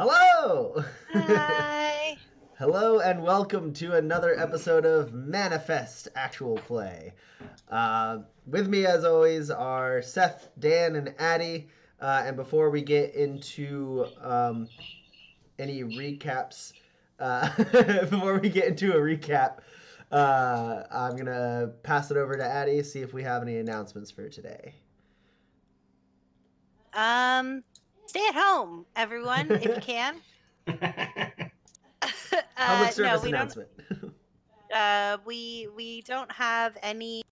Hello! Hi. Hello and welcome to another episode of Manifest Actual Play. With me, as always, are Seth, Dan, and Addie. And before we get into any recaps, before we get into a recap, I'm going to pass it over to Addie, see if we have any announcements for today. Stay at home, everyone, if you can. Public No, service we don't. announcement. We don't have any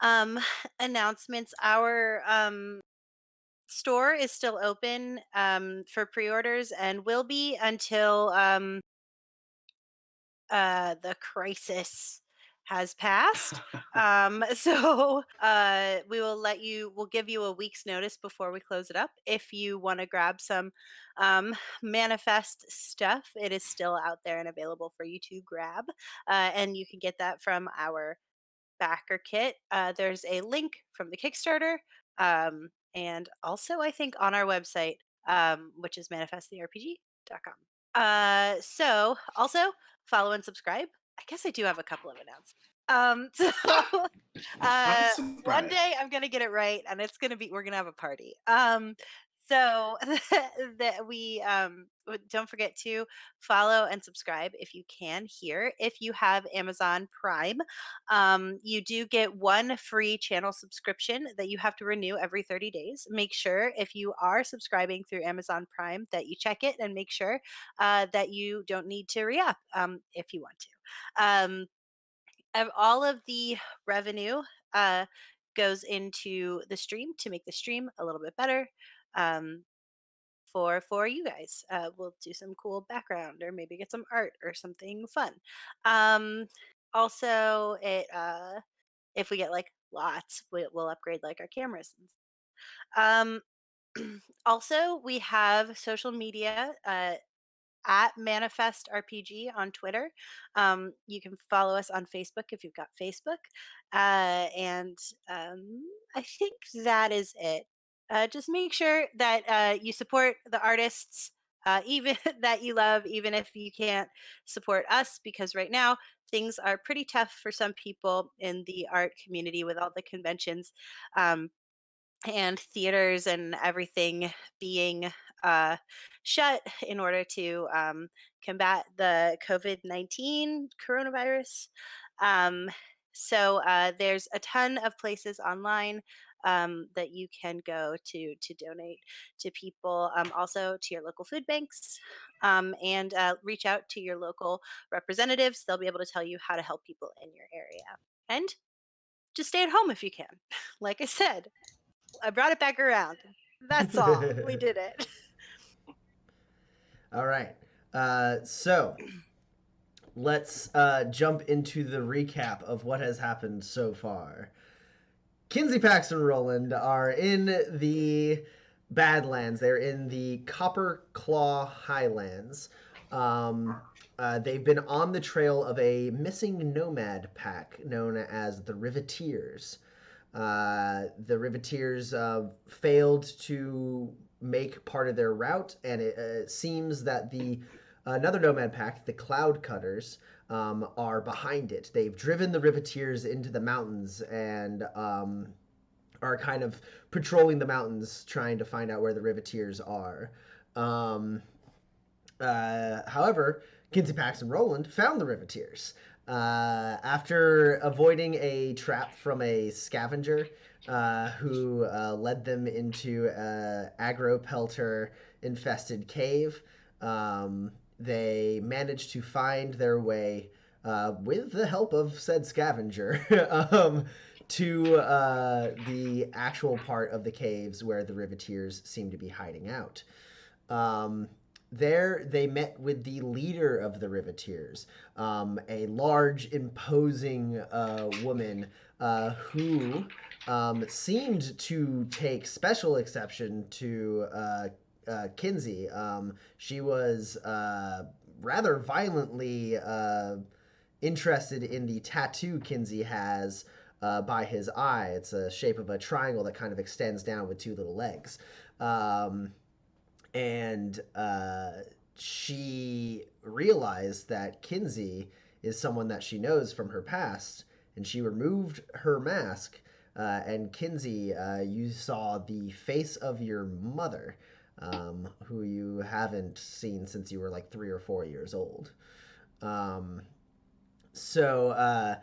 um announcements. Our store is still open for pre-orders and will be until the crisis has passed. So we'll give you a week's notice before we close it up. If you want to grab some manifest stuff, it is still out there and available for you to grab. And you can get that from our backer kit. There's a link from the Kickstarter. And also I think on our website, which is manifesttherpg.com. So also follow and subscribe. I guess I do have a couple of announcements. So one Surprised. day I'm gonna get it right, and we're gonna have a party. So that we don't forget to follow and subscribe if you can here. If you have Amazon Prime, you do get one free channel subscription that you have to renew every 30 days. Make sure if you are subscribing through Amazon Prime that you check it and make sure that you don't need to re-up if you want to. All of the revenue uh, goes into the stream to make the stream a little bit better um, for you guys. We'll do some cool background or maybe get some art or something fun. Um, Also, it if we get like lots, we'll upgrade like our cameras. Um, Also, we have social media. At Manifest RPG on Twitter. You can follow us on Facebook if you've got Facebook. And I think that is it. Just make sure that you support the artists, even that you love, even if you can't support us, because right now things are pretty tough for some people in the art community with all the conventions. And theaters and everything being uh, shut in order to combat the COVID-19 coronavirus. Um, so there's a ton of places online that you can go to donate to people. Also to your local food banks, and reach out to your local representatives. They'll be able to tell you how to help people in your area. And just stay at home if you can. Like I said, I brought it back around. That's all. We did it. All right. So let's jump into the recap of what has happened so far. Kinsey, Pax, and Roland are in the Badlands. They're in the Copper Claw Highlands. They've been on the trail of a missing nomad pack known as the Riveteers. The Riveteers failed to make part of their route, and it seems that the another nomad pack, the Cloud Cutters, are behind it. They've driven the Riveteers into the mountains and are kind of patrolling the mountains, trying to find out where the Riveteers are. However, Kinsey, Pax, and Roland found the Riveteers. After avoiding a trap from a scavenger who led them into an agro-pelter infested cave, they managed to find their way, with the help of said scavenger, to the actual part of the caves where the Riveteers seem to be hiding out. There, they met with the leader of the Riveteers, a large, imposing woman who seemed to take special exception to Kinsey. She was rather violently interested in the tattoo Kinsey has by his eye. It's a shape of a triangle that kind of extends down with two little legs. and she realized that Kinsey is someone that she knows from her past, and she removed her mask. And Kinsey, you saw the face of your mother, who you haven't seen since you were like 3 or 4 years old. Um, so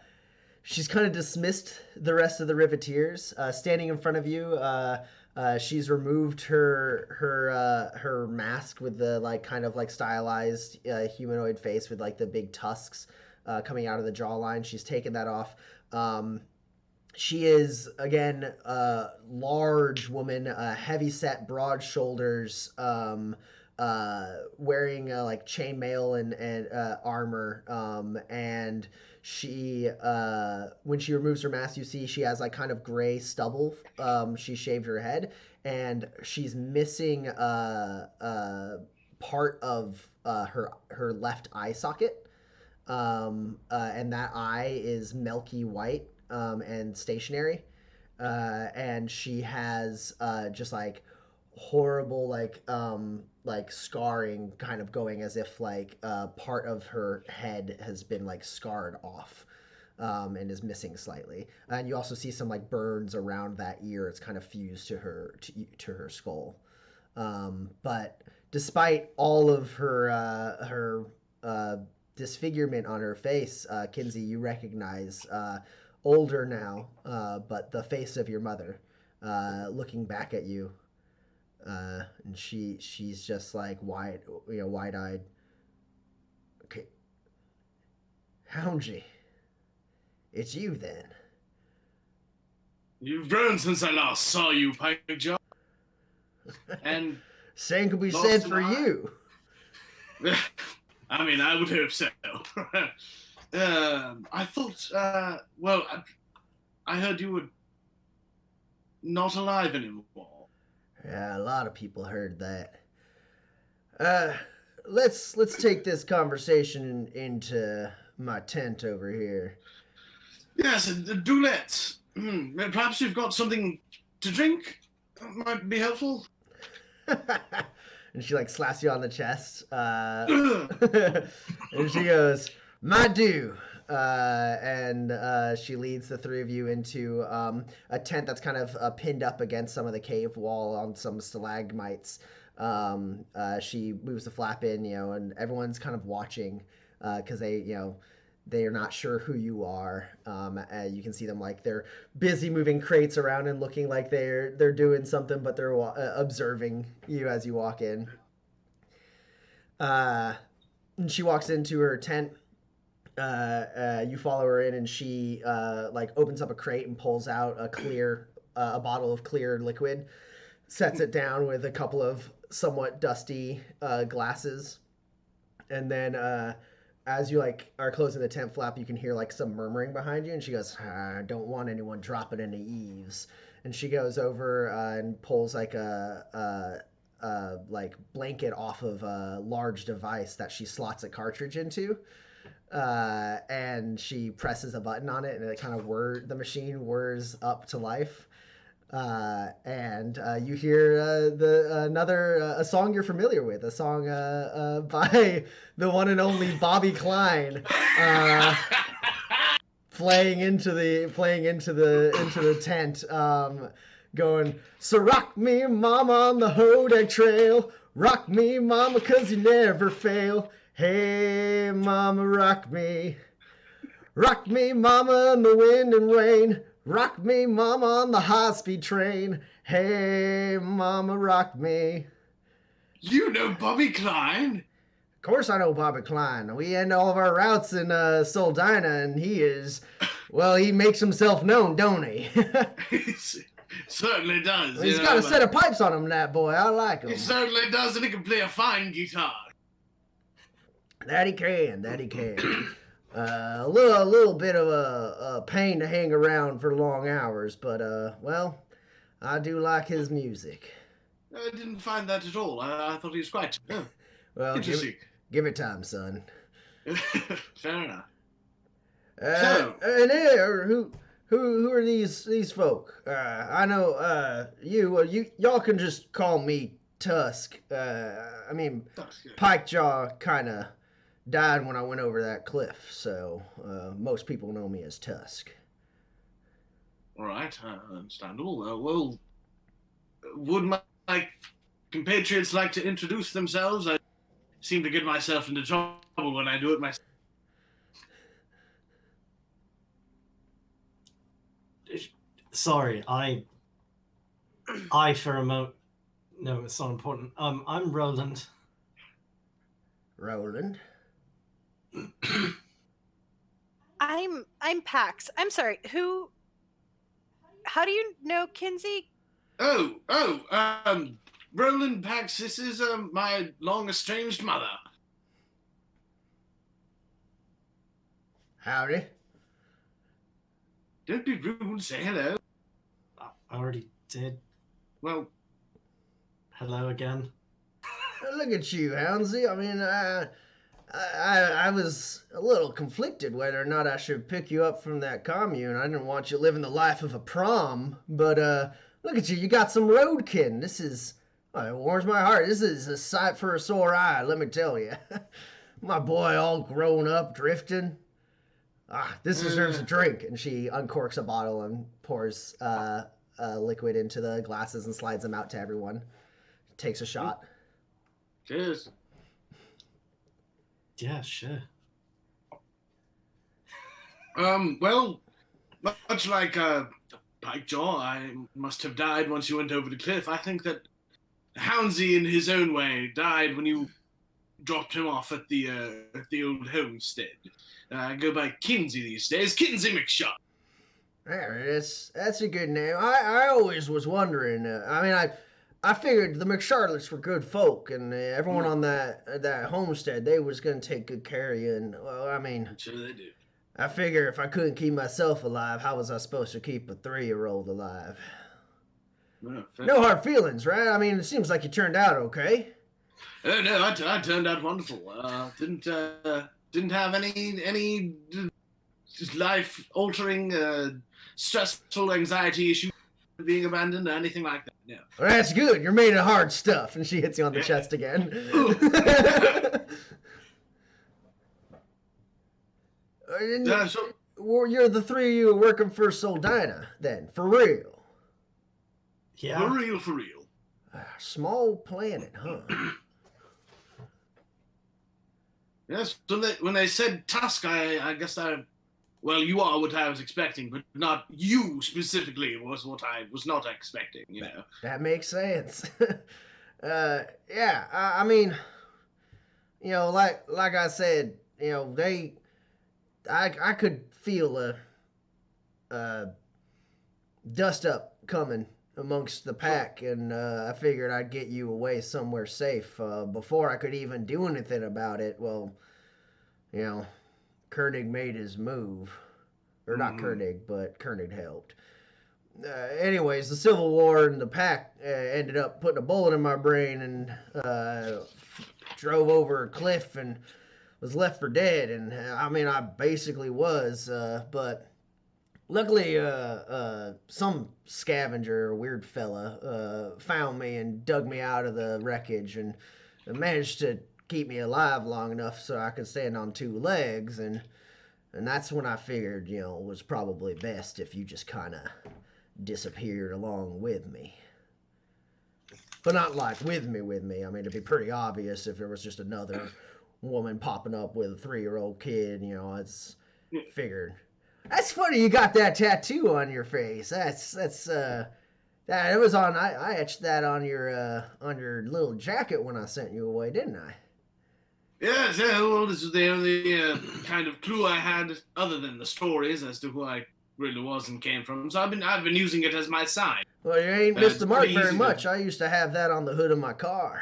she's kind of dismissed the rest of the Riveteers. Standing in front of you, she's removed her mask with the like kind of like stylized humanoid face with like the big tusks coming out of the jawline. She's taken that off. She is again a large woman, heavy set, broad shoulders, wearing like chainmail and armor, and she when she removes her mask, you see she has like kind of gray stubble. She shaved her head, and she's missing part of her left eye socket, and that eye is milky white, and stationary, and she has just like horrible like scarring kind of going as if like part of her head has been like scarred off, and is missing slightly, and you also see some like burns around that ear. It's kind of fused to her skull, but despite all of her disfigurement on her face, Kinsey, you recognize, older now, but the face of your mother, looking back at you, and she's just like wide-eyed. Okay, Houndy, it's you then. You've grown since I last saw you, Pikejaw. And same could be said for you. I mean, I would hope so. I thought, well, I heard you were not alive anymore. Yeah, a lot of people heard that. Let's take this conversation into my tent over here. Yes, do let's. Perhaps you've got something to drink? Might be helpful. And she like slaps you on the chest, and she goes, "My do." And she leads the three of you into a tent that's kind of pinned up against some of the cave wall on some stalagmites. She moves the flap in, and everyone's kind of watching, because they are not sure who you are. You can see them like they're busy moving crates around and looking like they're doing something, but they're observing you as you walk in. And she walks into her tent. You follow her in, and she like opens up a crate and pulls out a bottle of clear liquid, sets it down with a couple of somewhat dusty glasses, and then as you like are closing the tent flap, you can hear like some murmuring behind you, and she goes, "I don't want anyone dropping any eaves." And she goes over and pulls like a like blanket off of a large device that she slots a cartridge into, and she presses a button on it, and it kind of the machine whirs up to life. And you hear a song you're familiar with, a song by the one and only Bobby Klein, playing into the tent, going, "So rock me, mama, on the Hodak Trail. Rock me, mama, 'cause you never fail. Hey, mama, rock me. Rock me, mama, in the wind and rain. Rock me, mama, on the high-speed train. Hey, mama, rock me." You know Bobby Klein? Of course I know Bobby Klein. We end all of our routes in Soldina, and he makes himself known, don't he? He certainly does. He's got a set of pipes on him, that boy. I like him. He certainly does, and he can play a fine guitar. That he can. A little bit of a pain to hang around for long hours, but well, I do like his music. I didn't find that at all. I thought he was quite Well, interesting. Give it time, son. Fair enough. And here, who are these folk? I know y'all can just call me Tusk. I mean, That's good. Pikejaw kind of died when I went over that cliff, so most people know me as Tusk. All right, understandable. Well, would my compatriots like to introduce themselves? I seem to get myself into trouble when I do it myself. Sorry, I for a moment. No, it's not important. I'm Roland. Roland. I'm Pax. I'm sorry. Who? How do you know Kinsey? Roland Pax, this is my long estranged mother. Howdy. Don't be rude, say hello. I already did. Well, Hello again. Look at you, Hounsey. I mean, I was a little conflicted whether or not I should pick you up from that commune. I didn't want you living the life of a prom, but look at you. You got some roadkin. This is, it warms my heart. This is a sight for a sore eye, let me tell you. My boy all grown up, drifting. This deserves a drink. And she uncorks a bottle and pours liquid into the glasses and slides them out to everyone. Takes a shot. cheers. Yeah, sure. Well, much like Pikejaw, I must have died once you went over the cliff. I think that Hounsey, in his own way, died when you dropped him off at the old homestead. I go by Kinsey these days, Kinsey McShaw. Yeah, that's a good name. I always was wondering. I figured the McCharlottes were good folk, and everyone on that homestead, they was gonna take good care of you. And well, I mean, I'm sure they do. I figure if I couldn't keep myself alive, how was I supposed to keep a 3-year-old alive? No hard feelings, right? I mean, it seems like you turned out okay. Oh no, I turned out wonderful. Didn't have any life-altering, stressful anxiety issues, being abandoned or anything like that. No. Well, that's good. You're made of hard stuff. And she hits you on the chest again. Well, you're the three of you working for Soldina, then, for real. Yeah. For real. Small planet, huh? Yes, when they said Tusk, I guess you are what I was expecting, but not you specifically was what I was not expecting, you know. That makes sense. Yeah, I mean, you know, like I said, you know, I could feel a dust up coming amongst the pack, and I figured I'd get you away somewhere safe before I could even do anything about it. Well, you know, Koenig made his move. Or not Koenig, but Koenig helped. Anyways, the Civil War and the pack ended up putting a bullet in my brain and drove over a cliff and was left for dead. And I mean, I basically was, but luckily some scavenger, weird fella, found me and dug me out of the wreckage and managed to keep me alive long enough so I could stand on 2 legs. And that's when I figured, you know, it was probably best if you just kind of disappeared along with me. But not like with me. I mean, it'd be pretty obvious if there was just another woman popping up with a 3-year-old kid, you know, it's figured. That's funny you got that tattoo on your face. That's that it was on, I etched that on your little jacket when I sent you away, didn't I? Yes, yeah, well, this is the only kind of clue I had, other than the stories, as to who I really was and came from. So I've been using it as my sign. Well, you ain't missed the mark very much. I used to have that on the hood of my car.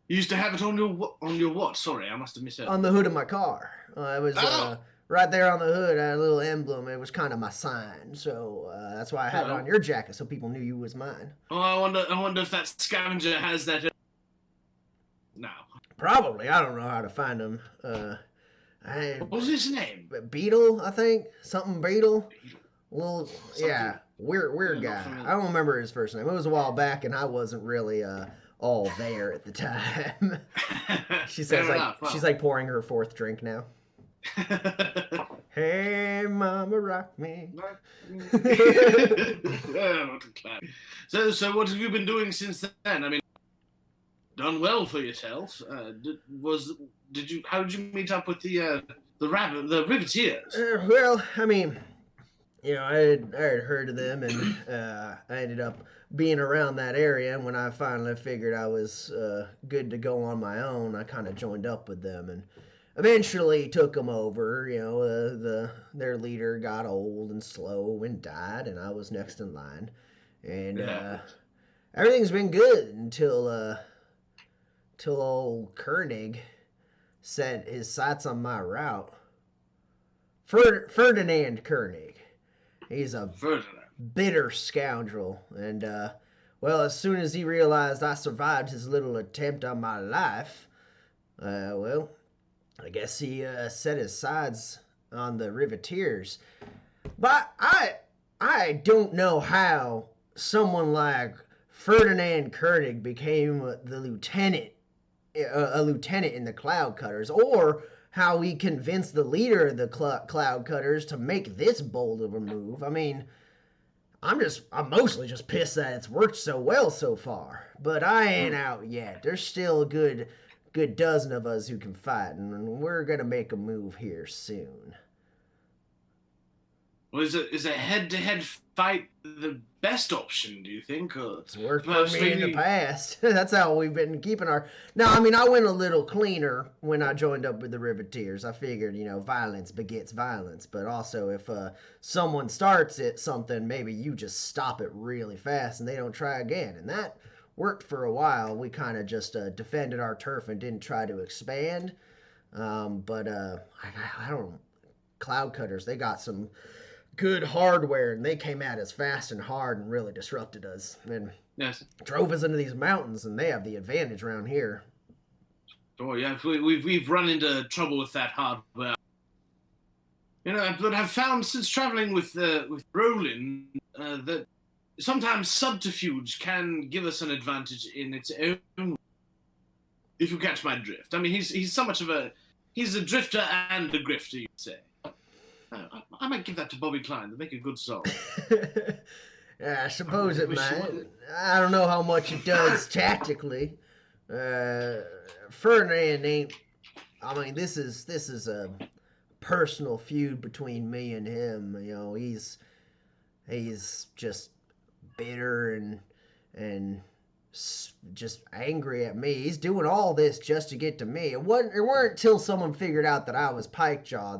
You used to have it on your what? Sorry, I must have missed it. On the hood of my car. It was right there on the hood, a little emblem. It was kind of my sign, so that's why I had it on your jacket, so people knew you was mine. Oh, I wonder if that scavenger has that. No. Probably. I don't know how to find him. What was his name? Beetle, I think. Something Beetle. Little, Something. yeah. weird Yeah, not guy. familiar. I don't remember his first name. It was a while back, and I wasn't really all there at the time. She's Fair like enough. Well. she's like pouring her fourth drink now. Hey, mama, rock me. So what have you been doing since then? I mean, done well for yourself. How did you meet up with the Riveteers? Well, I mean, you know, I had heard of them, and I ended up being around that area. And when I finally figured I was good to go on my own, I kind of joined up with them, and eventually took them over. You know, their leader got old and slow and died, and I was next in line. And everything's been good until old Koenig set his sights on my route. Ferdinand Koenig. He's a bitter scoundrel, and well, as soon as he realized I survived his little attempt on my life, well, I guess he set his sights on the Riveteers. But I don't know how someone like Ferdinand Koenig became a lieutenant in the Cloud Cutters, or how he convinced the leader of the Cloud Cutters to make this bold of a move. I mean, I'm mostly just pissed that it's worked so well so far. But I ain't out yet. There's still a good dozen of us who can fight, and we're gonna make a move here soon. Well, is a head-to-head fight the best option, do you think? Or it's worked for me in the past. That's how we've been keeping our... Now, I mean, I went a little cleaner when I joined up with the Riveteers. I figured, you know, violence begets violence. But also, if someone starts something, maybe you just stop it really fast and they don't try again. And that worked for a while. We kind of just defended our turf and didn't try to expand. But I don't... Cloud Cutters, they got some good hardware, and they came at us fast and hard and really disrupted us and drove us into these mountains, and they have the advantage around here. Oh yeah, we've run into trouble with that hardware. You know, but I've found since traveling with Roland that sometimes subterfuge can give us an advantage in its own. If you catch my drift, I mean, he's so much of he's a drifter and a grifter, you'd say. I might give that to Bobby Klein. They make a good song. Yeah, I suppose it might. I don't know how much it does tactically. Ferdinand ain't... I mean, this is a personal feud between me and him. You know, he's just bitter and just angry at me. He's doing all this just to get to me. It weren't until someone figured out that I was Pikejaw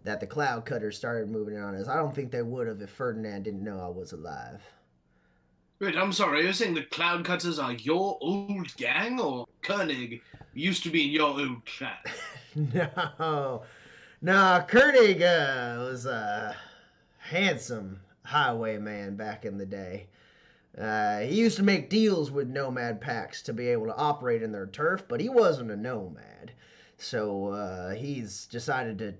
that the Cloud Cutters started moving in on us. I don't think they would have if Ferdinand didn't know I was alive. Wait, I'm sorry, you're saying the Cloud Cutters are your old gang, or Koenig used to be in your old clan? No, Koenig was a handsome highwayman back in the day. He used to make deals with nomad packs to be able to operate in their turf, but he wasn't a nomad. So he's decided to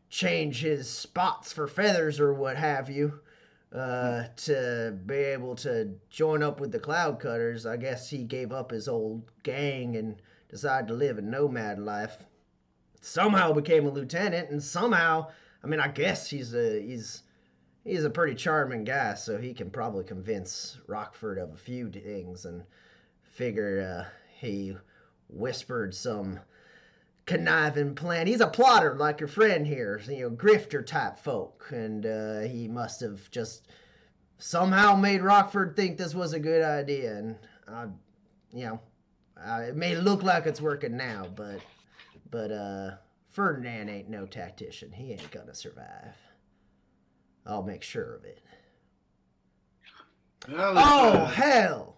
change his spots for feathers or what have you to be able to join up with the Cloud Cutters. I guess he gave up his old gang and decided to live a nomad life. Somehow became a lieutenant, and somehow, I mean, I guess he's a pretty charming guy, so he can probably convince Rockford of a few things, and figure he whispered some conniving plan. He's a plotter like your friend here, you know, grifter type folk, and he must have just somehow made Rockford think this was a good idea, and you know, it may look like it's working now, but Ferdinand ain't no tactician. He ain't gonna survive. I'll make sure of it. Oh hell!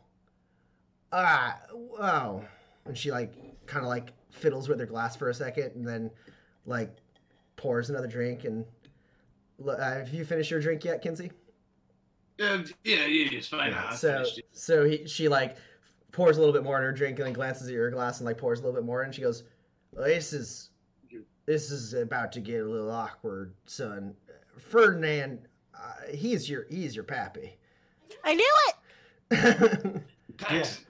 Oh, and she kind of fiddles with her glass for a second, and then pours another drink. And have you finished your drink yet, Kinsey? Yeah, it's fine. Yeah, she pours a little bit more in her drink, and then glances at your glass and pours a little bit more, and she goes, well, "This is about to get a little awkward, son. Ferdinand, He is your pappy. I knew it. Thanks.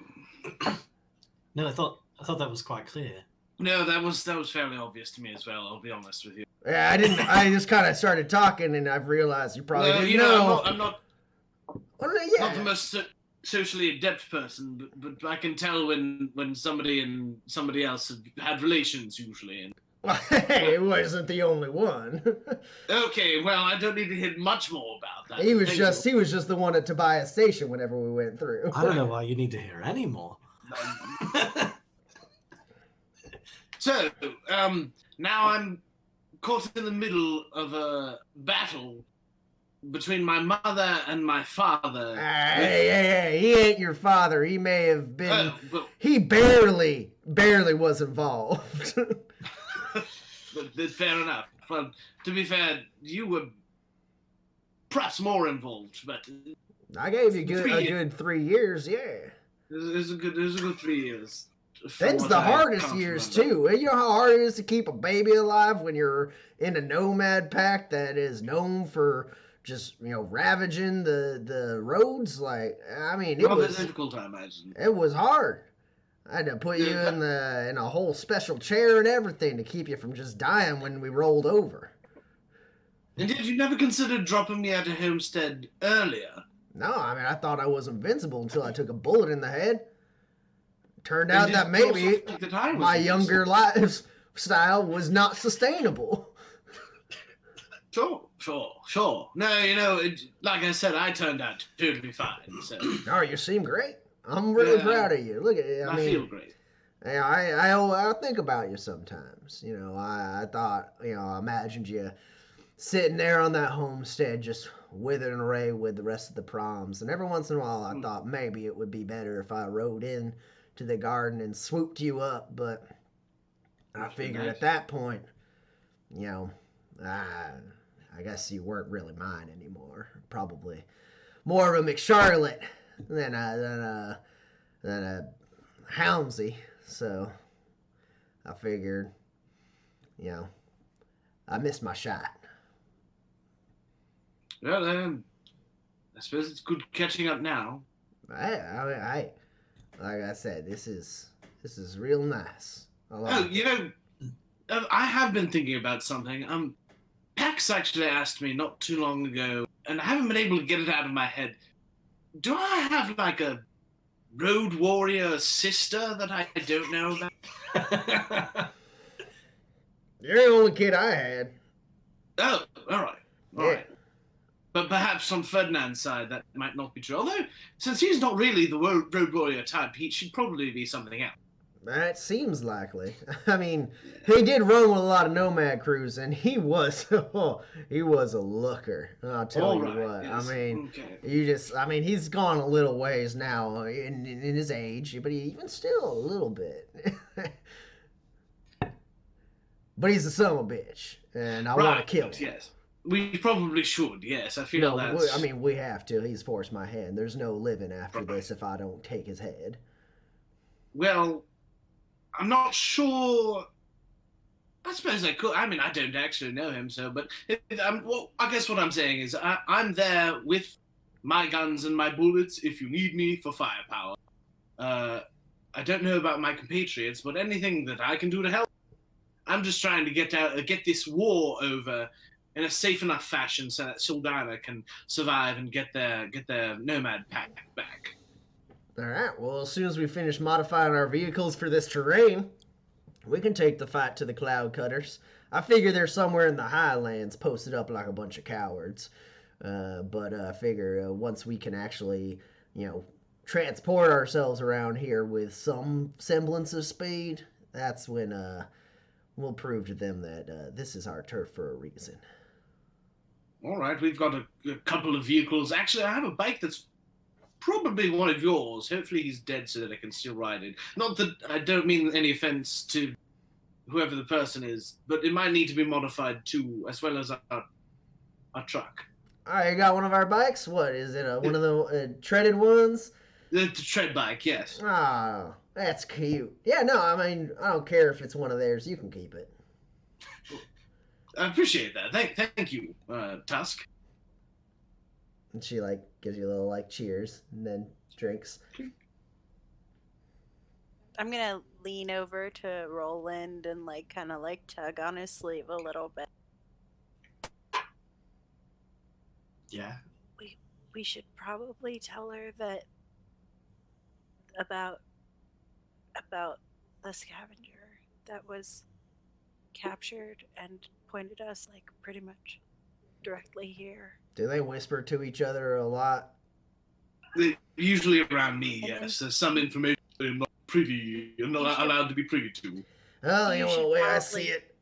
No, I thought that was quite clear. No, that was fairly obvious to me as well. I'll be honest with you. Yeah, I didn't. I just kind of started talking, and I've realized you probably didn't know. I'm not Yeah. not the most socially adept person, but I can tell when somebody and somebody else have had relations usually. And Well, hey, it wasn't the only one. okay, well, I don't need to hear much more about that. he was Thank just the one at Tobias Station whenever we went through. I don't know why you need to hear any more. you. So, now I'm caught in the middle of a battle between my mother and my father. Hey, he ain't your father. He may have been. Well, He barely was involved. but fair enough. Well, to be fair, you were perhaps more involved, but I gave you a good 3 years, yeah. it was a good 3 years. That's from the what I hardest can't years remember. too. You know how hard it is to keep a baby alive when you're in a nomad pack that is known for just ravaging the roads. Like, I mean, it Rather was difficult, I imagine. it was hard. I had to put you in a whole special chair and everything to keep you from just dying when we rolled over. And did you never consider dropping me out of Homestead earlier? No, I mean, I thought I was invincible until I took a bullet in the head. Turned And out did that you maybe also think that I was my invincible? younger lifestyle was not sustainable. Sure. No, like I said, I turned out to be fine. So No, you seem great. I'm really Yeah. proud of you. Look at it. I feel great. Yeah, I think about you sometimes. I thought, I imagined you sitting there on that homestead just withering away with the rest of the proms. And every once in a while I thought maybe it would be better if I rode in to the garden and swooped you up, but I That'd be figured nice. at that point, I guess you weren't really mine anymore. Probably more of a McCharlotte than a Houndsy. So I figured, I missed my shot. Well, I suppose it's good catching up now. I like I said, this is real nice. I like it. I have been thinking about something. Pax actually asked me not too long ago, and I haven't been able to get it out of my head. Do I have like a road warrior sister that I don't know about? You're the only kid I had. Oh, all right. Yeah. But perhaps on Ferdinand's side that might not be true. Although, since he's not really the road warrior type, he should probably be something else. That seems likely. I mean, he did run with a lot of nomad crews, and he was he was a looker. I'll tell All you right, what. yes, I mean, okay. he's gone a little ways now in his age, but he even still a little bit. But he's a son of a bitch, and I want to kill him. Yes, we probably should. Yes, I feel that's. We have to. He's forced my hand. There's no living after this if I don't take his head. Well, I'm not sure. I suppose I could. I mean, I don't actually know him, so. But I guess what I'm saying is, I'm there with my guns and my bullets if you need me for firepower. I don't know about my compatriots, but anything that I can do to help, I'm just trying to get this war over in a safe enough fashion so that Sildana can survive and get their nomad pack back. All right. Well, as soon as we finish modifying our vehicles for this terrain, we can take the fight to the Cloud Cutters. I figure they're somewhere in the highlands, posted up like a bunch of cowards. But I figure once we can actually, transport ourselves around here with some semblance of speed, that's when we'll prove to them that this is our turf for a reason. All right, we've got a couple of vehicles. Actually, I have a bike that's probably one of yours. Hopefully he's dead so that I can still ride it. Not that I don't mean any offense to whoever the person is, but it might need to be modified too, as well as our truck. All right, you got one of our bikes? What, is it one of the treaded ones? The tread bike, yes. Oh, that's cute. Yeah, no, I mean, I don't care if it's one of theirs. You can keep it. I appreciate that. Thank you, Tusk. And she like gives you a little like cheers and then drinks. I'm gonna lean over to Roland and like kind of like tug on his sleeve a little bit. Yeah. We should probably tell her that about the scavenger that was captured and pointed us like pretty much directly here. Do they whisper to each other a lot? Usually around me, yes. There's some information I'm not allowed to be privy to. Well, You you know, should the way I probably see it,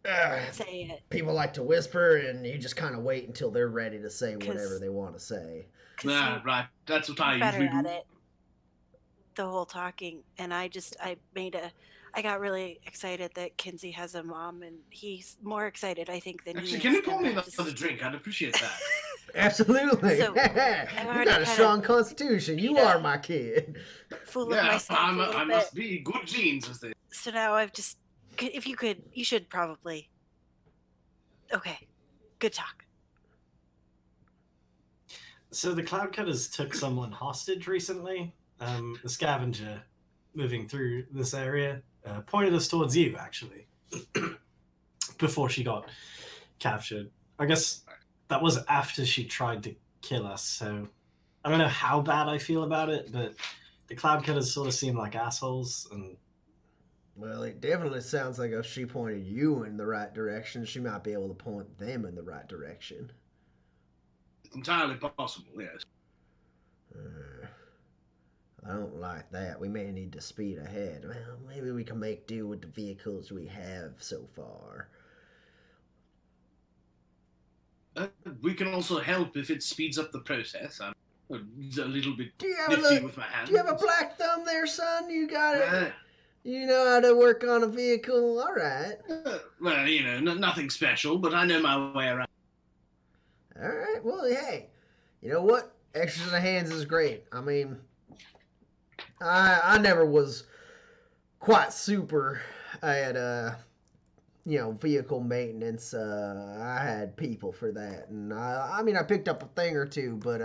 say it. people like to whisper, and you just kind of wait until they're ready to say 'Cause- whatever they want to say. Nah, right. That's what I better usually at do. it. The whole talking, and I got really excited that Kinsey has a mom, and he's more excited, I think, than Actually, he can is. you pour and me I just- another drink? I'd appreciate that. Absolutely. So, You already got a kinda strong constitution. You beat are up. my kid. Full of Yeah, myself a little I bit. must be good genes, as they. So now I've just, if you could, you should probably. Okay, good talk. So the Cloudcutters took someone hostage recently. The scavenger moving through this area pointed us towards you, actually, before she got captured. I guess that was after she tried to kill us, so I don't know how bad I feel about it, but the Cloudcutters sort of seem like assholes, and Well, it definitely sounds like if she pointed you in the right direction, she might be able to point them in the right direction. It's entirely possible, yes. I don't like that. We may need to speed ahead. Well, maybe we can make do with the vehicles we have so far. We can also help if it speeds up the process. I'm a little bit Do you have nifty a with my hands. Do you have a black thumb there, son? You got it. Uh, You know how to work on a vehicle. All right. well, you know, nothing special, but I know my way around. All right. Well, hey, you know what? Extra set of hands is great. I mean, I never was quite super at vehicle maintenance. I had people for that, and I mean I picked up a thing or two, but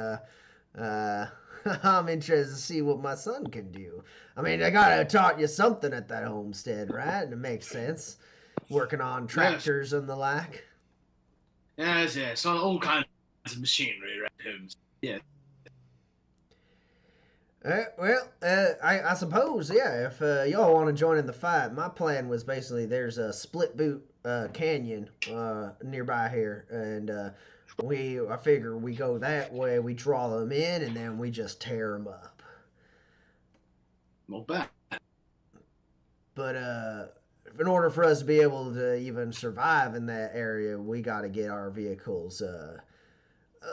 I'm interested to see what my son can do. I mean, I gotta have taught you something at that homestead, right? And it makes sense. Working on tractors and the like. Yes, all kinds of machinery around homes. Yeah. I suppose, yeah, if y'all want to join in the fight, my plan was basically there's a split boot canyon nearby here, and I figure we go that way, we draw them in, and then we just tear them up. Not bad. But in order for us to be able to even survive in that area, we got to get our vehicles a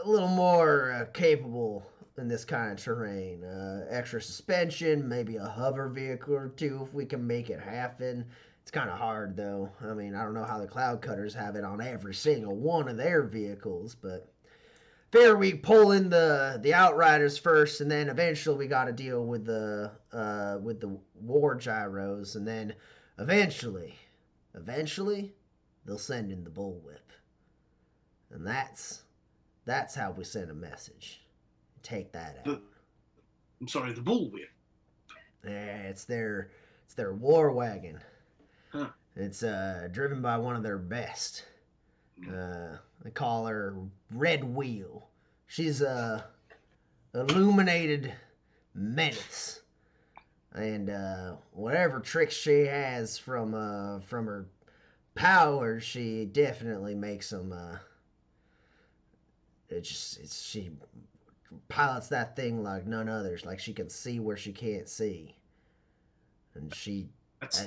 little more capable in this kind of terrain. Extra suspension, maybe a hover vehicle or two if we can make it happen. It's kind of hard though. I mean, I don't know how the Cloud Cutters have it on every single one of their vehicles, but fair we pull in the Outriders first, and then eventually we got to deal with the war gyros, and then eventually they'll send in the bullwhip, and that's how we send a message. Take that out. I'm sorry, the bullwhip. Yeah, it's their war wagon. Huh. It's driven by one of their best. They call her Red Wheel. She's a illuminated menace, and whatever tricks she has from her powers, she definitely makes them. She pilots that thing like none others. Like she can see where she can't see, and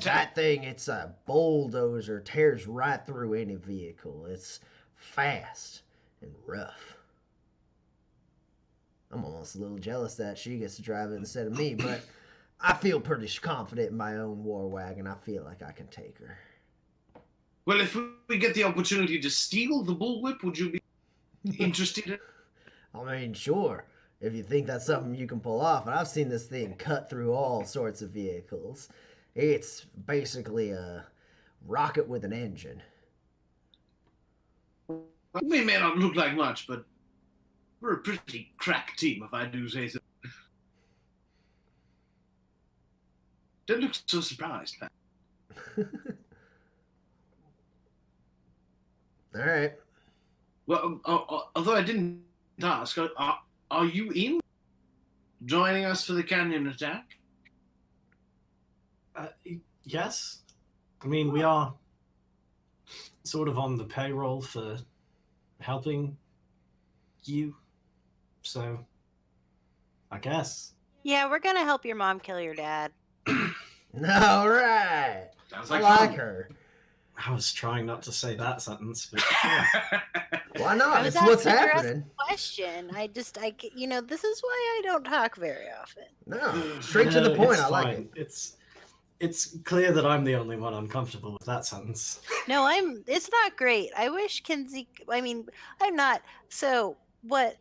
that thing, it's a bulldozer, tears right through any vehicle. It's fast and rough. I'm almost a little jealous that she gets to drive it instead of me, but I feel pretty confident in my own war wagon. I feel like I can take her. Well, if we get the opportunity to steal the bullwhip, would you be interested in? I mean, sure, if you think that's something you can pull off. And I've seen this thing cut through all sorts of vehicles. It's basically a rocket with an engine. We may not look like much, but We're a pretty crack team, if I do say so. Don't look so surprised, man. All right. Well, although I didn't ask, are you in joining us for the canyon attack? Yes. I mean, we are sort of on the payroll for helping you, so I guess. Yeah, we're gonna help your mom kill your dad. All right. Sounds I like like fun. her. I was trying not to say that sentence, but Why I not? was It's what's asking her happening. a question. This is why I don't talk very often. No, straight to the point. It's I like fine. it. It's clear that I'm the only one uncomfortable with that sentence. No, it's not great. I wish Kinsey, I'm not. So, what,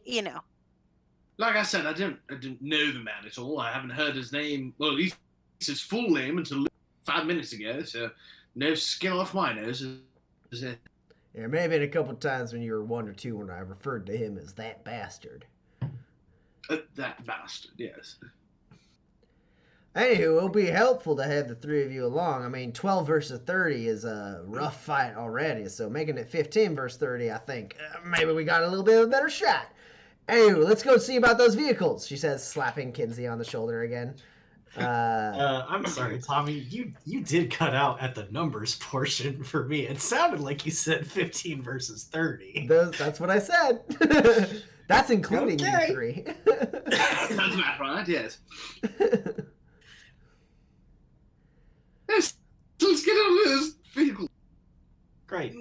Like I said, I didn't know the man at all. I haven't heard his name, well, at least his full name until 5 minutes ago, so no skin off my nose. Is it? There may have been a couple times when you were 1 or 2 when I referred to him as that bastard. That bastard, yes. Anywho, it'll be helpful to have the 3 of you along. I mean, 12 versus 30 is a rough fight already, so making it 15 versus 30, I think maybe we got a little bit of a better shot. Anywho, let's go see about those vehicles, she says, slapping Kinsey on the shoulder again. I'm sorry, Tommy. You did cut out at the numbers portion for me. It sounded like you said 15 versus 30. That's what I said. That's including Okay. you 3. Sounds about right, yes. Yes, let's get on this vehicle. Great.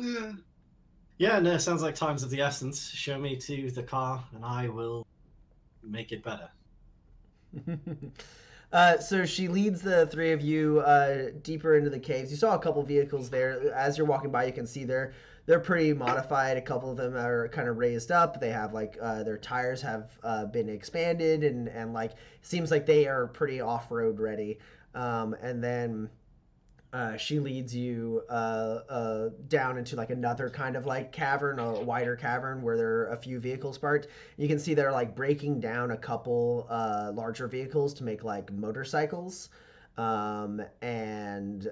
Yeah, no, sounds like time's of the essence. Show me to the car, and I will make it better. So she leads the 3 of you deeper into the caves. You saw a couple vehicles there. As you're walking by, you can see they're pretty modified. A couple of them are kind of raised up. They have their tires have been expanded and like seems like they are pretty off-road ready. And then she leads you down into like another kind of like cavern, a wider cavern where there are a few vehicles parked. You can see they're like breaking down a couple larger vehicles to make like motorcycles, and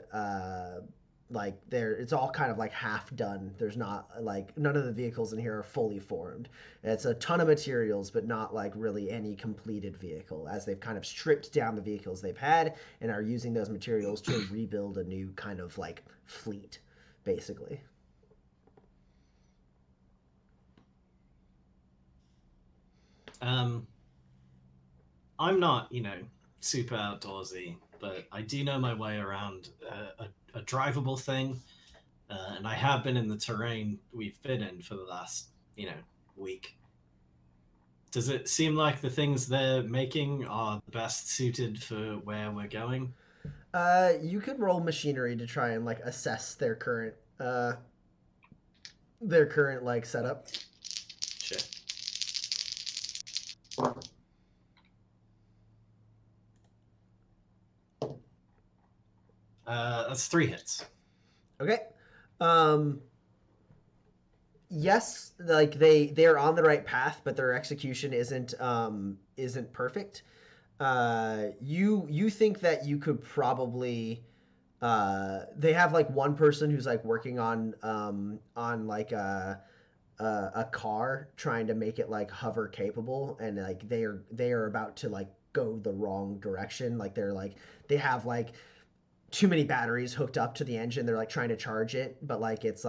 like it's all kind of like half done. There's not like none of the vehicles in here are fully formed. It's a ton of materials, but not like really any completed vehicle, as they've kind of stripped down the vehicles they've had and are using those materials to rebuild a new kind of like fleet, basically. I'm not, super outdoorsy, but I do know my way around a drivable thing, and I have been in the terrain we've been in for the last, week. Does it seem like the things they're making are the best suited for where we're going? You could roll machinery to try and like assess their current like setup. Sure. That's 3 hits. Okay. Yes, like they're on the right path, but their execution isn't perfect. You think that you could probably they have like one person who's like working on like a car trying to make it like hover capable, and like they are about to like go the wrong direction. Like they have like too many batteries hooked up to the engine. They're like trying to charge it, but like it's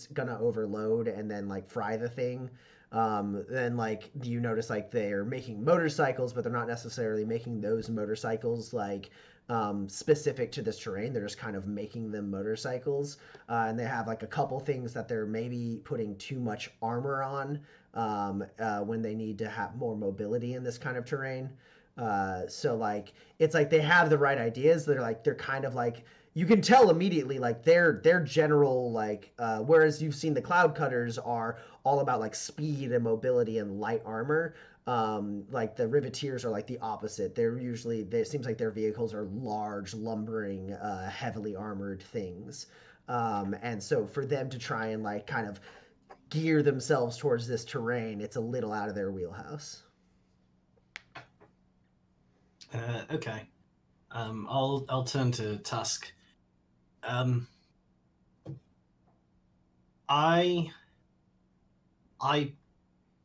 gonna overload and then like fry the thing. Then like you notice like they're making motorcycles, but they're not necessarily making those motorcycles like specific to this terrain. They're just kind of making them motorcycles, and they have like a couple things that they're maybe putting too much armor on when they need to have more mobility in this kind of terrain. So like it's like they have the right ideas. They're kind of like you can tell immediately like their general like whereas you've seen the cloud cutters are all about like speed and mobility and light armor. Like the Riveteers are like the opposite. It seems like their vehicles are large, lumbering, heavily armored things. And so for them to try and like kind of gear themselves towards this terrain. It's a little out of their wheelhouse. Okay. I'll turn to Tusk. I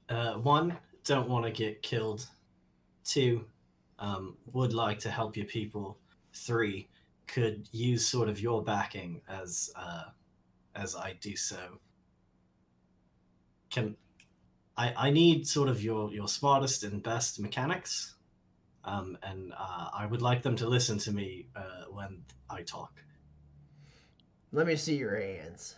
one, don't want to get killed. Two, would like to help your people. Three, could use sort of your backing as I do so. I need sort of your smartest and best mechanics, and I would like them to listen to me when I talk. Let me see your hands.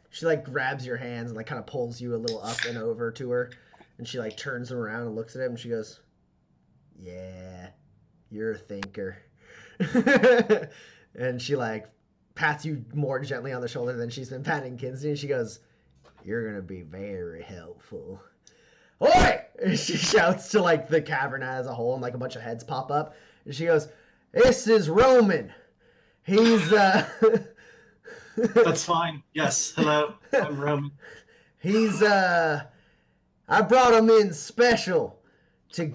She like grabs your hands and like kind of pulls you a little up and over to her, and she like turns them around and looks at him and she goes, "Yeah, you're a thinker." And she like pats you more gently on the shoulder than she's been patting Kinsey, and she goes, "You're gonna be very helpful." Oi! And she shouts to like the cavern as a whole, and like a bunch of heads pop up, and she goes, "This is Roman. He's That's fine. Yes. Hello. I'm Roman. He's I brought him in special to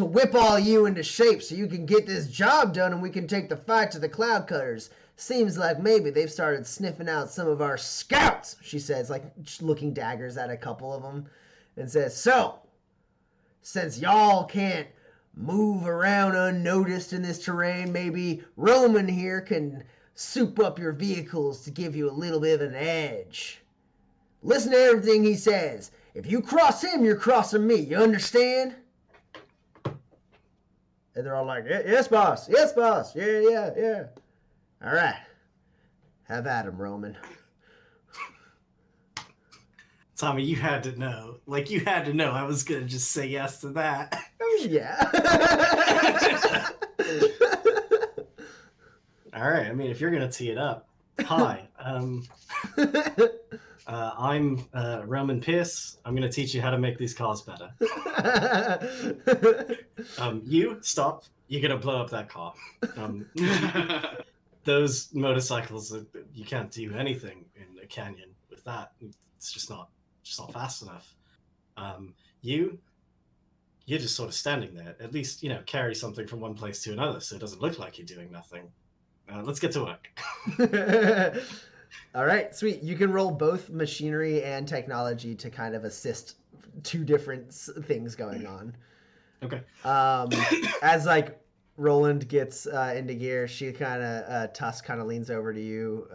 whip all you into shape so you can get this job done and we can take the fight to the Cloud Cutters. Seems like maybe they've started sniffing out some of our scouts," she says, like looking daggers at a couple of them, and says, "So, since y'all can't move around unnoticed in this terrain, maybe Roman here can soup up your vehicles to give you a little bit of an edge. Listen to everything he says. If you cross him, you're crossing me. You understand?" And they're all like, "Yes, boss. Yes, boss. Yeah. All right. Have at him, Roman." Tommy, you had to know. Like, you had to know I was going to just say yes to that. Yeah. All right. I mean, if you're going to tee it up. Hi. I'm Roman Pierce. I'm going to teach you how to make these cars better. You, stop. You're going to blow up that car. Those motorcycles, you can't do anything in a canyon with that. It's just not fast enough. You're just sort of standing there. At least, carry something from one place to another so it doesn't look like you're doing nothing. Let's get to work. All right, sweet. You can roll both machinery and technology to kind of assist two different things going on. Okay. As like Roland gets into gear, she kind of Tusk kind of leans over to you,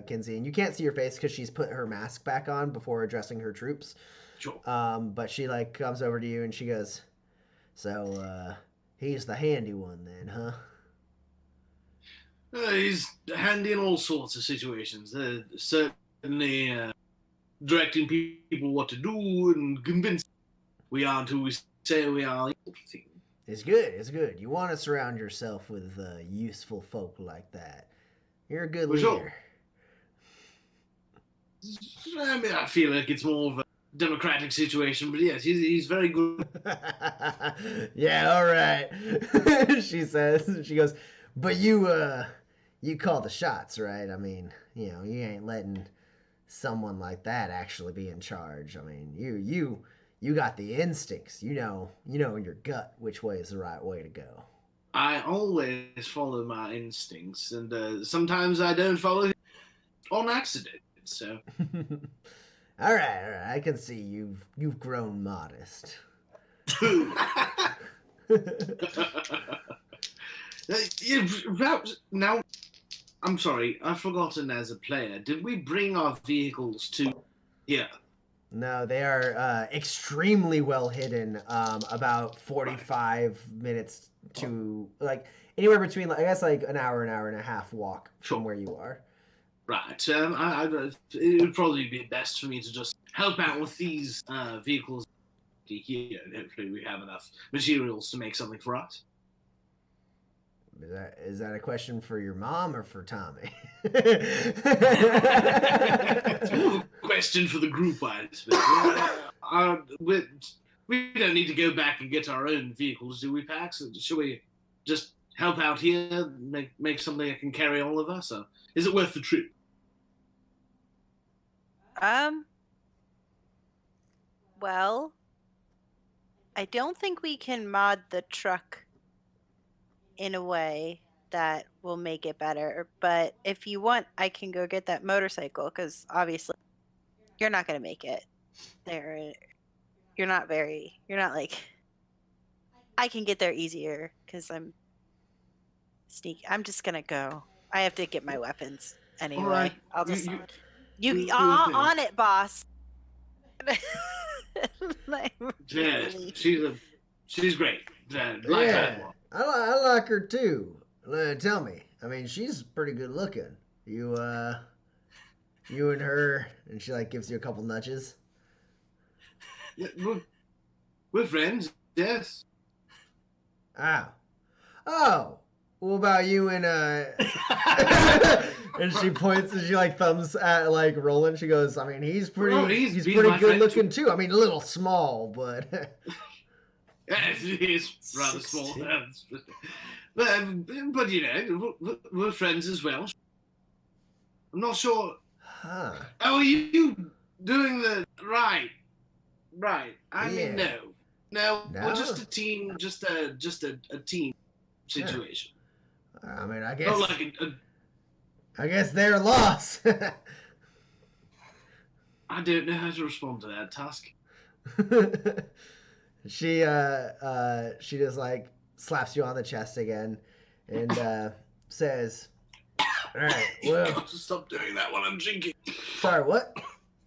Kinsey, and you can't see her face because she's put her mask back on before addressing her troops. Sure. But she like comes over to you and she goes, "So he's the handy one then, huh?" He's handy in all sorts of situations. Certainly directing people what to do and convincing we aren't who we say we are. It's good. You want to surround yourself with useful folk like that. You're a good leader. Sure. I mean, I feel like it's more of a democratic situation, but yes, he's very good. Yeah, all right. She says. She goes, "But you call the shots, right? I mean, you ain't letting someone like that actually be in charge. I mean, you got the instincts. You know in your gut which way is the right way to go." I always follow my instincts, and sometimes I don't follow on accident. So, all right. I can see you've grown modest. Now, I'm sorry, I've forgotten as a player. Did we bring our vehicles to here? No, they are extremely well hidden. About 45 minutes to like anywhere between I guess like an hour and a half walk from where you are. Right. It would probably be best for me to just help out with these vehicles here. Hopefully, we have enough materials to make something for us. Is that a question for your mom or for Tommy? It's more of a question for the group, I expect. We don't need to go back and get our own vehicles, do we, Pax? Should we just help out here, make something that can carry all of us? Or is it worth the trip? Well, I don't think we can mod the truck in a way that will make it better. But if you want, I can go get that motorcycle because obviously you're not going to make it there. You're not like, I can get there easier because I'm sneaky. I'm just going to go. I have to get my weapons anyway. All right. I'll just, You you do the thing. on it, boss. Like, Yes, really. she's great. Like Yeah, that one. I like her too. Tell me, I mean, she's pretty good looking. You and her, and she like gives you a couple nudges. Yeah, we're friends. Yes. Oh, what about you and and she points and she like thumbs at like Roland. She goes, I mean, he's pretty, Oh, he's he's pretty my good friend, looking too. I mean, a little small, but Yes, he's rather small. 16. But you know, we're friends as well. I'm not sure. huh? Oh, are you doing the right? Right. I mean, Yeah. no, No? we're just a team, just a team situation. I mean, I Not like I guess they're lost. I don't know how to respond to that task. She just like slaps you on the chest again and says, all right, You well, got to stop doing that while I'm drinking. sorry, what?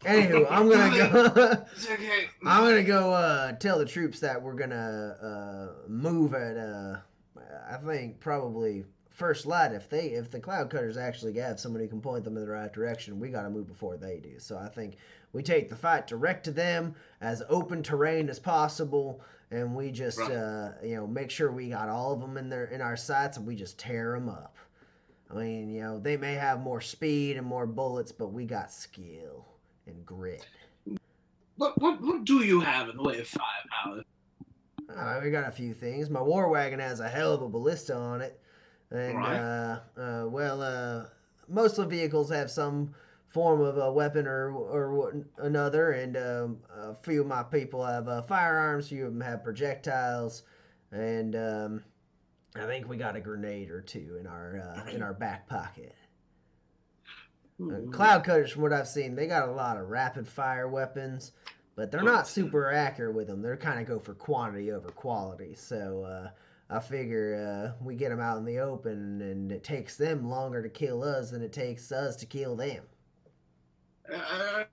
Anywho, I'm gonna go. It's okay. I'm gonna go tell the troops that we're gonna move at I think probably first light. If the cloud cutters actually have somebody who can point them in the right direction, we gotta move before they do. So I think we take the fight direct to them as open terrain as possible, and we just make sure we got all of them in our sights, and we just tear them up. I mean, they may have more speed and more bullets, but we got skill and grit. What do you have in the way of firepower? We got a few things. My war wagon has a hell of a ballista on it, and Right. most of the vehicles have some form of a weapon or another, and a few of my people have firearms. A few of them have projectiles, and I think we got a grenade or two in our back pocket. Cloud cutters, from what I've seen, they got a lot of rapid fire weapons, but they're not super accurate with them. They're kind of go for quantity over quality. So I figure we get them out in the open, and it takes them longer to kill us than it takes us to kill them. I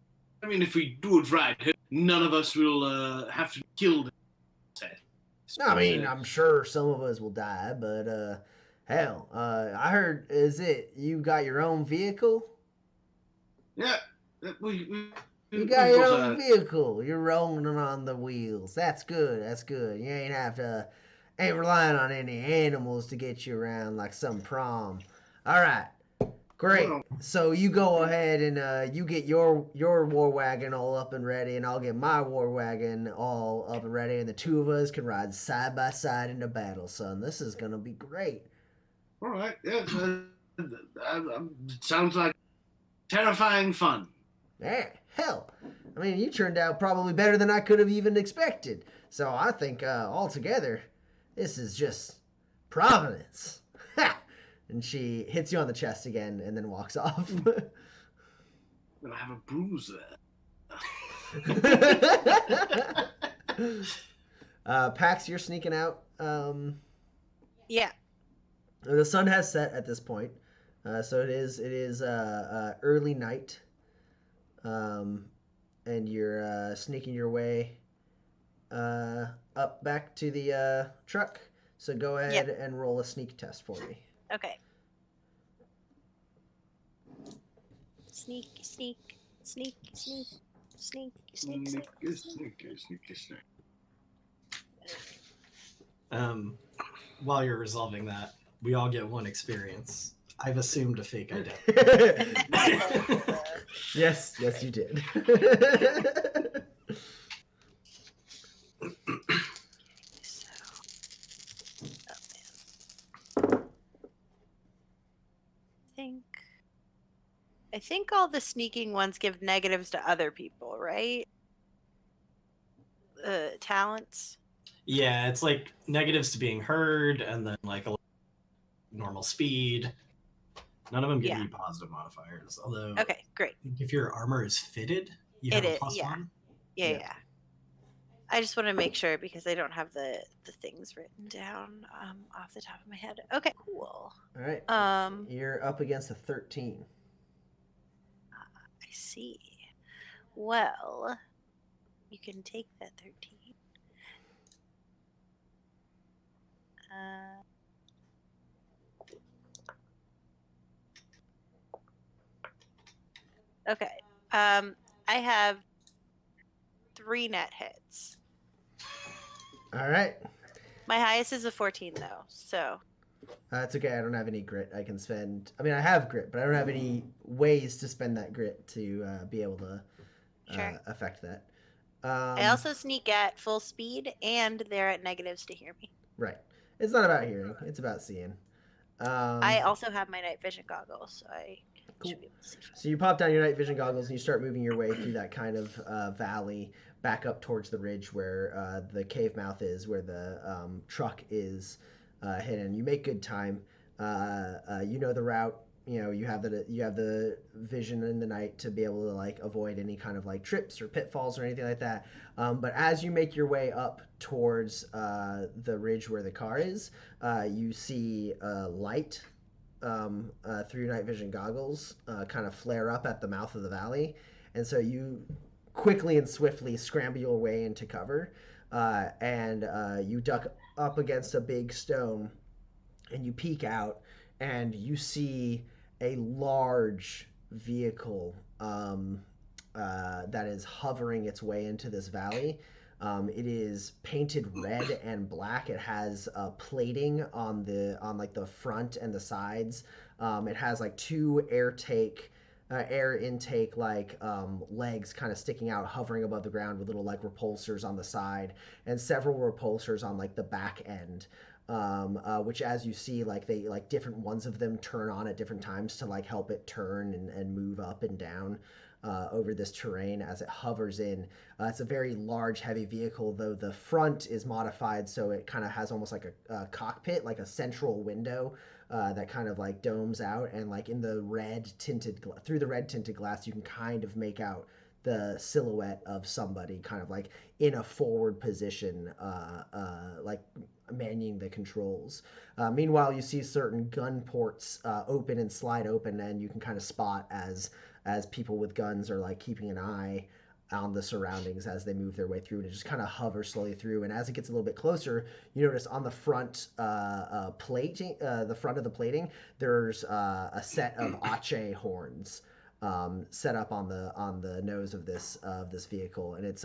mean, if we do it right, none of us will have to be killed. I mean, I'm sure some of us will die, but hell, I heard, is it you got your own vehicle? Yeah, You got your own vehicle. You're rolling on the wheels. That's good. That's good. You ain't relying on any animals to get you around like some prom. All right, great. Well, So you go ahead and you get your war wagon all up and ready, and I'll get my war wagon all up and ready, and the two of us can ride side by side into battle, son. This is gonna be great. all right. Yeah, it sounds like terrifying fun. Yeah, hell. I mean, you turned out probably better than I could have even expected. So I think altogether, this is just providence. Ha! And she hits you on the chest again and then walks off. I'm gonna have a bruise there. Pax, you're sneaking out. Yeah. The sun has set at this point, so it is early night, and you're sneaking your way up back to the truck. So go ahead and roll a sneak test for me. Okay. Sneak, sneak, sneak, sneak, sneak, sneak, sneak. While you're resolving that, we all get one experience. I've assumed a fake identity. Yes, you did. Think. I think all the sneaking ones give negatives to other people, right? Talents. Yeah, it's like negatives to being heard, and then like a normal speed. None of them give Yeah. you positive modifiers. Although, Okay, great. if your armor is fitted, you It have a is. plus Yeah. one. Yeah, Yeah. yeah. I just want to make sure because I don't have the things written down off the top of my head. Okay, cool. All right. Um, You're up against a 13. I see. Well, you can take that 13. Okay. I have 3 net hits. All right. My highest is a 14 though, so That's okay. I don't have any grit I can spend. I mean, I have grit, but I don't have any ways to spend that grit to be able to sure. affect that. I also sneak at full speed, and they're at negatives to hear me. Right. It's not about hearing. It's about seeing. I also have my night vision goggles, so I Cool. should be able to see. So you pop down your night vision goggles and you start moving your way through that kind of valley back up towards the ridge where the cave mouth is, where the truck is hidden. You make good time. You know the route. You know you have the vision in the night to be able to like avoid any kind of like trips or pitfalls or anything like that. But as you make your way up towards the ridge where the car is, you see a light through your night vision goggles kind of flare up at the mouth of the valley, and so you quickly and swiftly scramble your way into cover, and you duck up against a big stone, and you peek out, and you see a large vehicle that is hovering its way into this valley. It is painted red and black. It has plating on like the front and the sides. It has like 2 air intake like legs kind of sticking out, hovering above the ground with little like repulsors on the side, and several repulsors on like the back end. Which as you see, like they like different ones of them turn on at different times to like help it turn and move up and down over this terrain as it hovers in. It's a very large, heavy vehicle, though the front is modified so it kind of has almost like a cockpit, like a central window that kind of like domes out, and like in the through the red tinted glass, you can kind of make out the silhouette of somebody kind of like in a forward position, like manning the controls. Meanwhile, you see certain gun ports open and slide open, and you can kind of spot as people with guns are like keeping an eye on the surroundings as they move their way through, and it just kind of hovers slowly through. And as it gets a little bit closer, you notice on the front plating, the front of the plating, there's a set of ache horns set up on the nose of this vehicle, and it's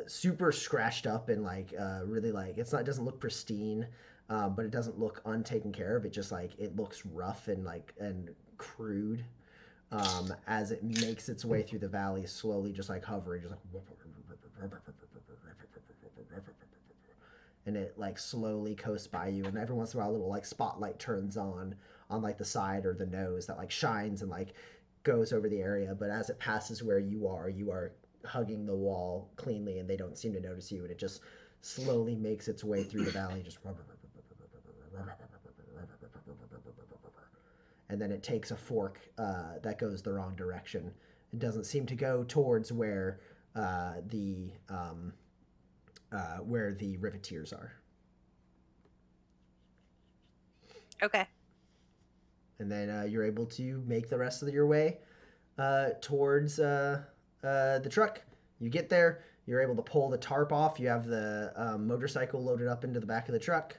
super scratched up and like really like it doesn't look pristine, but it doesn't look untaken care of. It just like it looks rough and like and crude as it makes its way through the valley, slowly just like hovering, just like, and it like slowly coasts by you, and every once in a while a little like spotlight turns on like the side or the nose that like shines and like goes over the area. But as it passes where you are hugging the wall cleanly, and they don't seem to notice you, and it just slowly makes its way through the valley, just and then it takes a fork that goes the wrong direction. It doesn't seem to go towards where the Riveteers are. Okay. And then you're able to make the rest of your way towards the truck. You get there. You're able to pull the tarp off. You have the motorcycle loaded up into the back of the truck,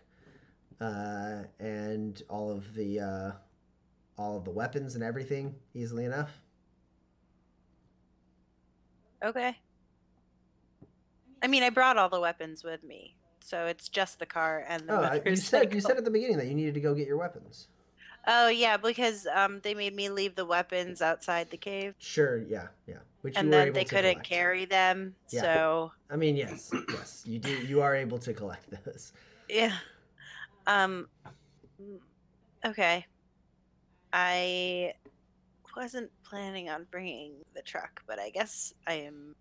and all of the weapons and everything easily enough. Okay. I mean, I brought all the weapons with me, so it's just the car and the motorcycle. You said at the beginning that you needed to go get your weapons. Oh yeah, because they made me leave the weapons outside the cave. Sure, yeah. Which and you were then able they to couldn't collect. carry them, Yeah. so. I mean, yes, you do. You are able to collect those. Yeah. Okay. wasn't planning on bringing the truck, but I guess I am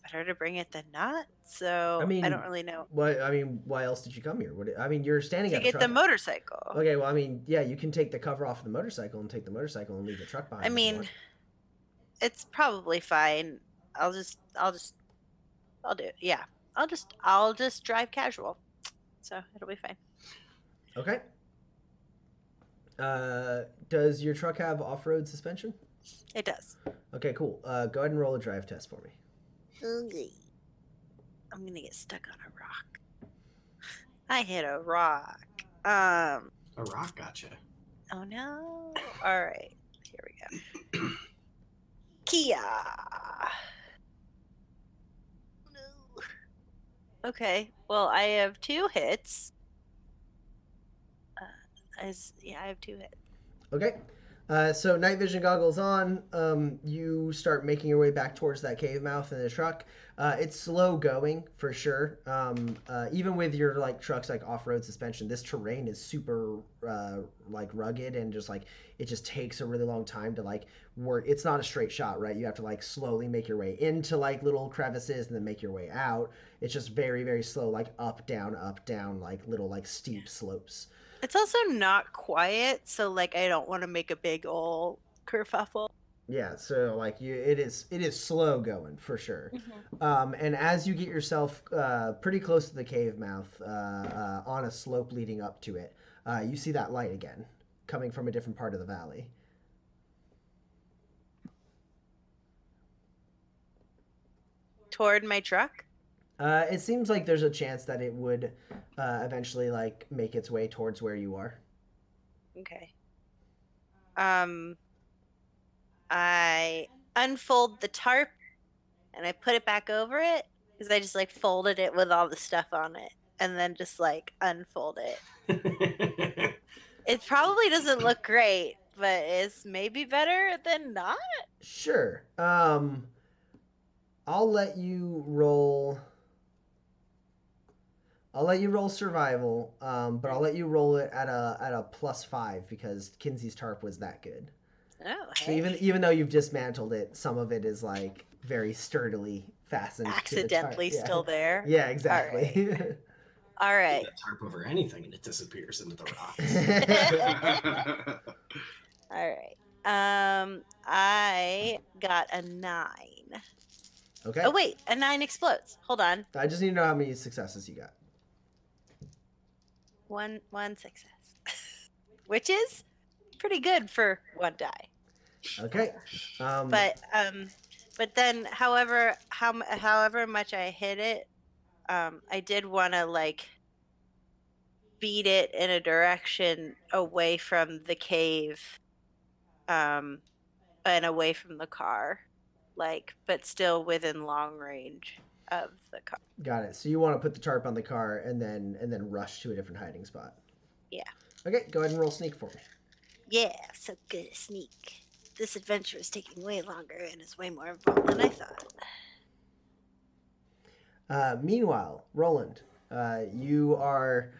better to bring it than not. So I mean, don't really know. why else did you come here? You're standing To at a get the truck. motorcycle. Okay, well, I mean, yeah, you can take the cover off of the motorcycle and take the motorcycle and leave the truck behind I if you mean, want. it's probably fine. I'll do it. Yeah. I'll just drive casual. So it'll be fine. Okay. Does your truck have off-road suspension? It does. Okay, cool. Go ahead and roll a drive test for me. Okay. I'm gonna get stuck on a rock. I hit a rock. A rock gotcha. Oh no. Alright. Here we go. Kia. No. Okay. Well, I have 2 hits. I have 2 hits. Okay. So night vision goggles on. You start making your way back towards that cave mouth in the truck. It's slow going for sure. Even with your like truck's like off-road suspension, this terrain is super like rugged and just like it just takes a really long time to like work. It's not a straight shot, right? You have to like slowly make your way into like little crevices and then make your way out. It's just very, very slow, like up, down, like little like steep slopes. It's also not quiet, so like I don't want to make a big ol' kerfuffle. Yeah, so like it is slow going for sure. And as you get yourself pretty close to the cave mouth, on a slope leading up to it, you see that light again, coming from a different part of the valley. Toward my truck? It seems like there's a chance that it would eventually like make its way towards where you are. Okay. I unfold the tarp and I put it back over it because I just like folded it with all the stuff on it and then just like unfold it. It probably doesn't look great, but it's maybe better than not. Sure. I'll let you roll. I'll let you roll survival, but I'll let you roll it at a +5 because Kinsey's tarp was that good. Oh, So hey. even though you've dismantled it, some of it is like very sturdily fastened. Accidentally to the tarp. still there. Yeah, exactly. All right. Put that tarp over anything and it disappears into the rocks. All right. I got a 9. Okay. Oh wait, a 9 explodes. Hold on. I just need to know how many successes you got. One success, which is pretty good for 1 die. Okay. But then, however much I hit it, I did want to like beat it in a direction away from the cave, and away from the car, like, but still within long range of the car. Got it. So you want to put the tarp on the car and then rush to a different hiding spot. Yeah. Okay. Go ahead and roll sneak for me. Yeah, so good at sneak. This adventure is taking way longer and is way more involved than I thought. Meanwhile, Roland, you are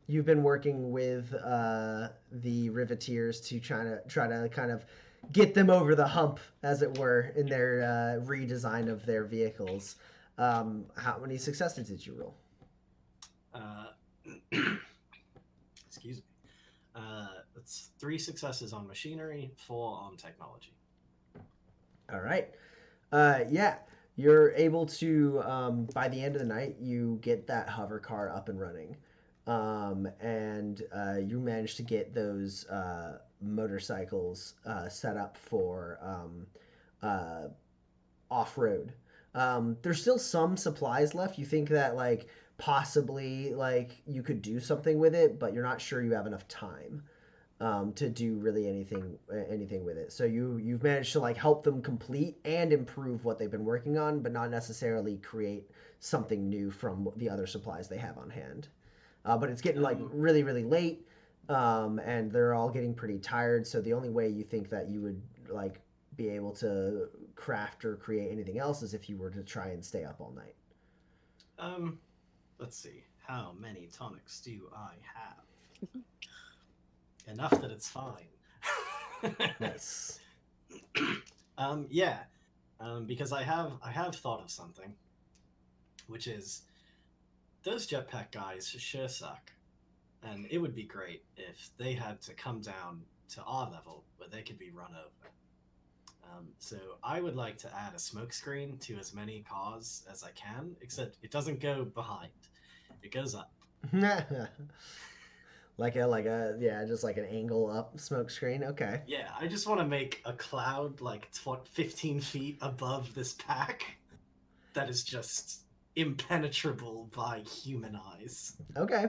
you've been working with the Riveteers to try to kind of get them over the hump, as it were, in their redesign of their vehicles. How many successes did you roll? Excuse me. That's 3 successes on machinery, 4 on technology. All right. Yeah, you're able to, by the end of the night, you get that hover car up and running. And you manage to get those motorcycles set up for off-road. There's still some supplies left. You think that like possibly like you could do something with it, but you're not sure you have enough time to do really anything with it. So you've managed to like help them complete and improve what they've been working on, but not necessarily create something new from the other supplies they have on hand. But it's getting like really, really late, and they're all getting pretty tired. So the only way you think that you would like be able to craft or create anything else is if you were to try and stay up all night. Let's see. How many tonics do I have? Enough that it's fine. Nice. Yeah. Because I have thought of something, which is those jetpack guys sure suck, and it would be great if they had to come down to our level where they could be run over. So I would like to add a smoke screen to as many cars as I can, except it doesn't go behind; it goes up. Just like an angle up smoke screen. Okay. Yeah, I just want to make a cloud like 15 feet above this pack that is just impenetrable by human eyes. Okay.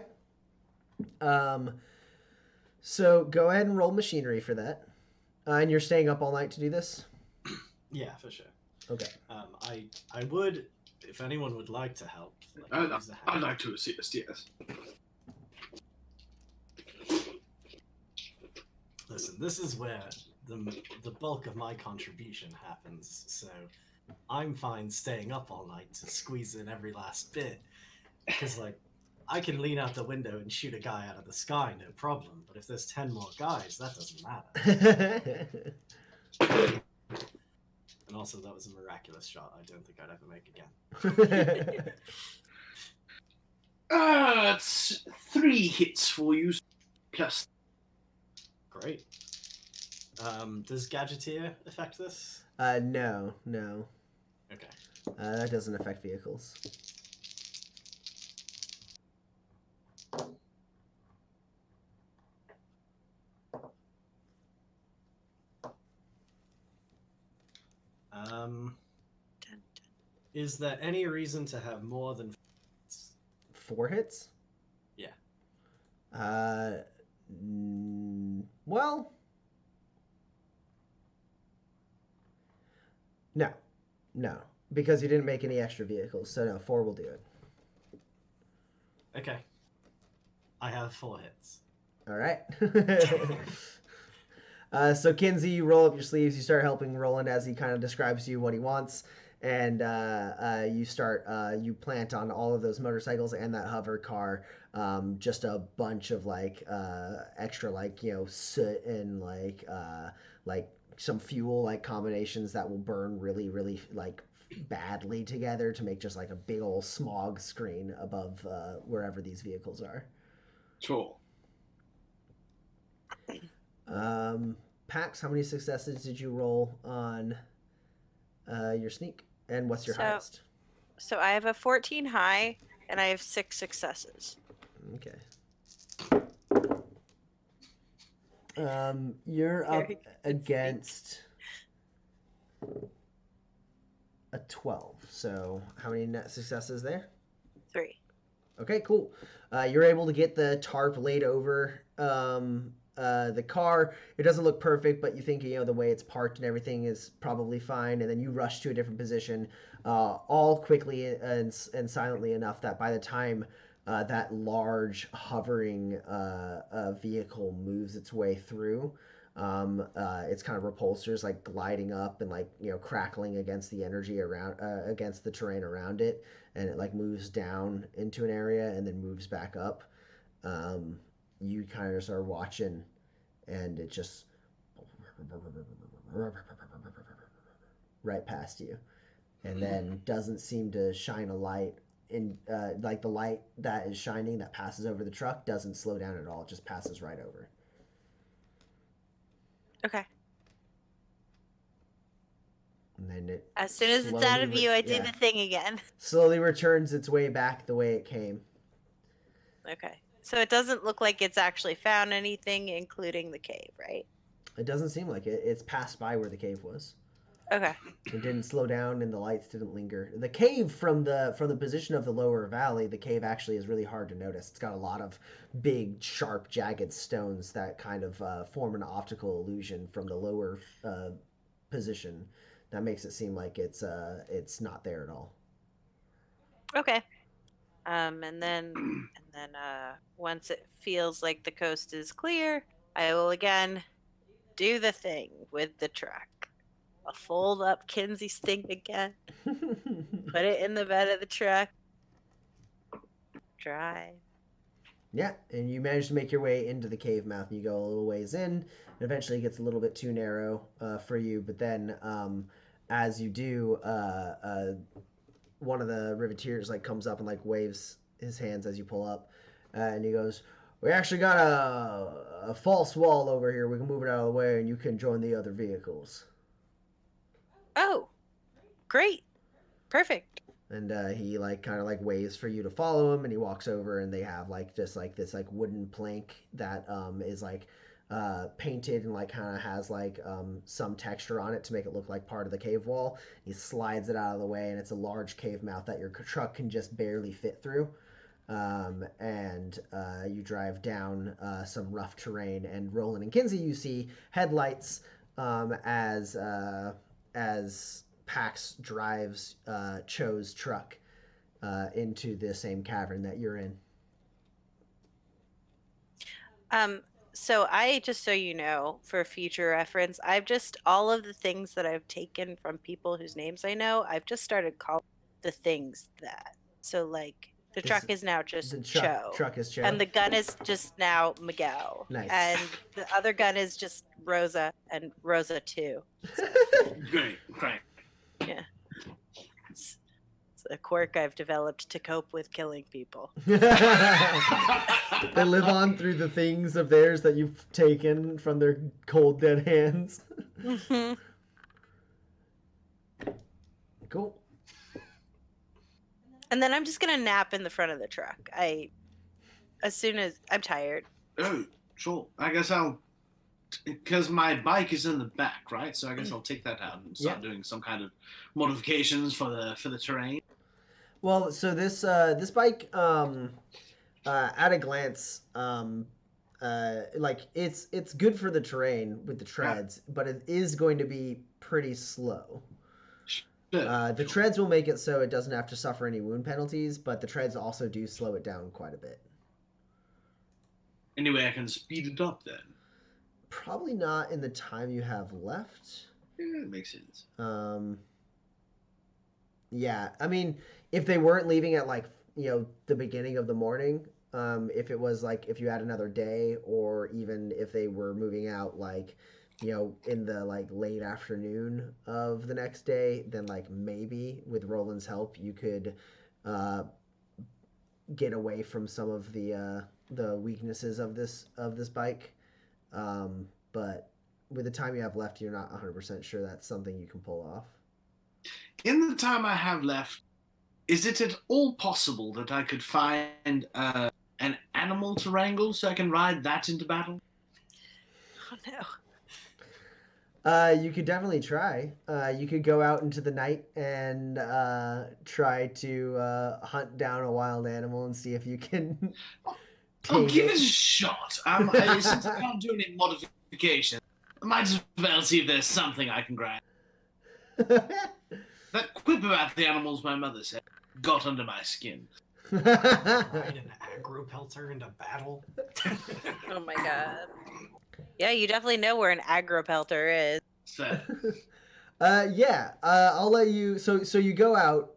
So go ahead and roll machinery for that. And you're staying up all night to do this? Yeah, for sure. Okay. I would, if anyone would like to help. Use a hand. I'd like to assist, yes. Listen, this is where the bulk of my contribution happens, so I'm fine staying up all night to squeeze in every last bit. Because, like, I can lean out the window and shoot a guy out of the sky, no problem. But if there's 10 more guys, that doesn't matter. And also, that was a miraculous shot I don't think I'd ever make again. It's 3 hits for you, plus. Great. Does Gadgeteer affect this? No. Okay. That doesn't affect vehicles. Is there any reason to have more than 4 hits? Yeah. Well, no, because you didn't make any extra vehicles, so no, 4 will do it. Okay. I have 4 hits. All right. So Kinsey, you roll up your sleeves. You start helping Roland as he kind of describes to you what he wants, and you plant on all of those motorcycles and that hover car just a bunch of extra soot and some fuel combinations that will burn really really badly together to make just a big old smog screen above wherever these vehicles are. Sure. Pax, how many successes did you roll on your sneak, and what's your highest? So I have a 14 high, and I have 6 successes. Okay. You're up against a 12. So how many net successes there? 3. Okay, cool. You're able to get the tarp laid over the car. It doesn't look perfect, but you think the way it's parked and everything is probably fine. And then you rush to a different position, all quickly and silently enough that by the time that large hovering vehicle moves its way through, its kind of repulsors gliding up and crackling against the energy around against the terrain around it, and it moves down into an area and then moves back up. You kind of are watching, and it just right past you, and then doesn't seem to shine a light in the light that is shining that passes over the truck doesn't slow down at all. It just passes right over. Okay. And then it as soon as it's out of view, I do the thing again. Slowly returns its way back the way it came. Okay. So it doesn't look like it's actually found anything, including the cave, right? It doesn't seem like it. It's passed by where the cave was. Okay. It didn't slow down, and the lights didn't linger. The cave, from the position of the lower valley, the cave actually is really hard to notice. It's got a lot of big, sharp, jagged stones that kind of form an optical illusion from the lower position. That makes it seem like it's not there at all. Okay. And then once it feels like the coast is clear, I will again do the thing with the truck. I'll fold up Kinsey's thing again, put it in the bed of the truck, drive, Yeah, and you manage to make your way into the cave mouth, and you go a little ways in, and eventually it gets a little bit too narrow for you. But then, as you do, one of the Riveteers like comes up and like waves his hands as you pull up, and he goes, "We actually got a false wall over here. We can move it out of the way, and you can join the other vehicles." Oh, great. Perfect. And he like kind of like waves for you to follow him, and he walks over, and they have like just like this like wooden plank that is like painted and like kind of has like some texture on it to make it look like part of the cave wall. He slides it out of the way, and it's a large cave mouth that your truck can just barely fit through. And you drive down some rough terrain, and Roland and Kinsey, you see headlights as Pax drives Cho's truck into the same cavern that you're in. So I, just so you know, for future reference, I've just, all of the things that I've taken from people whose names I know, I've just started calling the things that. So like the truck is now just The Cho. truck is Cho. And the gun is just now Miguel. Nice. And the other gun is just Rosa and Rosa 2. Great. Yeah. It's a quirk I've developed to cope with killing people. They live on through the things of theirs that you've taken from their cold dead hands. Mm-hmm. Cool. And then I'm just gonna nap in the front of the truck. As soon as I'm tired. Oh, sure. I guess because my bike is in the back, right? So I guess I'll take that out and start doing some kind of modifications for the terrain. Well, so this bike, at a glance, like it's good for the terrain with the treads, but it is going to be pretty slow. The treads will make it so it doesn't have to suffer any wound penalties, but the treads also do slow it down quite a bit. Anyway, I can speed it up then. Probably not in the time you have left. Yeah, it makes sense. Yeah, I mean, if they weren't leaving at like, the beginning of the morning, if it was like if you had another day, or even if they were moving out like, in the like late afternoon of the next day, then like maybe with Roland's help you could get away from some of the weaknesses of this bike. But with the time you have left, you're not 100% sure that's something you can pull off. In the time I have left, is it at all possible that I could find an animal to wrangle so I can ride that into battle? Oh no. You could definitely try. You could go out into the night and try to hunt down a wild animal and see if you can. Oh, give it a shot. Since I can't do any modification, I might as well see if there's something I can grab. That quip about the animals my mother said got under my skin. Ride an aggro pelter into battle. Oh my god. Yeah, you definitely know where an aggro pelter is. So. Yeah. I'll let you. So you go out.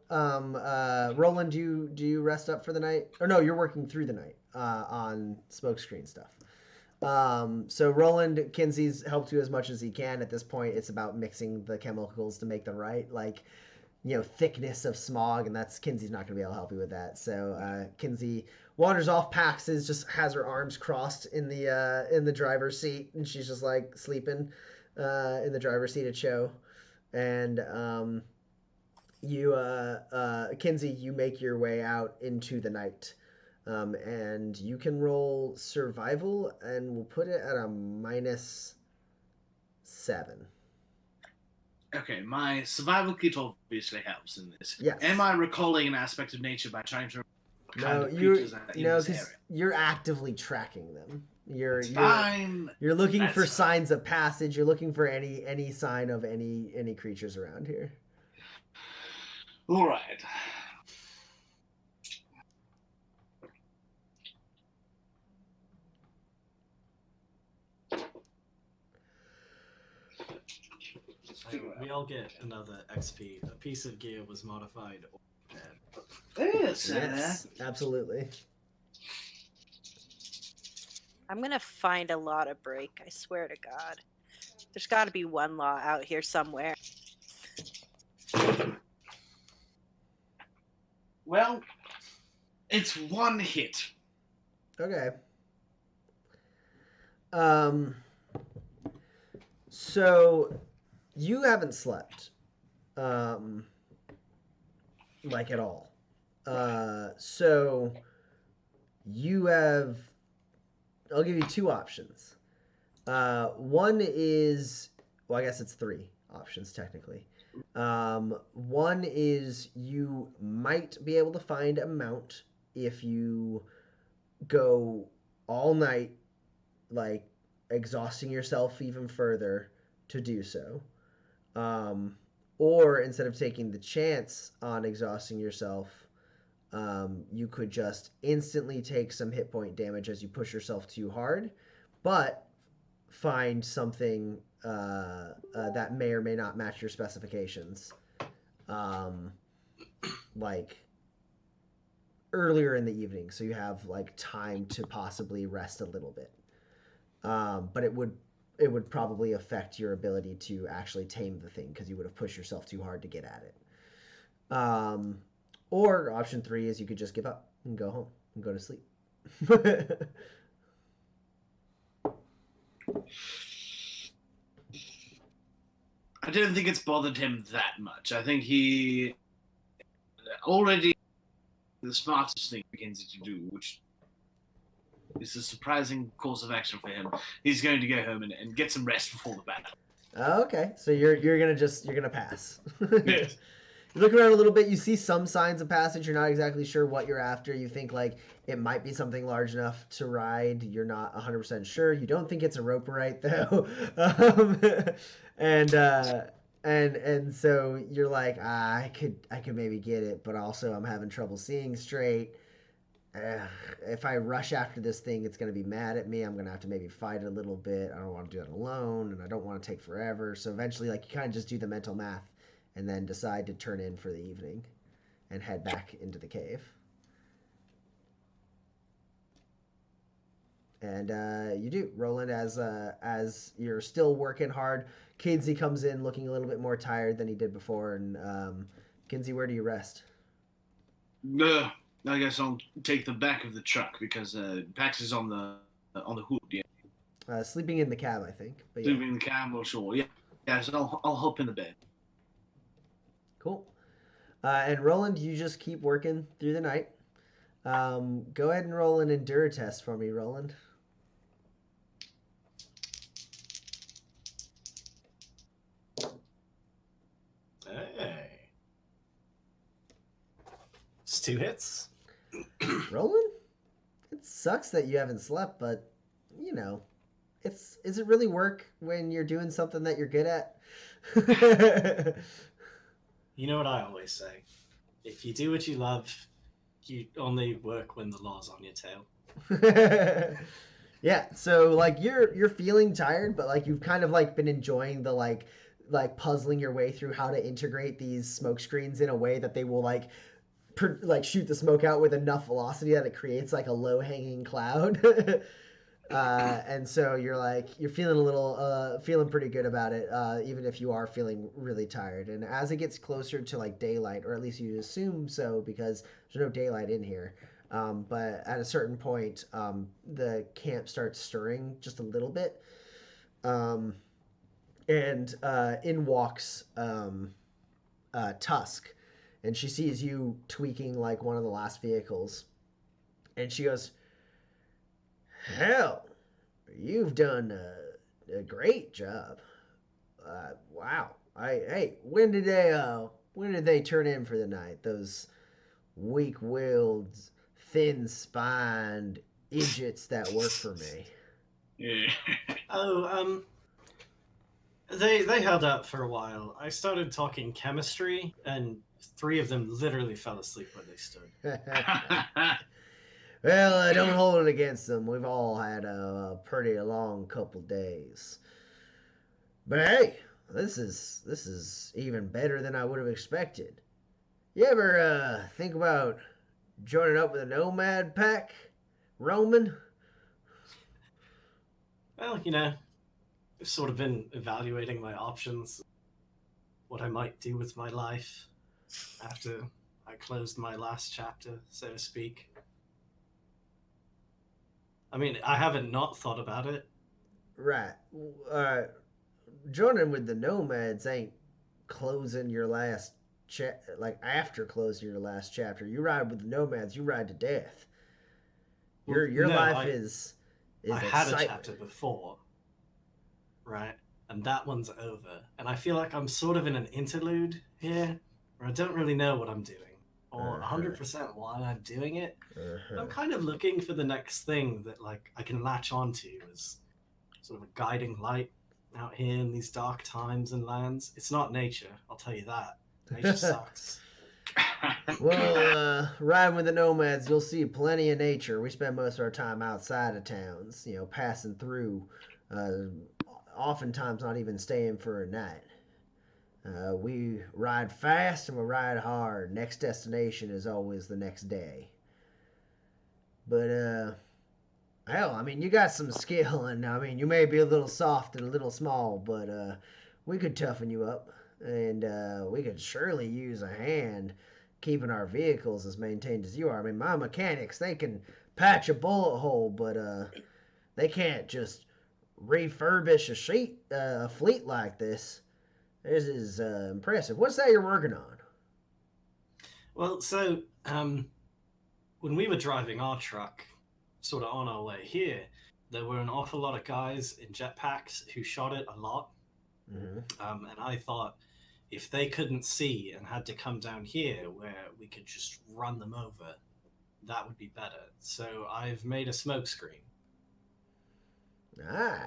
Roland, do you rest up for the night? Or no, you're working through the night on smokescreen stuff. So Roland, Kinsey's helped you as much as he can. At this point, it's about mixing the chemicals to make the right thickness of smog, and that's Kinsey's not going to be able to help you with that. So Kinsey wanders off. Pax just has her arms crossed in the driver's seat, and she's just like sleeping in the driver's seat of Cho. And Kinsey, you make your way out into the night, and you can roll survival, and we'll put it at a -7. Okay, my survival kit obviously helps in this. Yes. Am I recalling an aspect of nature by trying to No, because you're actively tracking them. You're looking for signs of passage. You're looking for any sign of any creatures around here. All right. We all get another XP. A piece of gear was modified or dead. Yes, Yes, absolutely. I'm gonna find a law to break. I swear to God. There's got to be one law out here somewhere. Well, it's one hit. Okay. So you haven't slept, like at all. So you have. I'll give you two options. One is, well, I guess it's three options technically. One is you might be able to find a mount if you go all night, like exhausting yourself even further to do so. Or instead of taking the chance on exhausting yourself, you could just instantly take some hit point damage as you push yourself too hard, but find something that may or may not match your specifications, like earlier in the evening, so you have like time to possibly rest a little bit. But it would probably affect your ability to actually tame the thing because you would have pushed yourself too hard to get at it. Or option 3 is you could just give up and go home and go to sleep. I don't think it's bothered him that much. I think he already the smartest thing begins to do, which is a surprising course of action for him. He's going to go home and get some rest before the battle. Okay, so you're gonna pass. Yes. You look around a little bit, you see some signs of passage, you're not exactly sure what you're after. You think like it might be something large enough to ride. You're not 100% sure. You don't think it's a roperite though. And so you're like, I could maybe get it, but also I'm having trouble seeing straight. If I rush after this thing, it's going to be mad at me. I'm going to have to maybe fight it a little bit. I don't want to do it alone, and I don't want to take forever. So eventually, like, you kind of just do the mental math and then decide to turn in for the evening and head back into the cave. And you do, Roland, as you're still working hard. Kinsey comes in looking a little bit more tired than he did before. And Kinsey, where do you rest? I guess I'll take the back of the truck because Pax is on the hood. Yeah, sleeping in the cab, I think. But sleeping in the cab, well, sure. Yeah, so I'll hop in the bed. Cool. And Roland, you just keep working through the night. Go ahead and roll an endure test for me, Roland. Hey. It's 2 hits. Roland? It sucks that you haven't slept, but you know, is it really work when you're doing something that you're good at? You know what I always say? If you do what you love, you only work when the law's on your tail. Yeah, so like you're feeling tired, but like you've kind of like been enjoying the like puzzling your way through how to integrate these smoke screens in a way that they will like shoot the smoke out with enough velocity that it creates like a low hanging cloud. And so you're feeling a little feeling pretty good about it, even if you are feeling really tired. And as it gets closer to like daylight, or at least you assume so because there's no daylight in here, but at a certain point the camp starts stirring just a little bit, and in walks Tusk, and she sees you tweaking like one of the last vehicles, and she goes, "Hell, you've done a great job. Wow. Hey, when did they turn in for the night? Those weak-willed, thin-spined idiots that work for me." Yeah. Oh, they held out for a while. I started talking chemistry, and 3 of them literally fell asleep where they stood. Well, don't hold it against them. We've all had a pretty long couple days. But hey, this is even better than I would have expected. You ever think about joining up with a nomad pack, Roman? Well, I've sort of been evaluating my options, what I might do with my life after I closed my last chapter, so to speak. I mean, I haven't not thought about it. Right. Joining with the nomads ain't closing your last like after closing your last chapter. You ride with the nomads, you ride to death. Your No, life is I had a excitement. chapter before, right? And that one's over. And I feel like I'm sort of in an interlude here, where I don't really know what I'm doing, or 100% why I'm doing it. I'm kind of looking for the next thing that I can latch onto as sort of a guiding light out here in these dark times and lands. It's not nature, I'll tell you that. Nature sucks. Well, riding with the nomads, you'll see plenty of nature. We spend most of our time outside of towns, passing through. Oftentimes, not even staying for a night. We ride fast and we ride hard. Next destination is always the next day. But hell, I mean, you got some skill, and I mean, you may be a little soft and a little small, but we could toughen you up, and we could surely use a hand keeping our vehicles as maintained as you are. I mean, my mechanics, they can patch a bullet hole, but they can't just refurbish a fleet like this. This is impressive. What's that you're working on? Well, so when we were driving our truck, sort of on our way here, there were an awful lot of guys in jetpacks who shot it a lot. Mm-hmm. And I thought if they couldn't see and had to come down here where we could just run them over, that would be better. So I've made a smoke screen. Ah,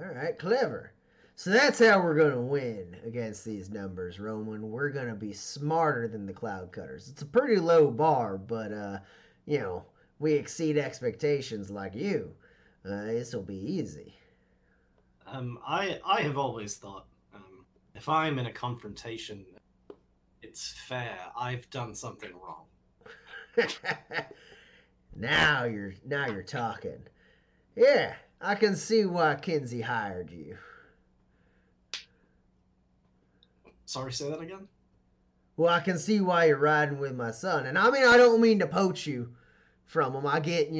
all right, clever. So that's how we're going to win against these numbers, Roman. We're going to be smarter than the Cloud Cutters. It's a pretty low bar, but, we exceed expectations like you. This will be easy. I have always thought if I'm in a confrontation, it's fair. I've done something wrong. Now you're talking. Yeah, I can see why Kinsey hired you. Sorry, say that again? Well, I can see why you're riding with my son. And I mean, I don't mean to poach you from him. I get,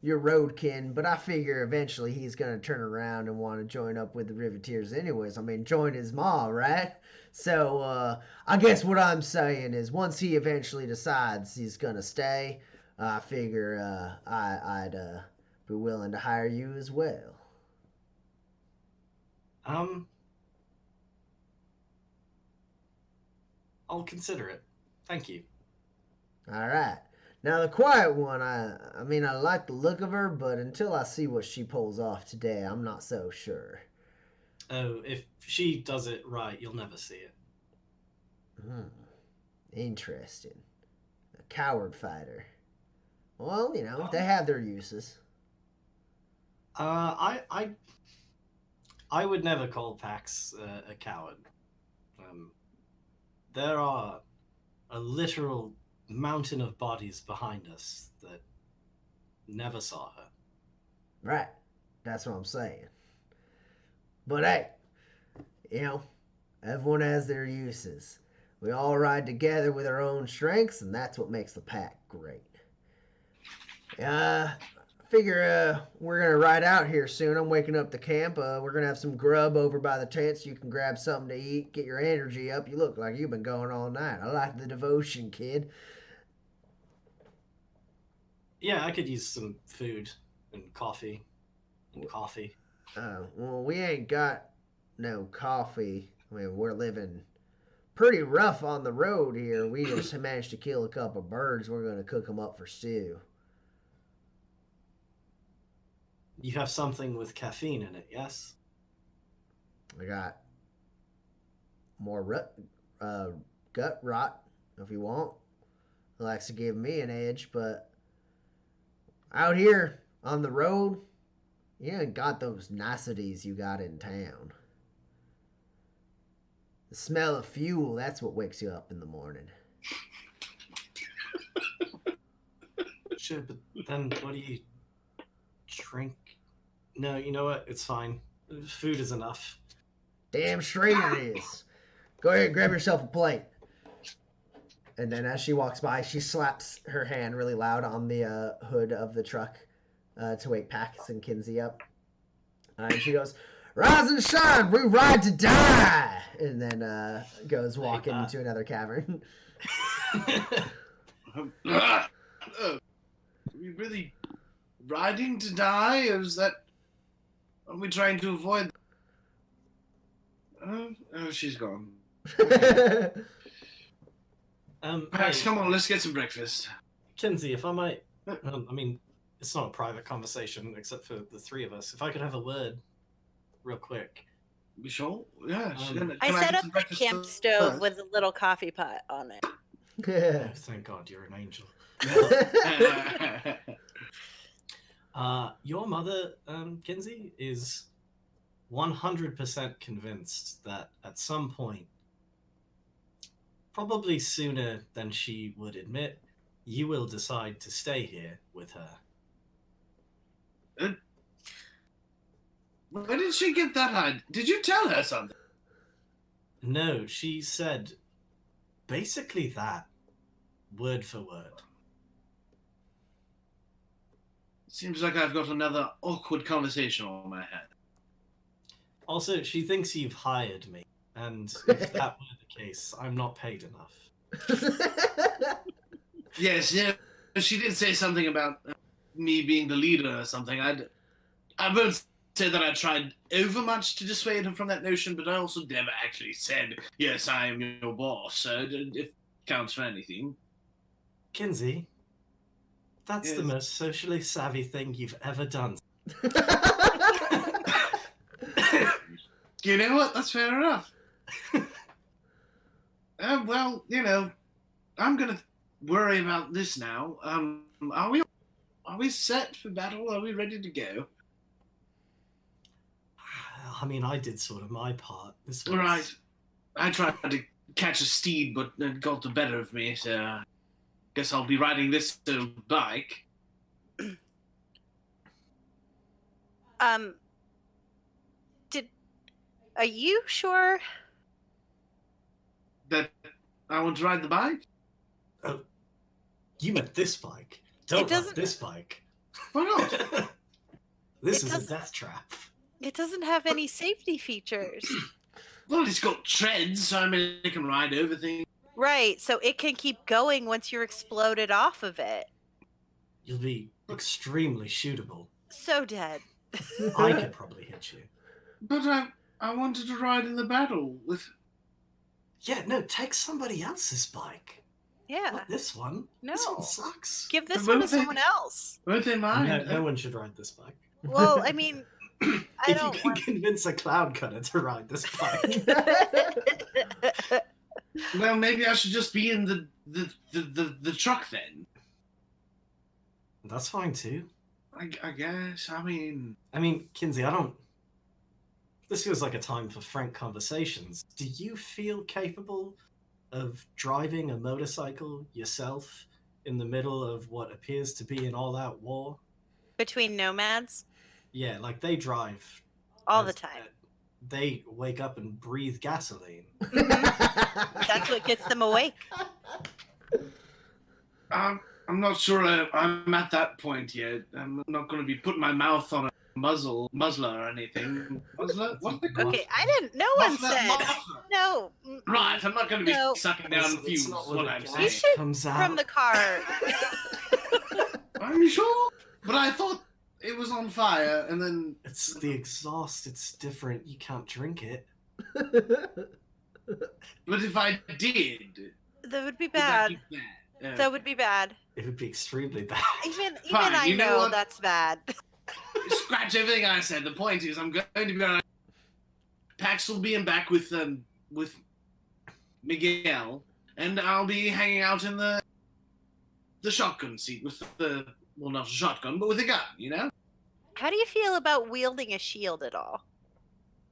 your roadkin, but I figure eventually he's going to turn around and want to join up with the Riveteers anyways. I mean, join his ma, right? So, I guess what I'm saying is once he eventually decides he's going to stay, I figure I'd be willing to hire you as well. I'll consider it. Thank you. All right. Now the quiet one, I mean, I like the look of her, but until I see what she pulls off today, I'm not so sure. Oh, if she does it right, you'll never see it. Interesting. A coward fighter. Well, they have their uses. I would never call Pax a coward. There are a literal mountain of bodies behind us that never saw her. Right. That's what I'm saying. But hey, everyone has their uses. We all ride together with our own strengths, and that's what makes the pack great. Figure we're gonna ride out here soon. I'm waking up the camp. We're gonna have some grub over by the tent so you can grab something to eat, get your energy up. You look like you've been going all night. I like the devotion, kid. Yeah, I could use some food and coffee. Well, we ain't got no coffee. I mean, we're living pretty rough on the road here. We just managed to kill a couple birds. We're gonna cook them up for stew. You have something with caffeine in it, yes? I got more gut rot, if you want. It likes to give me an edge, but out here on the road, you ain't got those niceties you got in town. The smell of fuel, that's what wakes you up in the morning. Sure, but then what do you drink No, you know what? It's fine. Food is enough. Damn straight it is. Go ahead and grab yourself a plate. And then as she walks by, she slaps her hand really loud on the hood of the truck to wake Pax and Kinsey up. And she goes, "Rise and shine, we ride to die!" And then goes walking into another cavern. Are we really riding to die? Or is that... Are we trying to avoid... Oh, she's gone. Pax, Hey, come on, let's get some breakfast. Kinsey, if I might... I mean, it's not a private conversation except for the three of us. If I could have a word real quick. You sure? Yeah. I set up the camp stove with a little coffee pot on it. Oh, thank God you're an angel. Your mother, Kinsey, is 100% convinced that at some point, probably sooner than she would admit, you will decide to stay here with her. Where did she get that idea? Did you tell her something? No, she said basically that, word for word. Seems like I've got another awkward conversation on my hands. Also, she thinks you've hired me, and if that were the case, I'm not paid enough. Yes, yeah. She did say something about me being the leader or something. I won't say that I tried overmuch to dissuade her from that notion, but I also never actually said, "Yes, I am your boss," so if it counts for anything. Kinsey, that's the most socially savvy thing you've ever done. You know what? That's fair enough. Well, I'm gonna worry about this now. Are we set for battle? Are we ready to go? I mean, I did sort of my part. This was... Right. I tried to catch a steed, but it got the better of me, so guess I'll be riding this bike. Are you sure? That I want to ride the bike? Oh, you meant this bike. Don't ride this bike. Why not? This is a death trap. It doesn't have any safety features. Well, it's got treads, so I mean, it can ride over things. Right, so it can keep going once you're exploded off of it. You'll be extremely shootable. So dead. I could probably hit you. But I wanted to ride in the battle with... Yeah, no, take somebody else's bike. Yeah. Not this one. No. This one sucks. Give this one to someone else. Won't they mind? No one should ride this bike. Well, I mean, if you can convince a cloud cutter to ride this bike. Well, maybe I should just be in the truck then. That's fine too. I guess. I mean, Kinsey, this feels like a time for frank conversations. Do you feel capable of driving a motorcycle yourself in the middle of what appears to be an all-out war? Between nomads? Yeah, like they drive. All the time. They wake up and breathe gasoline. That's what gets them awake. I'm not sure I'm at that point yet. I'm not going to be putting my mouth on a muzzler or anything. Muzzler? What's the called? Okay, I didn't. No one said. Muffler. No. Right, I'm not going to be sucking down fumes. Not What I'm You saying. should comes out. from the car. Are you sure? But I thought it was on fire, and then It's the exhaust. It's different. You can't drink it. But if I did, That would be would that bad. be bad? That would be bad. It would be extremely bad. Even Fine, I you know know what? that's bad. Scratch everything I said. The point is, I'm going to be on. Pax will be in back with Miguel, and I'll be hanging out in the shotgun seat with well, not a shotgun, but with a gun. You know. How do you feel about wielding a shield at all?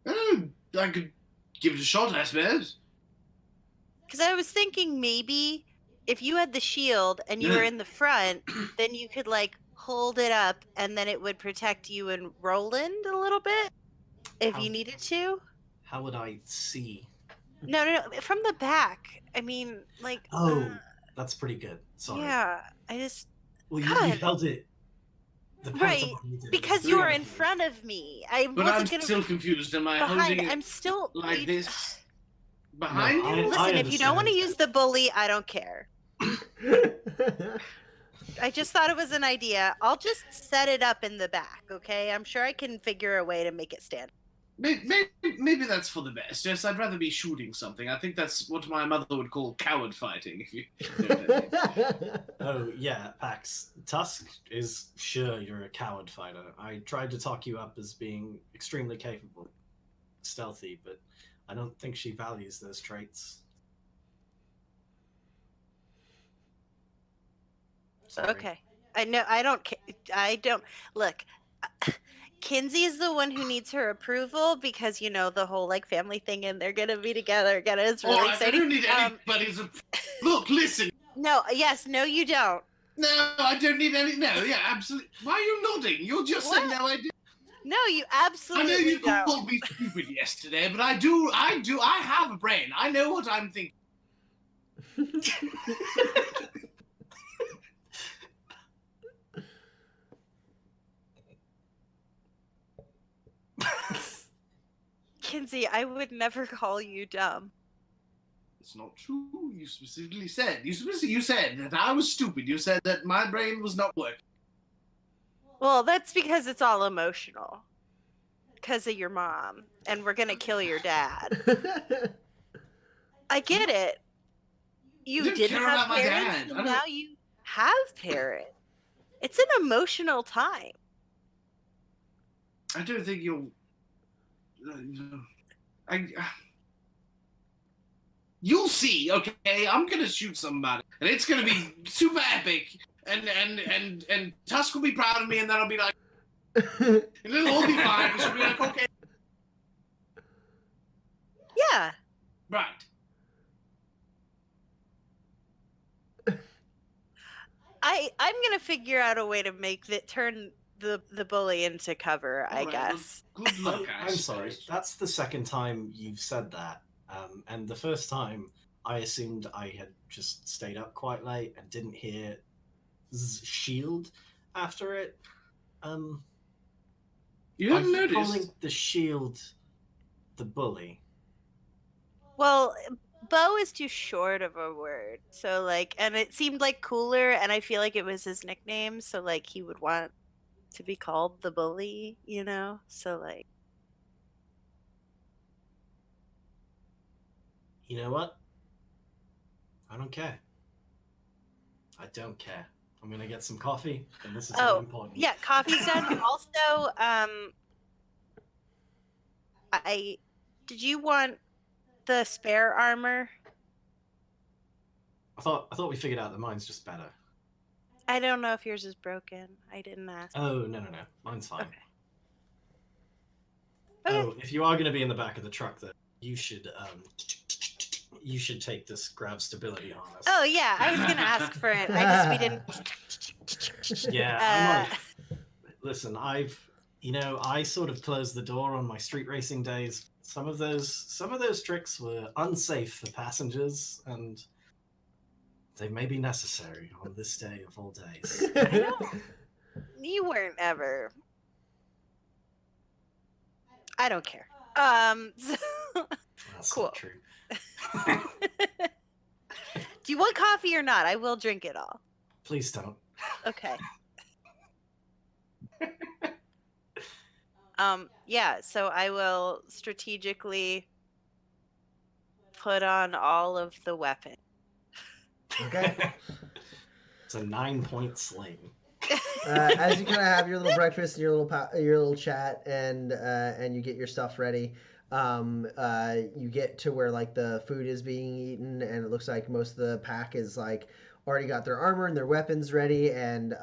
Oh, I could give it a shot, I suppose. Because I was thinking maybe if you had the shield and you were in the front, then you could like hold it up, and then it would protect you and Roland a little bit if How- you needed to. How would I see? No, from the back. I mean, like. Oh, that's pretty good. Sorry. Yeah, I just. Well, you God. held it. The Right, pantomime you did it because was you were very in good. front of me. I But I'm wasn't gonna still be confused. Am I behind. holding it I'm still like this behind No, you? Listen, if you don't want to understand. use the bully, I don't care. I just thought it was an idea. I'll just set it up in the back, okay? I'm sure I can figure a way to make it stand. Maybe that's for the best. Yes, I'd rather be shooting something. I think that's what my mother would call coward fighting. If you know what I mean. Oh, yeah, Pax. Tusk is sure you're a coward fighter. I tried to talk you up as being extremely capable, stealthy, but I don't think she values those traits. Sorry. Okay. I know. I don't. I don't. Look, Kinsey is the one who needs her approval because the whole like family thing, and they're gonna be together again. It's really All right, I exciting. don't need anybody's. Look, listen. No. Yes. No. You don't. No, I don't need any. No, yeah, absolutely. Why are you nodding? You're just saying What? no. I do. No. You I absolutely know you don't. called me stupid yesterday, but I do. I have a brain. I know what I'm thinking. Kinsey, I would never call you dumb. It's not true. You specifically said. You said that I was stupid. You said that my brain was not working. Well, that's because it's all emotional. Because of your mom, and we're gonna kill your dad. I get it. You Didn't didn't care have about my parents, dad. and I don't- now you have parents. It's an emotional time. I don't think you'll. You'll see. Okay, I'm gonna shoot somebody, and it's gonna be super epic. And Tusk will be proud of me, and then I'll be like, and it'll all be fine. She'll be like, okay, Yeah. right. I'm gonna figure out a way to make that turn the bully into cover, I All right, well, guess. good luck. I I'm sorry. suppose. That's the second time you've said that. And the first time, I assumed I had just stayed up quite late and didn't hear shield after it. You Are didn't you notice. calling the shield the bully? Well, Bo is too short of a word, so and it seemed like cooler, and I feel like it was his nickname, so he would want to be called the bully, so You know what? I don't care. I don't care. I'm gonna get some coffee, and this is Oh, all important. yeah, coffee's done. Also, did you want the spare armor? I thought we figured out that mine's just better. I don't know if yours is broken. I didn't ask. Oh no, mine's fine. Okay. Oh, if you are gonna be in the back of the truck, then you should take this grab stability harness. Oh yeah, I was gonna ask for it. We didn't. Yeah, listen, I sort of closed the door on my street racing days. Some of those tricks were unsafe for passengers, and they may be necessary on this day of all days. You weren't ever. I don't care. That's Cool. not true. Do you want coffee or not? I will drink it all. Please don't. Okay. Yeah, so I will strategically put on all of the weapons. Okay. It's a 9-point sling. As you kind of have your little breakfast and your little chat, and you get your stuff ready, you get to where the food is being eaten, and it looks like most of the pack is already got their armor and their weapons ready, and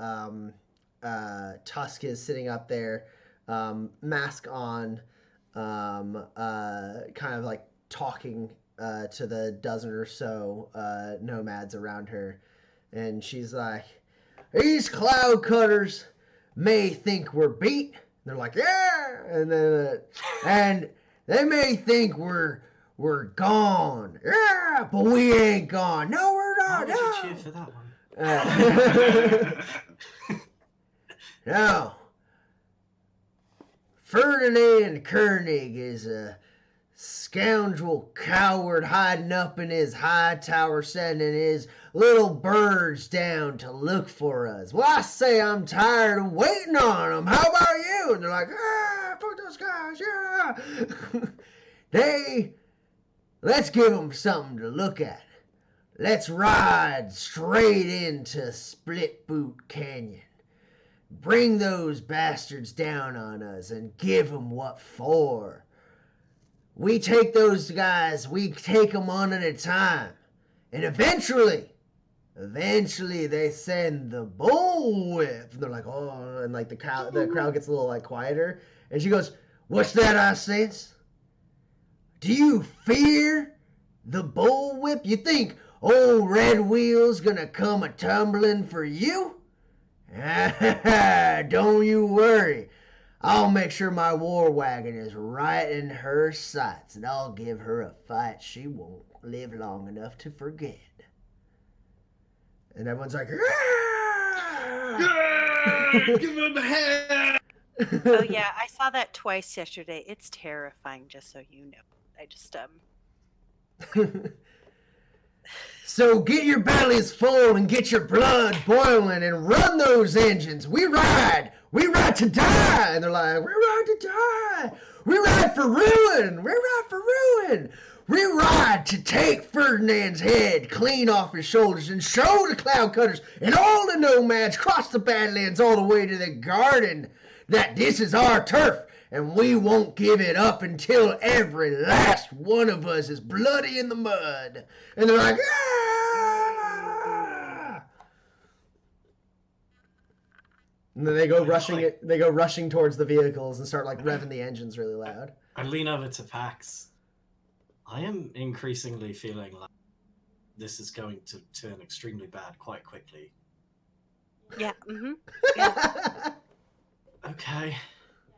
Tusk is sitting up there, mask on, kind of talking to the dozen or so nomads around her, and she's like, these cloud cutters may think we're beat. They're like, yeah, and then and they may think we're gone. Yeah, but we ain't gone. No, we're Why not. would you No. cheer for that one? No. Ferdinand Koenig is a scoundrel coward hiding up in his high tower, sending his little birds down to look for us. Well, I say I'm tired of waiting on them. How about you? And they're like, ah, fuck those guys, yeah. Let's give them something to look at. Let's ride straight into Split Boot Canyon. Bring those bastards down on us and give them what for. We take those guys, we take them one at a time. And eventually they send the bullwhip. And they're like, oh, and like the crowd gets a little like quieter. And she goes, what's that I sense? Do you fear the bullwhip? You think old Red Wheel's gonna come a-tumbling for you? Don't you worry. I'll make sure my war wagon is right in her sights, and I'll give her a fight she won't live long enough to forget. And everyone's like, give him a hand. Oh yeah, I saw that twice yesterday. It's terrifying, just so you know. I just So get your bellies full and get your blood boiling and run those engines. We ride to die. And they're like, we ride to die. We ride for ruin. We ride for ruin. We ride to take Ferdinand's head clean off his shoulders and show the cloud cutters and all the nomads cross the Badlands all the way to the garden that this is our turf. And we won't give it up until every last one of us is bloody in the mud. And they're like, ah! And then they go rushing towards the vehicles and start like revving the engines really loud. I lean over to Pax. I am increasingly feeling like this is going to turn extremely bad quite quickly. yeah. Mm-hmm. Yeah. Okay.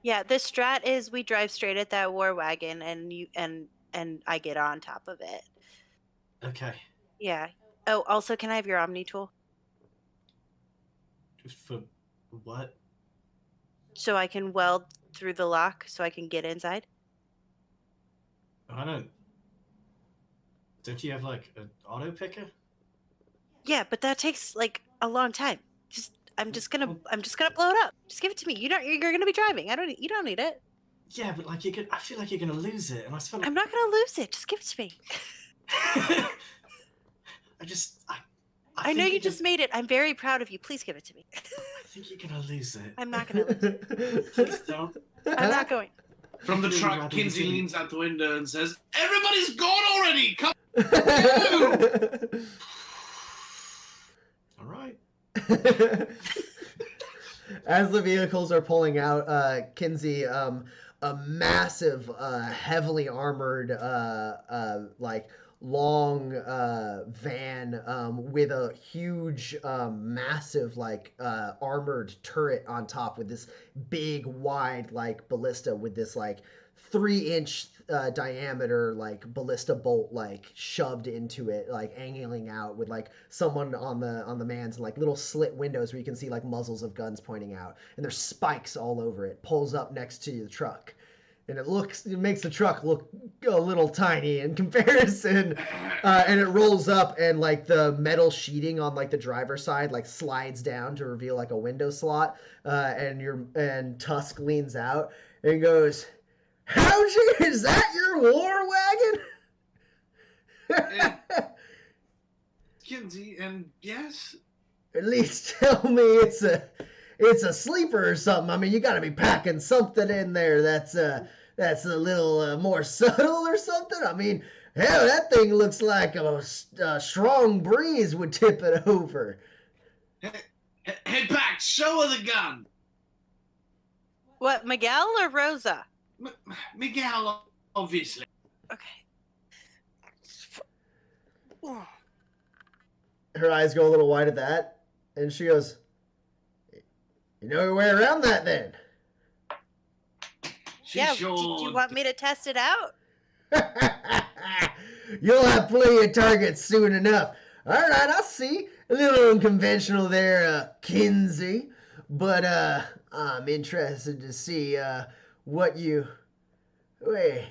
Yeah, the strat is we drive straight at that war wagon and I get on top of it. Okay. Yeah. Oh, also, can I have your Omni tool? For what? So I can weld through the lock so I can get inside? I don't you have like an auto picker? Yeah, but that takes like a long time. I'm just gonna blow it up. Just give it to me. You're gonna be driving. You don't need it. Yeah, but like I feel like you're gonna lose it, and I'm not gonna lose it. Just give it to me. I know you just made it. I'm very proud of you. Please give it to me. I think you're gonna lose it. I'm not gonna lose it. Please don't. I'm not going. From the truck, Kinsey leans out the window and says, "Everybody's gone already. Come." All right. As the vehicles are pulling out, Kinsey, a massive, heavily armored, like long van with a huge, massive, like armored turret on top with this big, wide, like ballista with this like 3-inch diameter like ballista bolt like shoved into it, like angling out with like someone on the man's like little slit windows where you can see like muzzles of guns pointing out, and there's spikes all over it. Pulls up next to the truck, and it makes the truck look a little tiny in comparison, and it rolls up, and like the metal sheeting on like the driver's side like slides down to reveal like a window slot, and Tusk leans out and goes, "Howdy, is that your war wagon?" Kinsey, and yes. At least tell me it's a sleeper or something. I mean, you got to be packing something in there that's a little more subtle or something. I mean, hell, that thing looks like a strong breeze would tip it over. Hey, Pax, show her the gun. What, Miguel or Rosa? Miguel, obviously. Okay. Her eyes go a little wide at that, and she goes, You know your way around that then. She Yeah, sure. do you want me to test it out? You'll have plenty of targets soon enough. All right, I see. A little unconventional there, Kinsey. But I'm interested to see what you. Wait.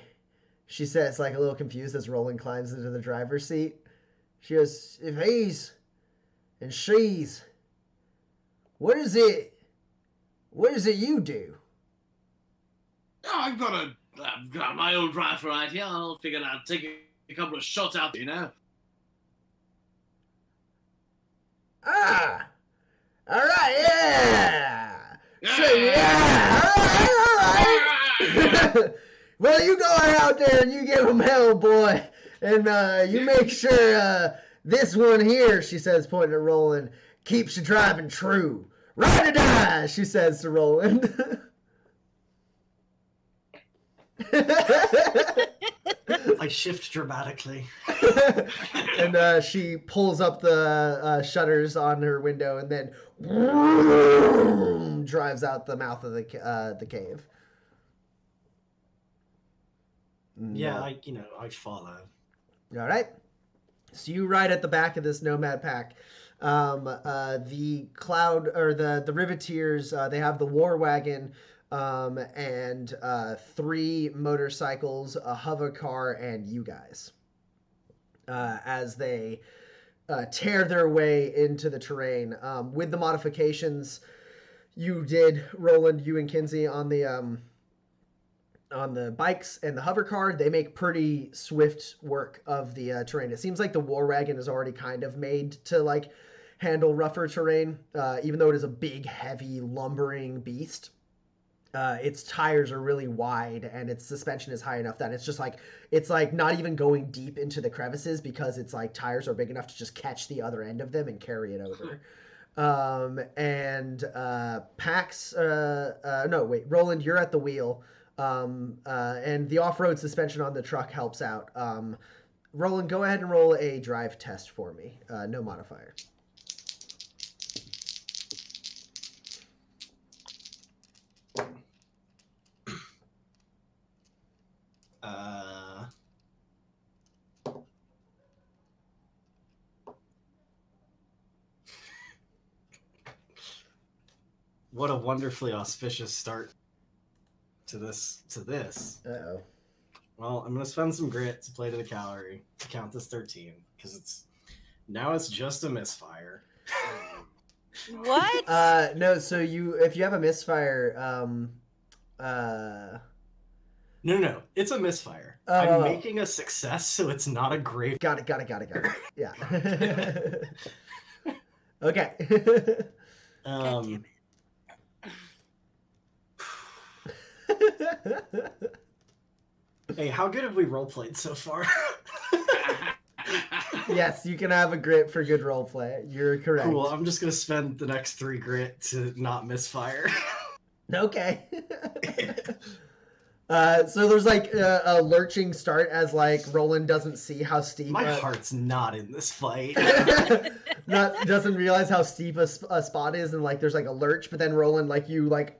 She says, like a little confused as Roland climbs into the driver's seat. She goes, if he's and she's, what is it you do? Oh, I've got my old rifle right here. I'll figure I'd take a couple of shots out, you know. Ah, all right, yeah. So, all right. Well, you go out there and you give him hell, boy. And you make sure this one here, she says, pointing at Roland, keeps you driving true. Ride or die, she says to Roland. I shift dramatically. And she pulls up the shutters on her window and then vroom, drives out the mouth of the cave. Yeah, I follow. All right. So you ride at the back of this nomad pack. The cloud or the Riveteers, they have the war wagon and 3 motorcycles, a hover car, and you guys. As they tear their way into the terrain. With the modifications you did, Roland, you and Kinsey, on the bikes and the hover car, they make pretty swift work of the terrain. It seems like the war wagon is already kind of made to like handle rougher terrain, even though it is a big, heavy, lumbering beast. Its tires are really wide and its suspension is high enough that it's like not even going deep into the crevices because its like tires are big enough to just catch the other end of them and carry it over. Roland, you're at the wheel. And the off-road suspension on the truck helps out. Roland, go ahead and roll a drive test for me. No modifier. What a wonderfully auspicious start to this. Uh-oh. Well, I'm gonna spend some grit to play to the calorie to count this 13 because it's just a misfire. What? No. So if you have a misfire, No, it's a misfire. Oh. I'm making a success, so it's not a grave. Got it. Yeah. Okay. God damn it. Hey, how good have we roleplayed so far? Yes, you can have a grit for good roleplay. You're correct. Cool. I'm just gonna spend the next 3 grit to not misfire. Okay. So there's like a lurching start as like Roland doesn't see how steep. My heart's not in this fight. doesn't realize how steep a spot is, and like there's like a lurch, but then Roland you kind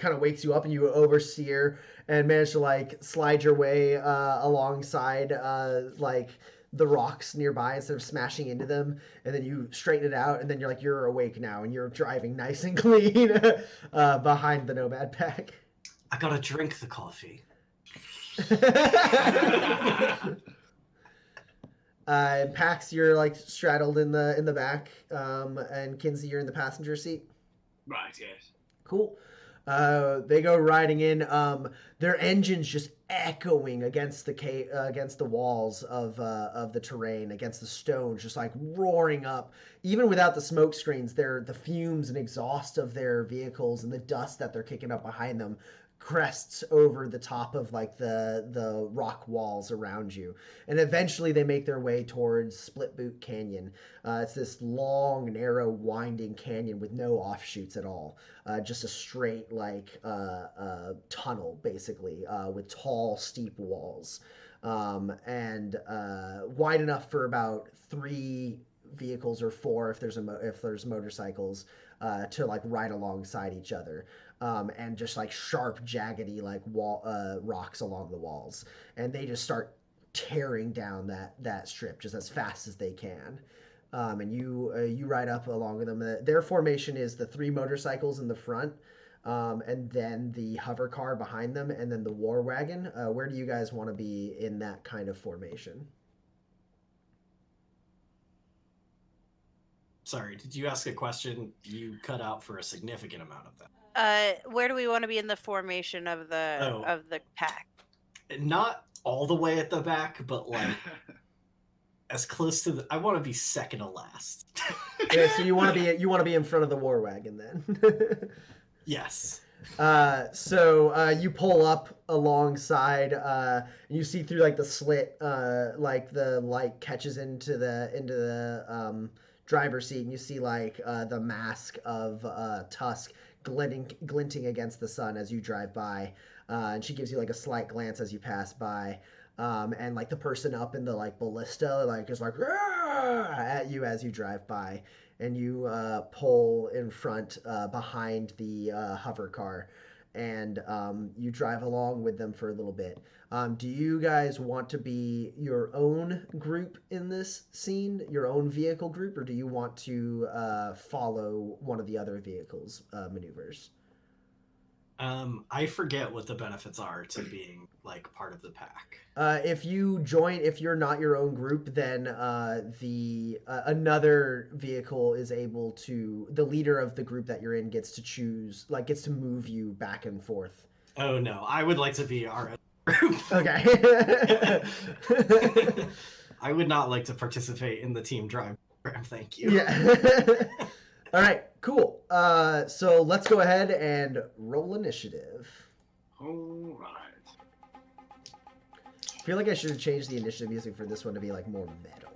of wakes you up and you oversteer and manage to like slide your way alongside like the rocks nearby instead of smashing into them, and then you straighten it out, and then you're awake now and you're driving nice and clean behind the nomad pack. I gotta drink the coffee. And Pax, you're like straddled in the back, and Kinsey, you're in the passenger seat. Right, yes. Cool. They go riding in. Their engines just echoing against the walls of the terrain, against the stones, just like roaring up. Even without the smoke screens, the fumes and exhaust of their vehicles and the dust that they're kicking up behind them crests over the top of like the rock walls around you, and eventually they make their way towards Split Boot Canyon. It's this long, narrow, winding canyon with no offshoots at all, just a straight like tunnel basically, with tall, steep walls, and wide enough for about 3 vehicles or 4 if there's motorcycles, to like right alongside each other, and just like sharp, jaggedy like wall rocks along the walls, and they just start tearing down that strip just as fast as they can. And you ride up along with them. Their formation is the 3 motorcycles in the front, and then the hover car behind them, and then the war wagon. Where do you guys want to be in that kind of formation? Sorry, did you ask a question? You cut out for a significant amount of that. Where do we want to be in the formation of the pack? Not all the way at the back, but like as close to the. I want to be second to last. Yeah, so you want to be in front of the war wagon then. Yes. So you pull up alongside, and you see through like the slit, like the light catches into the driver's seat, and you see like the mask of Tusk glinting against the sun as you drive by, and she gives you like a slight glance as you pass by, and like the person up in the like ballista like is like at you as you drive by, and you pull in front behind the hover car, and you drive along with them for a little bit. Do you guys want to be your own group in this scene, your own vehicle group, or do you want to follow one of the other vehicles' maneuvers? I forget what the benefits are to being like part of the pack. If you're not your own group, then another vehicle is able to. The leader of the group that you're in gets to move you back and forth. Oh no, I would like to be our own group. Okay. I would not like to participate in the team drive program. Thank you. Yeah. All right. Cool. So let's go ahead and roll initiative. All right. I feel like I should have changed the initiative music for this one to be like more metal.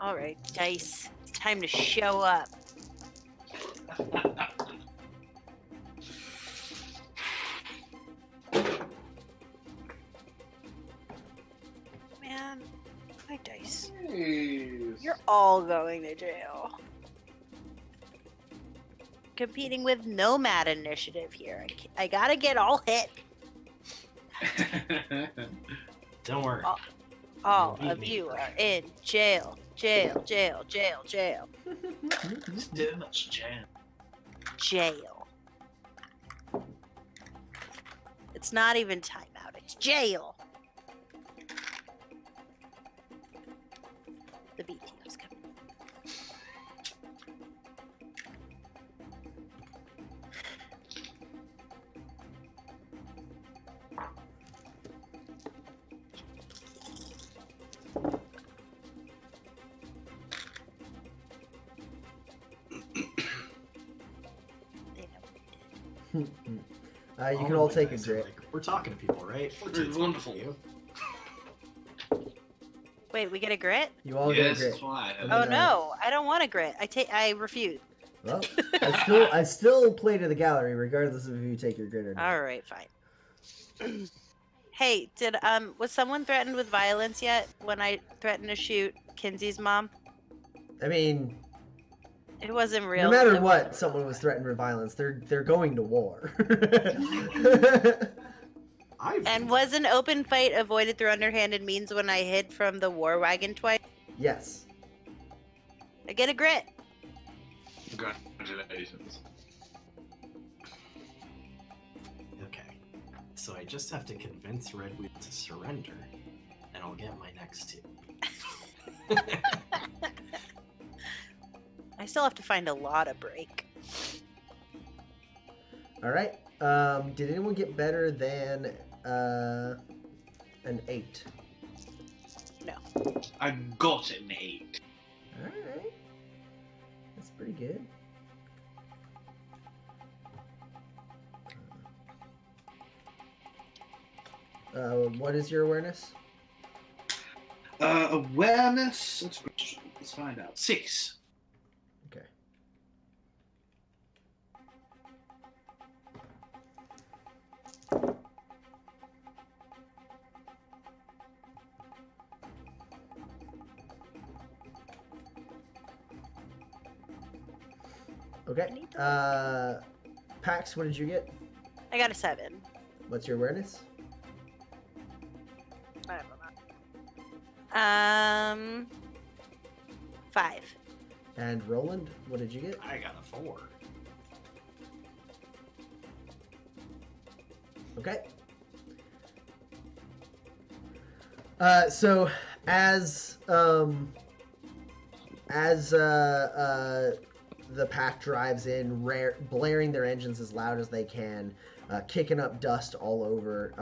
All right, dice. It's time to show up. Man, my dice. Jeez. You're all going to jail. Competing with Nomad Initiative here. I gotta get all hit. Don't worry. All Beat of me you for are sure. in jail. Jail, jail, jail, jail. Still much jam. Jail. It's not even timeout. It's jail. The B team's coming. They know what we did. You can all take a dice are grit. like, we're talking to people, right? We're It's talking wonderful. to you. Wait, we get a grit? You all Yes, get a that's grit. why. And Oh then, no, I don't want a grit. I refuse. Well, I still play to the gallery, regardless of if you take your grit or not. All right, fine. Hey, was someone threatened with violence yet when I threatened to shoot Kinsey's mom? I mean, It wasn't real. no matter It what, wasn't- someone was threatened with violence. They're going to war. And was an open fight avoided through underhanded means when I hid from the war wagon twice? Yes. I get a grit. Congratulations. Okay. So I just have to convince Redwood to surrender, and I'll get my next 2. I still have to find a lot of break. All right. Did anyone get better than an 8? No. I got an 8. All right. That's pretty good. What is your awareness? Awareness. Let's find out. 6. Okay. Okay. need to Pax, what did you get? I got a 7. What's your awareness? I don't know. 5. And Roland, what did you get? I got a 4. Okay. So as the pack drives in, blaring their engines as loud as they can, kicking up dust all over,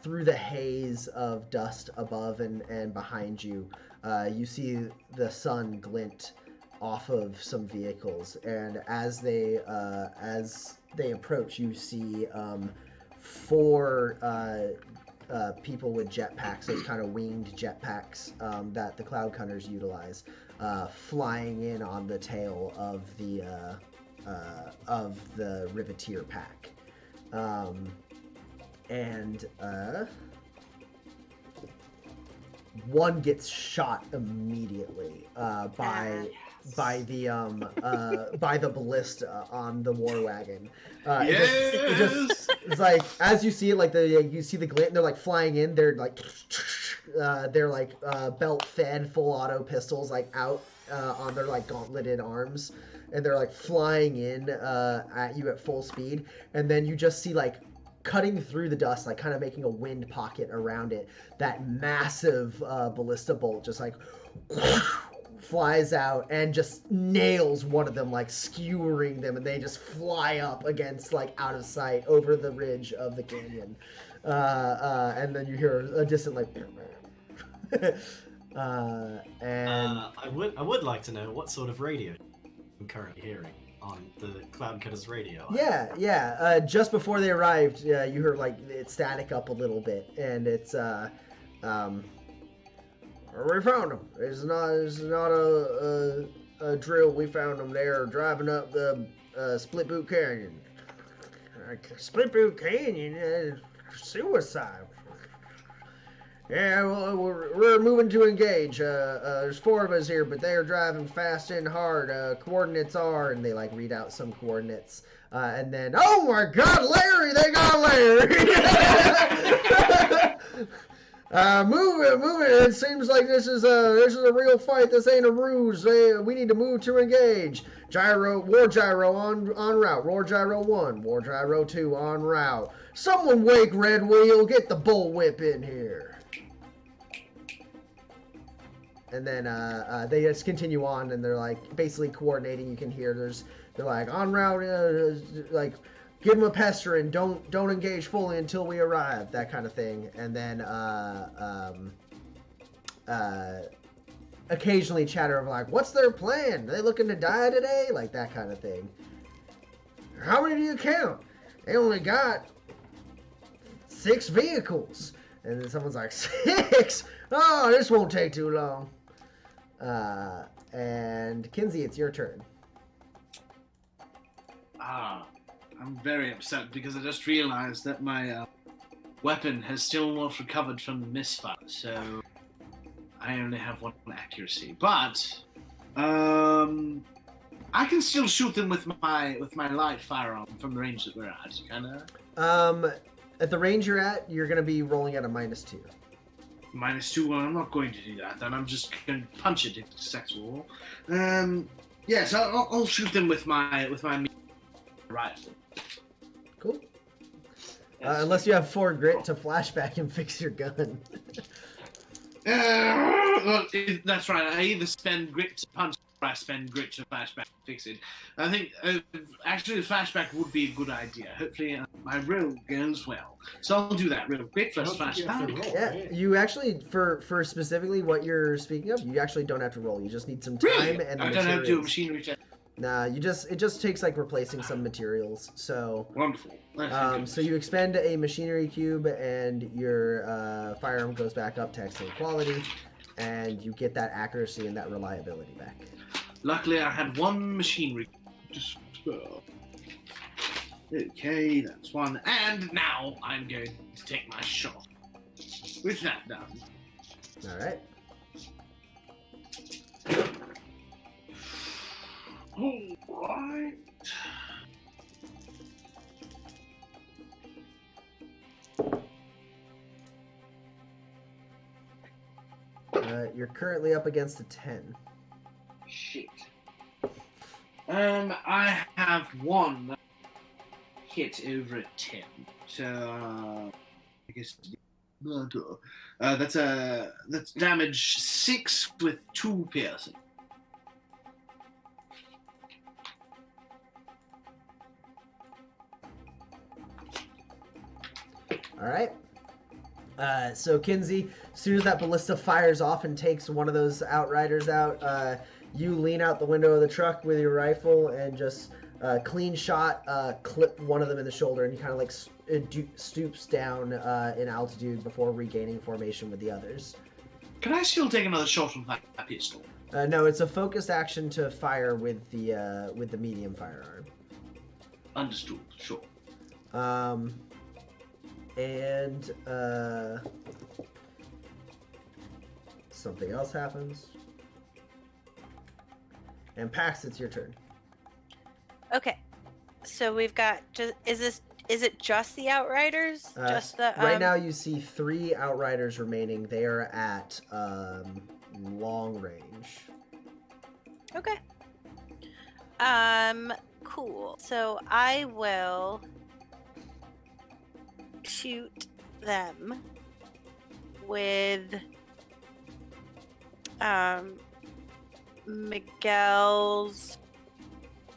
through the haze of dust above and behind you, you see the sun glint off of some vehicles, and as they approach, you see 4 people with jetpacks, those kind of winged jetpacks that the Cloud Cutters utilize, flying in on the tail of the Riveteer pack, and one gets shot immediately by the ballista on the war wagon. It's like, as you see it, like you see the glint, and they're like flying in. They're like belt fed full auto pistols like out on their like gauntleted arms, and they're like flying in at you at full speed. And then you just see like cutting through the dust, like kind of making a wind pocket around it, that massive ballista bolt just like flies out and just nails one of them, like skewering them, and they just fly up against, like, out of sight over the ridge of the canyon. And then you hear a distant, like, and I would like to know what sort of radio I'm currently hearing on the Cloud Cutters radio. Yeah. Just before they arrived, you heard like it static up a little bit, and it's we found them. It's not a drill. We found them. They're driving up the Split Boot Canyon. Split Boot Canyon, suicide. Yeah, well, we're moving to engage. There's 4 of us here, but they are driving fast and hard. Coordinates are, and they like read out some coordinates, and then, oh my God, Larry! They got Larry! Move it! It seems like this is a real fight. This ain't a ruse. We need to move to engage. War gyro on route. War gyro 1. War gyro 2 on route. Someone wake Red Wheel. Get the bullwhip in here. And then they just continue on, and they're like basically coordinating. You can hear they're like on route, like give them a pestering. Don't engage fully until we arrive. That kind of thing. And then occasionally chatter of like, what's their plan? Are they looking to die today? Like that kind of thing. How many do you count? They only got 6 vehicles. And then someone's like, 6? Oh, this won't take too long. And Kinsey, it's your turn. I'm very upset because I just realized that my weapon has still not recovered from the misfire, so I only have 1 accuracy. But I can still shoot them with my light firearm from the range that we're at, kinda. At the range you're at, you're gonna be rolling at a -2. -2. Well, I'm not going to do that. Then I'm just going to punch it into sexual. Yes, I'll shoot them with my rifle. Cool. Yes. Unless you have 4 grit to flashback and fix your gun. Well, that's right. I either spend grit to punch or I spend grit to flashback and fix it. I think actually the flashback would be a good idea. Hopefully my roll goes well. So I'll do that real quick. First flashback. Yeah, you actually, for specifically what you're speaking of, you actually don't have to roll. You just need some time Really? and I materials. don't have to do a machinery check. Nah, it just takes like replacing some materials. So Wonderful. so you expend a machinery cube, and your firearm goes back up to excellent quality, and you get that accuracy and that reliability back. Luckily, I had 1 machinery. Okay, that's 1. And now I'm going to take my shot. With that done. All right. All right. You're currently up against a 10. Shit. I have one hit over at 10. So, I guess that's damage 6 with 2 piercing. All right. So Kinsey, as soon as that ballista fires off and takes one of those outriders out, you lean out the window of the truck with your rifle and just clean shot, clip one of them in the shoulder, and he kind of like stoops down in altitude before regaining formation with the others. Can I still take another shot with that pistol? No, it's a focused action to fire with the medium firearm. Understood. Sure. And something else happens. And Pax, it's your turn. Okay, so we've got. Is it just the Outriders? Just the. Right now, you see 3 Outriders remaining. They are at long range. Okay. Cool. So I will shoot them with Miguel's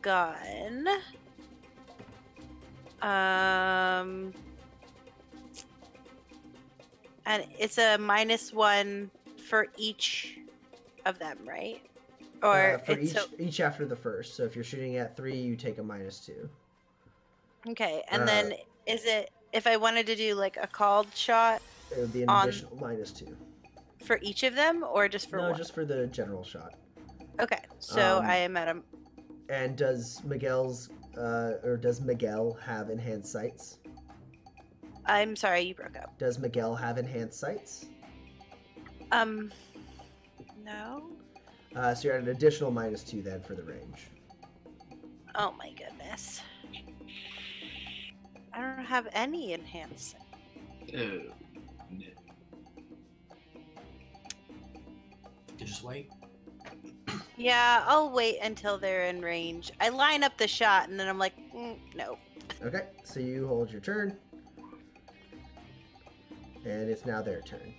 gun. And it's a -1 for each of them, right? Or For it's each after the first. So if you're shooting at 3, you take a -2. okay. And then is it if I wanted to do like a called shot? It would be an additional -2. For each of them, or just for No, one? just for the general shot. Okay, so I am at a. And does Miguel have enhanced sights? I'm sorry, you broke up. Does Miguel have enhanced sights? No. So you're at an additional -2 then for the range. Oh my goodness. I don't have any enhanced. Oh, no. You just wait. Yeah, I'll wait until they're in range. I line up the shot, and then I'm like, no. Okay, so you hold your turn. And it's now their turn.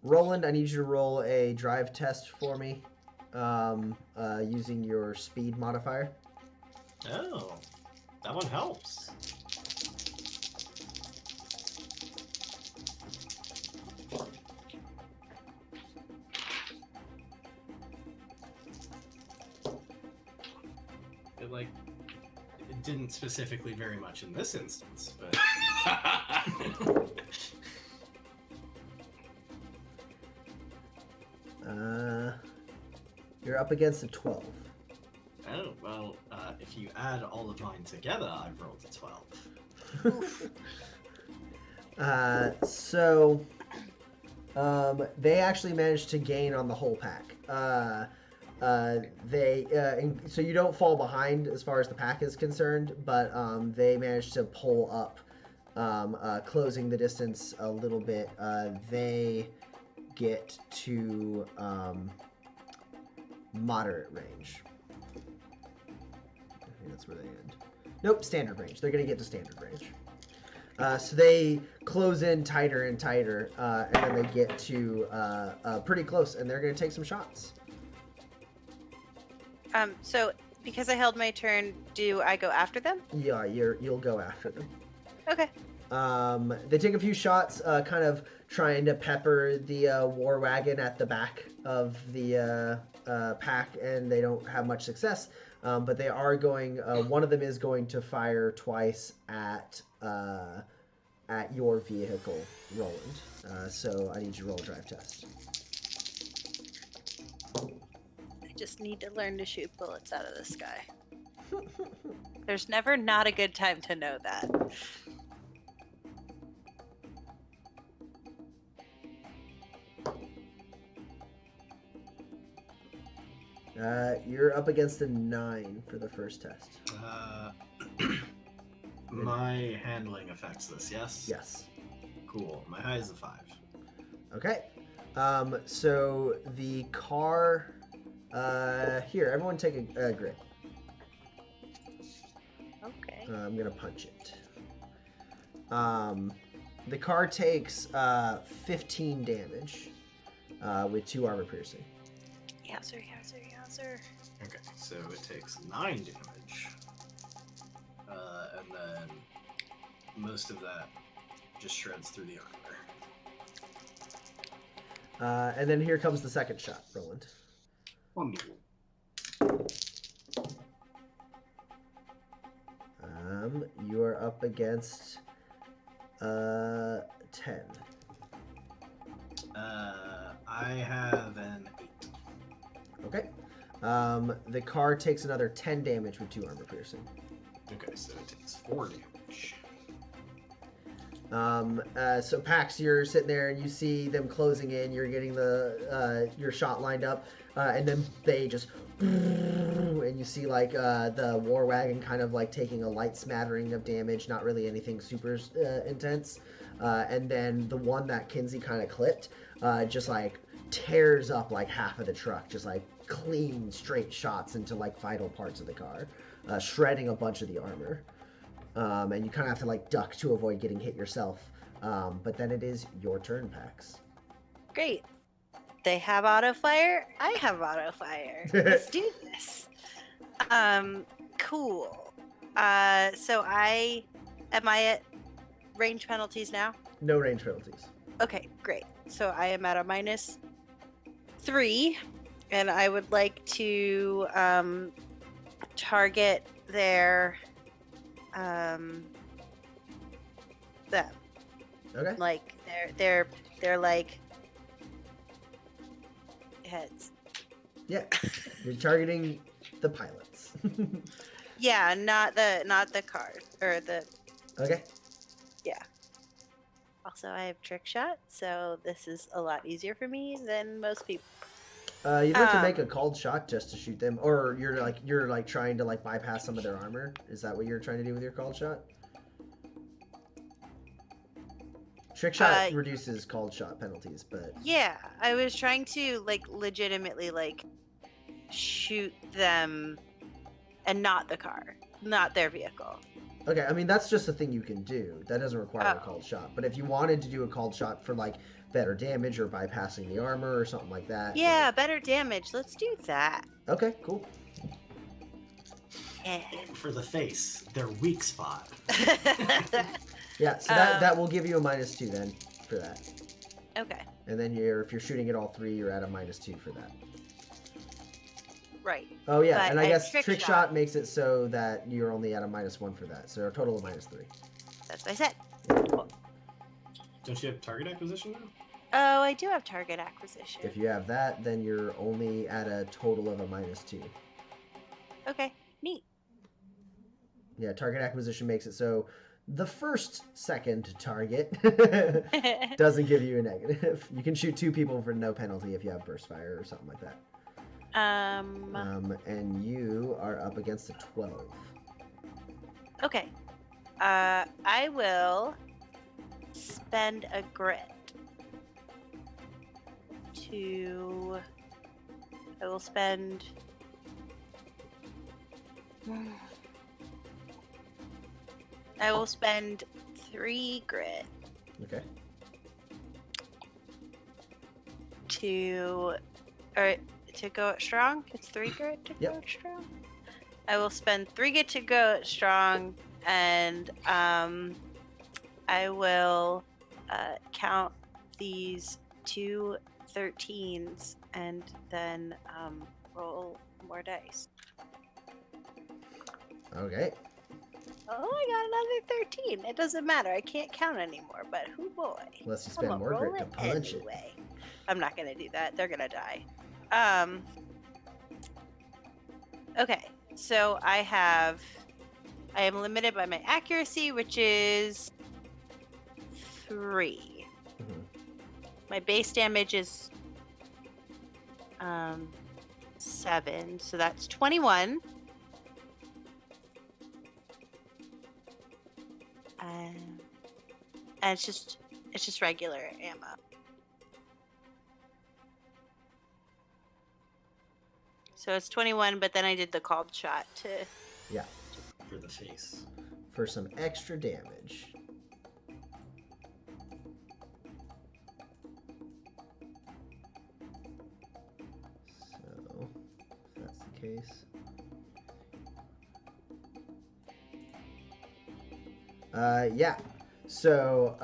Roland, I need you to roll a drive test for me, using your speed modifier. Oh, that one helps. It didn't specifically very much in this instance, but You're up against a 12. oh well. If you add all of mine together, I've rolled a 12. They actually managed to gain on the whole pack. So you don't fall behind as far as the pack is concerned, but they managed to pull up, closing the distance a little bit. They get to moderate range. I think that's where they end. Nope, standard range. They're going to get to standard range. So they close in tighter and tighter, and then they get to pretty close, and they're going to take some shots. So because I held my turn, do I go after them? Yeah, you'll go after them. Okay. They take a few shots, kind of trying to pepper the war wagon at the back of the pack, and they don't have much success. But they are going. One of them is going to fire twice at your vehicle, Roland. So I need you to roll a drive test. just need to learn to shoot bullets out of the sky. There's never not a good time to know that. You're up against a 9 for the first test. My handling affects this, yes? Yes. Cool. My high is a 5. Okay. So the car. Here, everyone take a grit. Okay. I'm gonna punch it. The car takes 15 damage with 2 armor piercing. Yowzer. Okay, so it takes 9 damage. And then most of that just shreds through the armor. And then here comes the second shot, Roland. Wonderful. You are up against 10. I have an 8. Okay. The car takes another 10 damage with 2 armor piercing. Okay, so it takes 4 damage. So Pax, you're sitting there and you see them closing in. You're getting your shot lined up, and then they just and you see like the war wagon kind of like taking a light smattering of damage, not really anything super intense. And then the one that Kinsey kind of clipped just like tears up like half of the truck, just like clean straight shots into like vital parts of the car, shredding a bunch of the armor. And you kind of have to like duck to avoid getting hit yourself. But then it is your turn, Pax. Great. They have auto fire. I have auto fire. Let's do this. Cool. So am I at range penalties now? No range penalties. Okay, great. So I am at a -3, and I would like to target their them. Okay. Like they're like heads. Yeah. You're targeting the pilots. Yeah, not the cars or the. Okay. Yeah. Also, I have trick shot, so this is a lot easier for me than most people. You'd like to make a called shot just to shoot them, or you're like trying to like bypass some of their armor. Is that what you're trying to do with your called shot? Trick shot reduces called shot penalties, but Yeah, I was trying to like legitimately like shoot them, and not the car, not their vehicle. okay. I mean, that's just a thing you can do. That doesn't require a Oh. called shot. But if you wanted to do a called shot for like better damage or bypassing the armor or something like that. Yeah, better damage. Let's do that. Okay. Cool. Yeah. Aim for the face, their weak spot. Yeah. So that will give you a -2 then for that. Okay. And then if you're shooting at all 3, you're at a -2 for that. Right. Oh yeah, But and I I guess trick trick shot. shot makes it so that you're only at a -1 for that, so a total of -3. That's what I said. Don't you have target acquisition now? Oh, I do have target acquisition. If you have that, then you're only at a total of a -2. Okay. Neat. Yeah, target acquisition makes it so the second target doesn't give you a negative. You can shoot 2 people for no penalty if you have burst fire or something like that. And you are up against a 12. Okay. I will spend a grit to. I will spend. I will spend 3 grit Okay. to go it strong. It's 3 grit to Yep. go it strong. I will spend 3 grit to go it strong, and I will count these 2 13s and then roll more dice. Okay. Oh, I got another 13. It doesn't matter. I can't count anymore, but hoo boy. Unless you I'm spend gonna more roll grit to it punch it. anyway. I'm not gonna do that. They're gonna die. Okay, so I am limited by my accuracy, which is 3. Mhm. My base damage is 7, so that's 21. And it's just regular ammo. So it's 21, but then I did the called shot to. Yeah, For the face. for some extra damage. So, if that's the case. Yeah. So,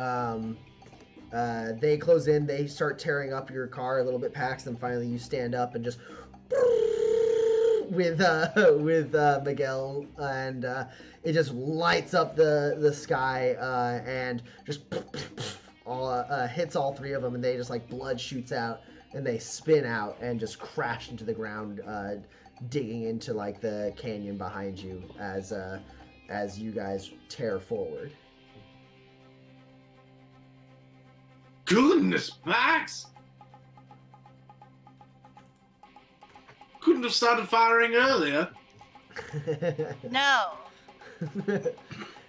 they close in. They start tearing up your car a little bit, Pax. Then finally, you stand up and just with Miguel, and it just lights up the sky and just all hits all 3 of them, and they just like blood shoots out, and they spin out and just crash into the ground, digging into like the canyon behind you as you guys tear forward. Goodness, Max! Couldn't have started firing earlier. No. And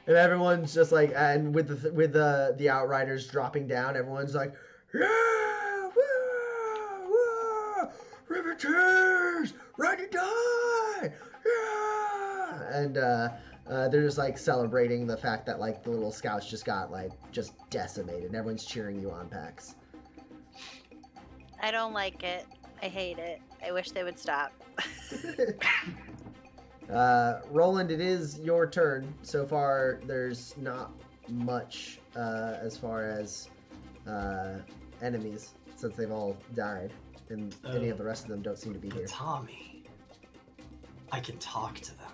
everyone's just like, and with the outriders dropping down, everyone's like, yeah, woo, woo, Riveteers, ready to die, yeah, and they're just like celebrating the fact that like the little scouts just got like just decimated, and everyone's cheering you on, Pax. I don't like it. I hate it. I wish they would stop. Roland, it is your turn. So far, there's not much as far as enemies, since they've all died, and any of the rest of them don't seem to be here. Tommy, I can talk to them.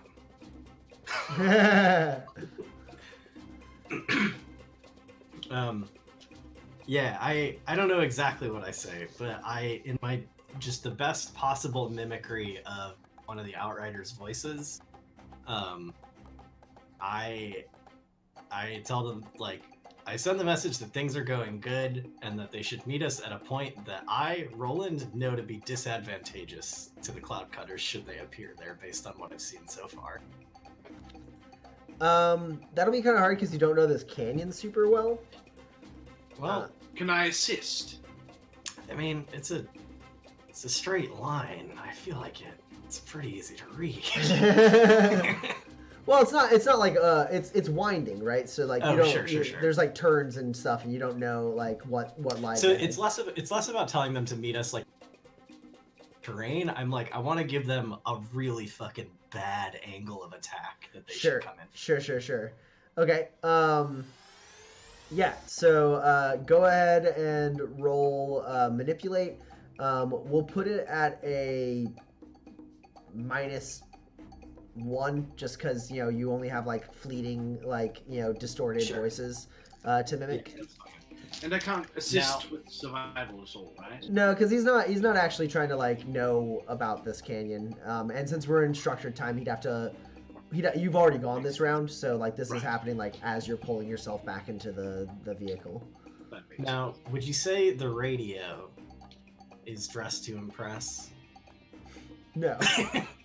Yeah, I don't know exactly what I say, but in my just the best possible mimicry of one of the Outriders' voices, I tell them, like, I send the message that things are going good and that they should meet us at a point that I, Roland, know to be disadvantageous to the Cloud Cutters should they appear there based on what I've seen so far. That'll be kind of hard because you don't know this canyon super well. Well, Can I assist? I mean, it's a straight line. I feel like it's pretty easy to read. Well, it's not like it's winding, right? So like you don't sure. there's like turns and stuff, and you don't know like what lies. So ahead. it's less about telling them to meet us like terrain. I'm like, I want to give them a really fucking bad angle of attack that they should come in. Sure. Okay. Yeah. So go ahead and roll manipulate. We'll put it at a -1, just because you only have like fleeting, like distorted voices to mimic. Yeah. And I can't assist with survival at all, right? No, because he's not actually trying to like know about this canyon. And since we're in structured time, he'd have to. You've already gone this round, so like this is happening like as you're pulling yourself back into the vehicle. Now, would you say the radio is dressed to impress? No.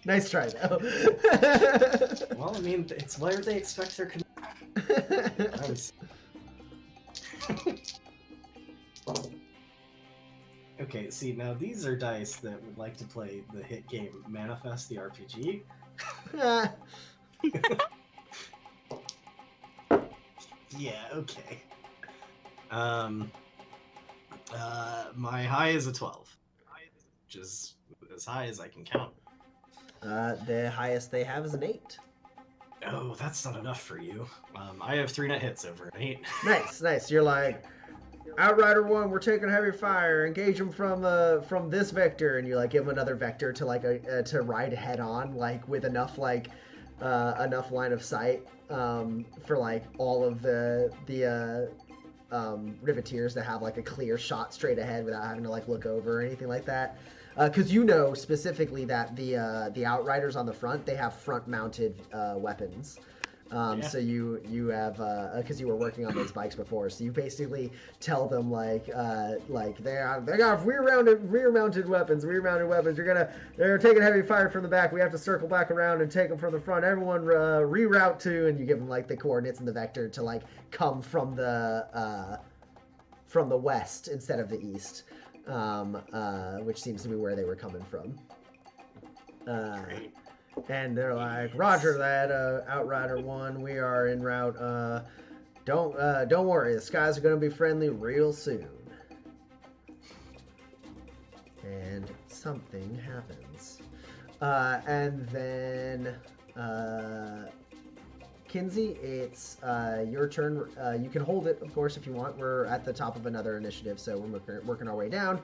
Nice try though. Well, I mean, it's where they expect their. Okay, see, now these are dice that would like to play the hit game Manifest the RPG. Yeah, okay. My high is a 12, which is as high as I can count. The highest they have is an 8. Oh, that's not enough for you. I have 3 net hits over an 8. Nice. You're like, Outrider 1, we're taking heavy fire. Engage them from this vector, and you like give them another vector to like to ride head on, like with enough line of sight for like all of the Riveteers to have like a clear shot straight ahead without having to like look over or anything like that. because you know specifically that the Outriders on the front, they have front-mounted weapons. So you have because you were working on those bikes before, so you basically tell them like they got rear-mounted weapons. They're taking heavy fire from the back. We have to circle back around and take them from the front. Everyone reroute to, and you give them like the coordinates and the vector to like come from the west instead of the east, which seems to be where they were coming from. And they're like, Roger that, Outrider 1, we are en route. Don't worry, the skies are going to be friendly real soon. And something happens. And then, Kinsey, it's your turn. You can hold it, of course, if you want. We're at the top of another initiative, so we're working our way down.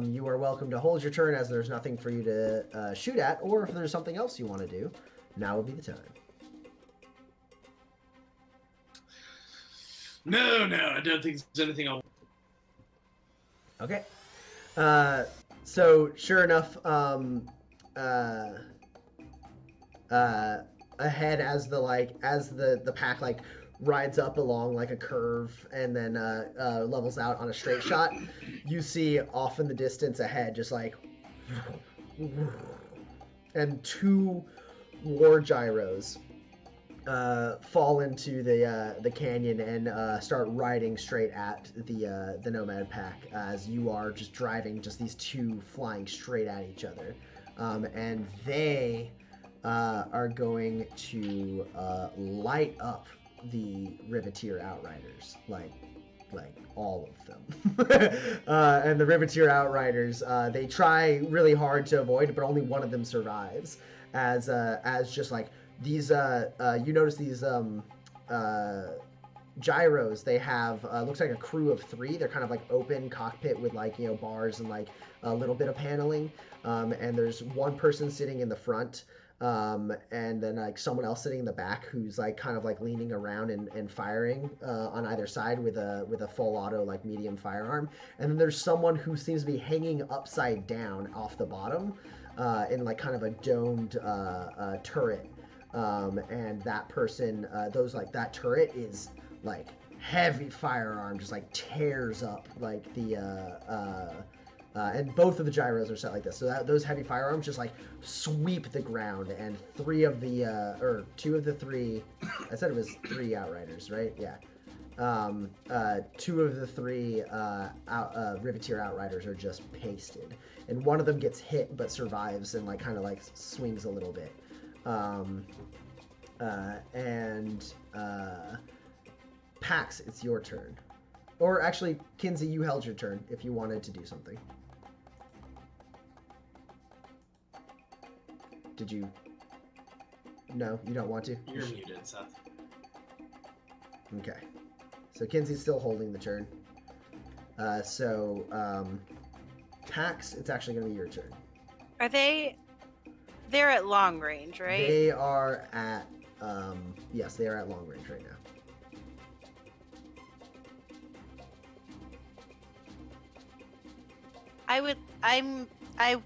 You are welcome to hold your turn, as there's nothing for you to shoot at, or if there's something else you want to do, now would be the time. No, I don't think there's anything I'll... Okay. So, sure enough, ahead as the pack like rides up along like a curve and then levels out on a straight shot, you see off in the distance ahead just like and 2 war gyros fall into the canyon and start riding straight at the nomad pack as you are just driving just these 2 flying straight at each other, and they are going to light up the Riveteer Outriders, like all of them. And the Riveteer Outriders, they try really hard to avoid, but only one of them survives. As just like these, you notice these gyros. They have looks like a crew of 3. They're kind of like open cockpit with like bars and like a little bit of paneling. And there's one person sitting in the front. And then like someone else sitting in the back who's like kind of like leaning around and firing on either side with a full auto like medium firearm, and then there's someone who seems to be hanging upside down off the bottom in like kind of a domed turret, and that person that turret is like heavy firearm, just like tears up like the and both of the gyros are set like this, so those heavy firearms just like sweep the ground, and 2 of the 3, I said it was 3 Outriders, right? Yeah. 2 of the 3 Riveteer Outriders are just pasted, and one of them gets hit but survives and like kind of like swings a little bit. Pax, it's your turn. Or actually, Kinsey, you held your turn if you wanted to do something. Did you? No, you don't want to? You're muted, Seth. Okay. So Kinsey's still holding the turn. Pax, it's actually going to be your turn. Are they... They're at long range, right? They are at... yes, they are at long range right now. I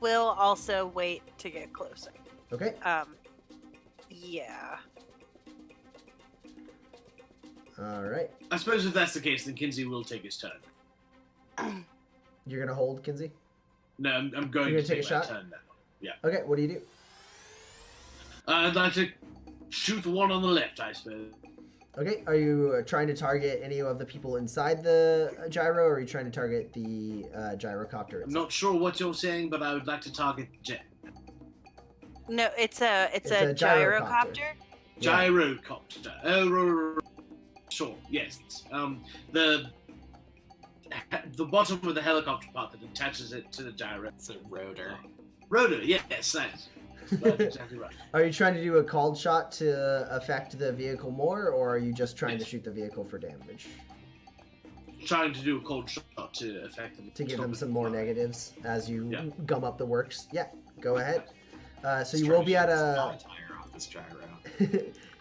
will also wait to get closer. Okay. Yeah. All right. I suppose if that's the case, then Kinsey will take his turn. You're gonna hold, Kinsey? No, I'm going to take my turn now. Yeah. Okay, what do you do? I'd like to shoot the one on the left, I suppose. Okay, are you trying to target any of the people inside the gyro, or are you trying to target the gyrocopter itself? I'm not sure what you're saying, but I would like to target jet. No, it's a gyrocopter. Gyrocopter. Oh, sure. Yes. The bottom of the helicopter part that attaches it to the gyro. It's a rotor. Rotor. Yes, thanks. That's exactly right. Are you trying to do a called shot to affect the vehicle more, or are you just trying to shoot the vehicle for damage? Trying to do a cold shot to affect them. To give them some more negatives as you gum up the works. Yeah, go ahead. So you will be at a... tire off this gyro.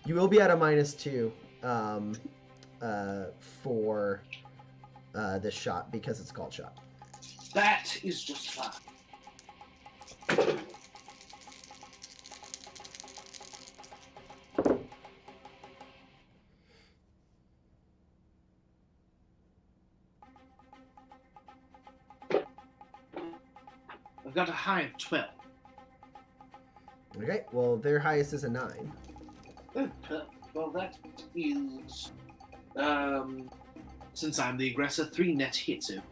You will be at a -2 for this shot because it's a called shot. That is just fine. I've got a high of 12. Okay, well, their highest is a 9. Oh, well, that is, since I'm the aggressor, 3 net hits over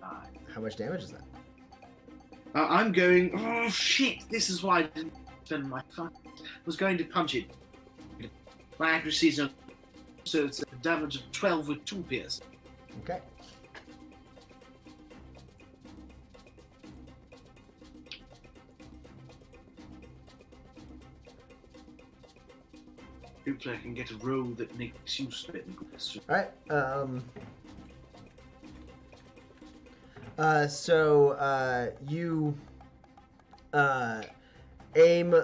9. How much damage is that? I'm going. Oh shit! This is why I didn't spend my fun. I was going to punch it. My accuracy is so it's a damage of 12 with 2 pierce. Okay. Hopefully, I can get a roll that makes you spit. All right. So you aim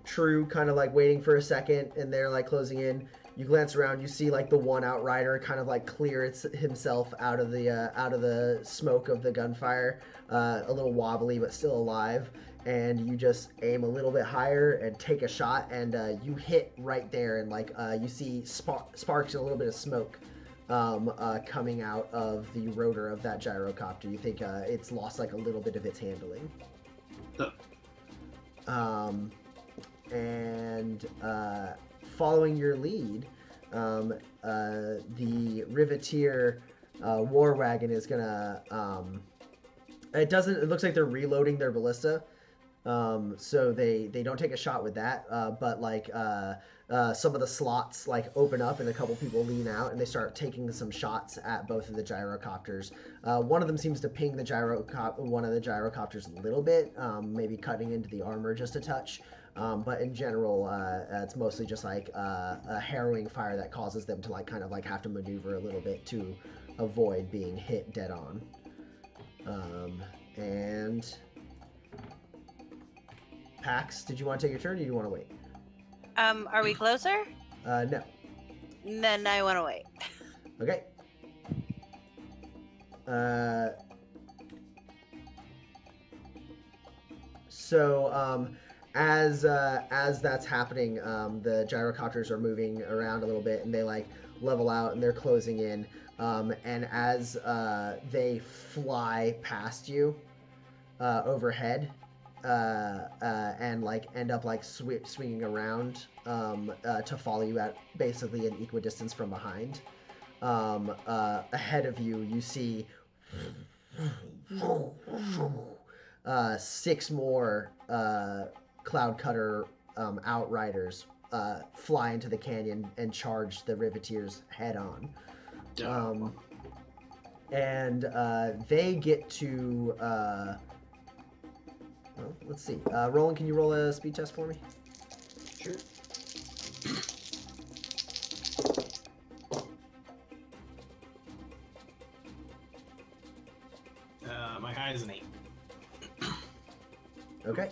true, kind of like waiting for a second, and they're like closing in. You glance around, you see like the one outrider kind of like clear himself out of the smoke of the gunfire, a little wobbly but still alive. And you just aim a little bit higher and take a shot, and you hit right there, and like you see sparks and a little bit of smoke coming out of the rotor of that gyrocopter. You think it's lost like a little bit of its handling. And following your lead, the Riveteer war wagon is gonna. It looks like they're reloading their ballista. So they don't take a shot with that, but like some of the slots like open up and a couple people lean out and they start taking some shots at both of the gyrocopters. One of them seems to ping one of the gyrocopters a little bit, maybe cutting into the armor just a touch. But in general, it's mostly just like a harrowing fire that causes them to like kind of like have to maneuver a little bit to avoid being hit dead on. And Pax, did you want to take your turn or do you want to wait? Are we closer? No. Then I want to wait. Okay. So as that's happening, the gyrocopters are moving around a little bit, and they like level out, and they're closing in. And as they fly past you overhead, and like end up like swinging around to follow you at basically an equidistance from behind. Ahead of you, you see 6 more Cloud Cutter outriders fly into the canyon and charge the Riveteers head on. And they get to well, let's see. Roland, can you roll a speed test for me? Sure. My high is an 8. Okay.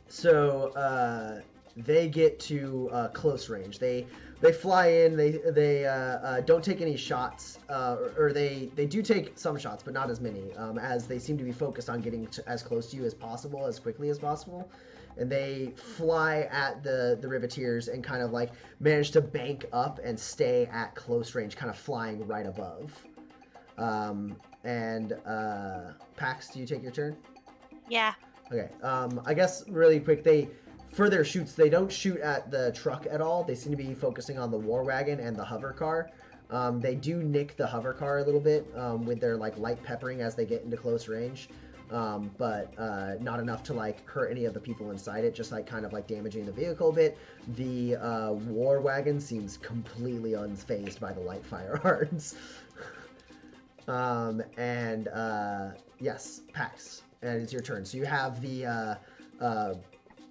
So they get to close range. They fly in. They don't take any shots, or they do take some shots, but not as many, as they seem to be focused on getting as close to you as possible, as quickly as possible. And they fly at the Riveteers and kind of like manage to bank up and stay at close range, kind of flying right above. And Pax, do you take your turn? Yeah. Okay. I guess really quick, for their shoots, they don't shoot at the truck at all. They seem to be focusing on the war wagon and the hover car. They do nick the hover car a little bit with their like light peppering as they get into close range, but not enough to like hurt any of the people inside it. Just like kind of like damaging the vehicle a bit. The war wagon seems completely unfazed by the light firearms. Yes, Pax, and it's your turn. So you have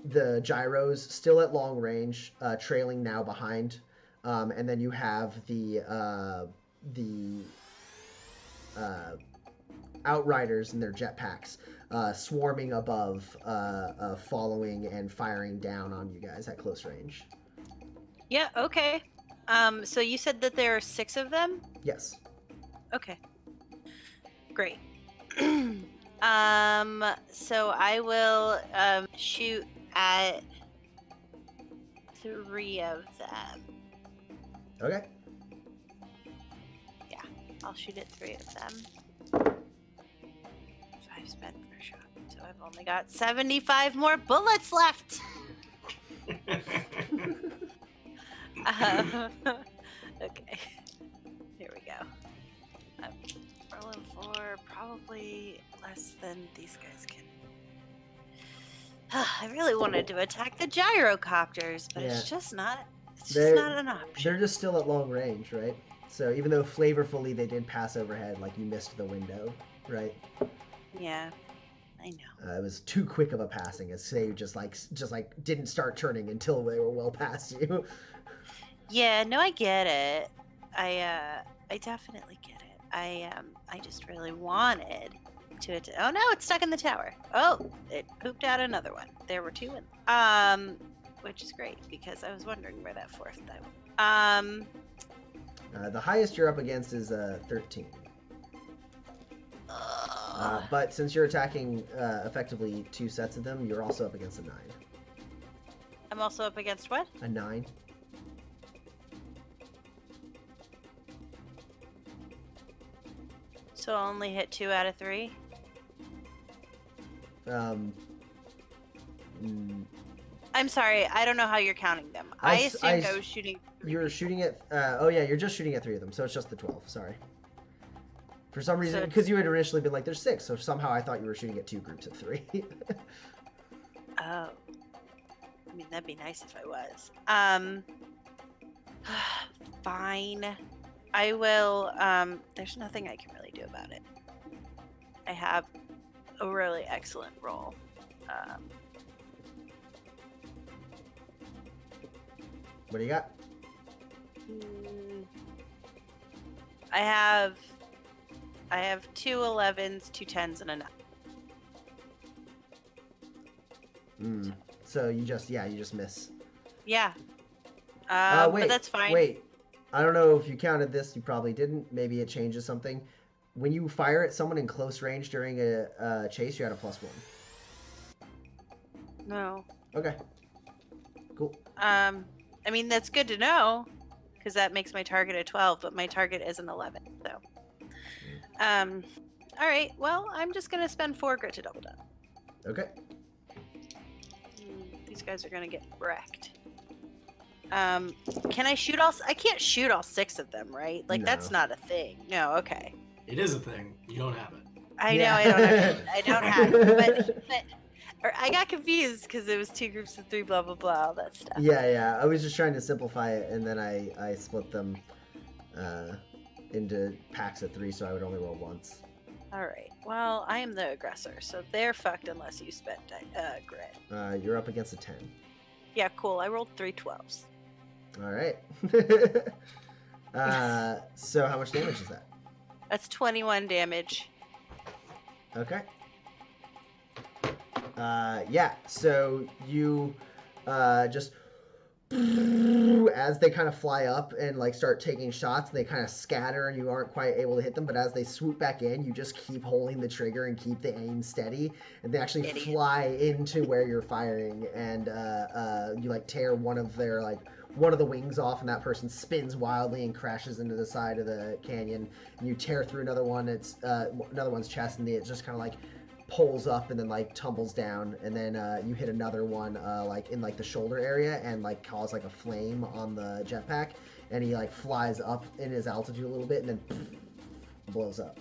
the gyros still at long range, trailing now behind, and then you have the outriders and their jetpacks swarming above, following and firing down on you guys at close range. Yeah, okay. So you said that there are 6 of them? Yes. Okay. Great. So I will shoot at 3 of them. Okay. I'll shoot at 3 of them. 5 spent per shot. So I've only got 75 more bullets left. Okay. Here we go. I'm rolling for probably less than these guys can. I really wanted to attack the gyrocopters, but it's just not. It's just not an option. They're just still at long range, right? So even though flavorfully they did pass overhead, like you missed the window, right? Yeah, I know. It was too quick of a passing. As say, just like didn't start turning until they were well past you. Yeah, no, I get it. I definitely get it. I just really wanted to. Oh no, it's stuck in the tower. Oh, it pooped out another one. There were 2 in. Which is great because I was wondering where that 4th died. The highest you're up against is 13. But since you're attacking effectively 2 sets of them, you're also up against a 9. I'm also up against what? A 9. So I'll only hit 2 out of 3? I'm sorry, I don't know how you're counting them. I assumed I was shooting. You're shooting at. Oh yeah, you're just shooting at 3 of them, so it's just the 12. Sorry. For some reason, because you had initially been like, there's 6, so somehow I thought you were shooting at 2 groups of 3. Oh. I mean, that'd be nice if I was. Fine. I will, there's nothing I can really do about it. I have a really excellent roll. What do you got? I have 2 11s, 2 10s, and a 9. So you just miss. Yeah. Wait, but that's fine. Wait, I don't know if you counted this. You probably didn't. Maybe it changes something. When you fire at someone in close range during a chase, you had a +1. No. Okay. Cool. I mean, that's good to know, because that makes my target a 12, but my target is an 11, so. Alright, well, I'm just going to spend 4 grit to double down. Okay. These guys are going to get wrecked. Can I shoot all... I can't shoot all 6 of them, right? Like, No. That's not a thing. No, okay. It is a thing. You don't have it. I know, I don't have it. I don't have it, but or I got confused because it was 2 groups of 3, blah, blah, blah, all that stuff. Yeah. I was just trying to simplify it, and then I split them into packs of 3, so I would only roll once. Alright, well, I am the aggressor, so they're fucked unless you spent grit. You're up against a 10. Yeah, cool. I rolled 3 12s. All right. So how much damage is that? That's 21 damage. Okay. Yeah, so you just as they kind of fly up and like start taking shots, they kind of scatter and you aren't quite able to hit them, but as they swoop back in, you just keep holding the trigger and keep the aim steady, and they actually fly into where you're firing, and you like tear one of the wings off, and that person spins wildly and crashes into the side of the canyon, and you tear through another one. It's another one's chest, and it just kind of like pulls up and then like tumbles down, and then you hit another one like in like the shoulder area and like cause like a flame on the jetpack, and he like flies up in his altitude a little bit and then blows up.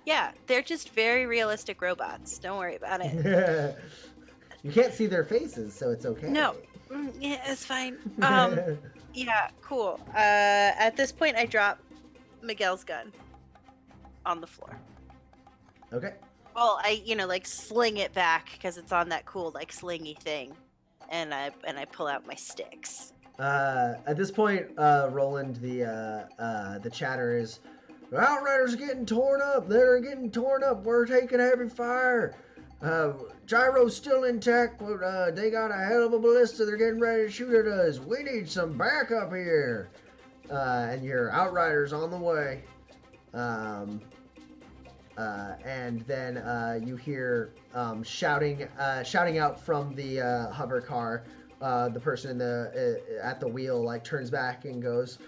Yeah, they're just very realistic robots. Don't worry about it. You can't see their faces, so it's okay. No. Yeah, it's fine. Yeah, cool. At this point, I drop Miguel's gun on the floor. Okay. Well, I like sling it back because it's on that cool like slingy thing, and I pull out my sticks. At this point, Roland, the chatter is, Outriders are getting torn up. They're getting torn up. We're taking heavy fire. Gyro's still intact, but they got a hell of a ballista. They're getting ready to shoot at us. We need some backup here. And your Outriders on the way. And then you hear shouting out from the hover car. The person in the at the wheel like turns back and goes,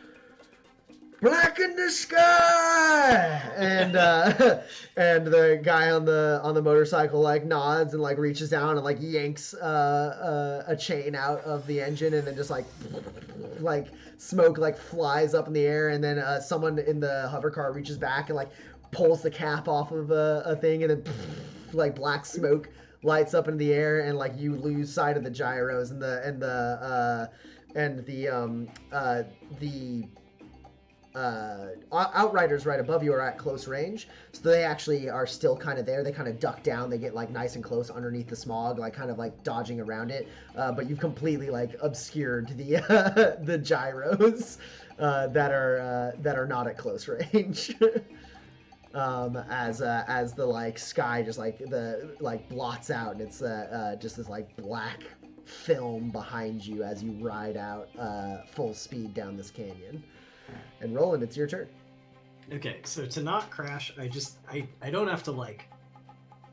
"Black in the sky!" And and the guy on the motorcycle like nods and like reaches down and like yanks a chain out of the engine, and then just like smoke like flies up in the air, and then someone in the hover car reaches back and like pulls the cap off of a thing, and then like black smoke lights up in the air, and like you lose sight of the gyros and the outriders right above you are at close range, so they actually are still kind of there. They kind of duck down, they get like nice and close underneath the smog, like kind of like dodging around it, but you've completely like obscured the the gyros that are not at close range. As the like sky just like the like blots out, and it's just this like black film behind you as you ride out full speed down this canyon. And Roland, it's your turn. Okay, so to not crash, I don't have to like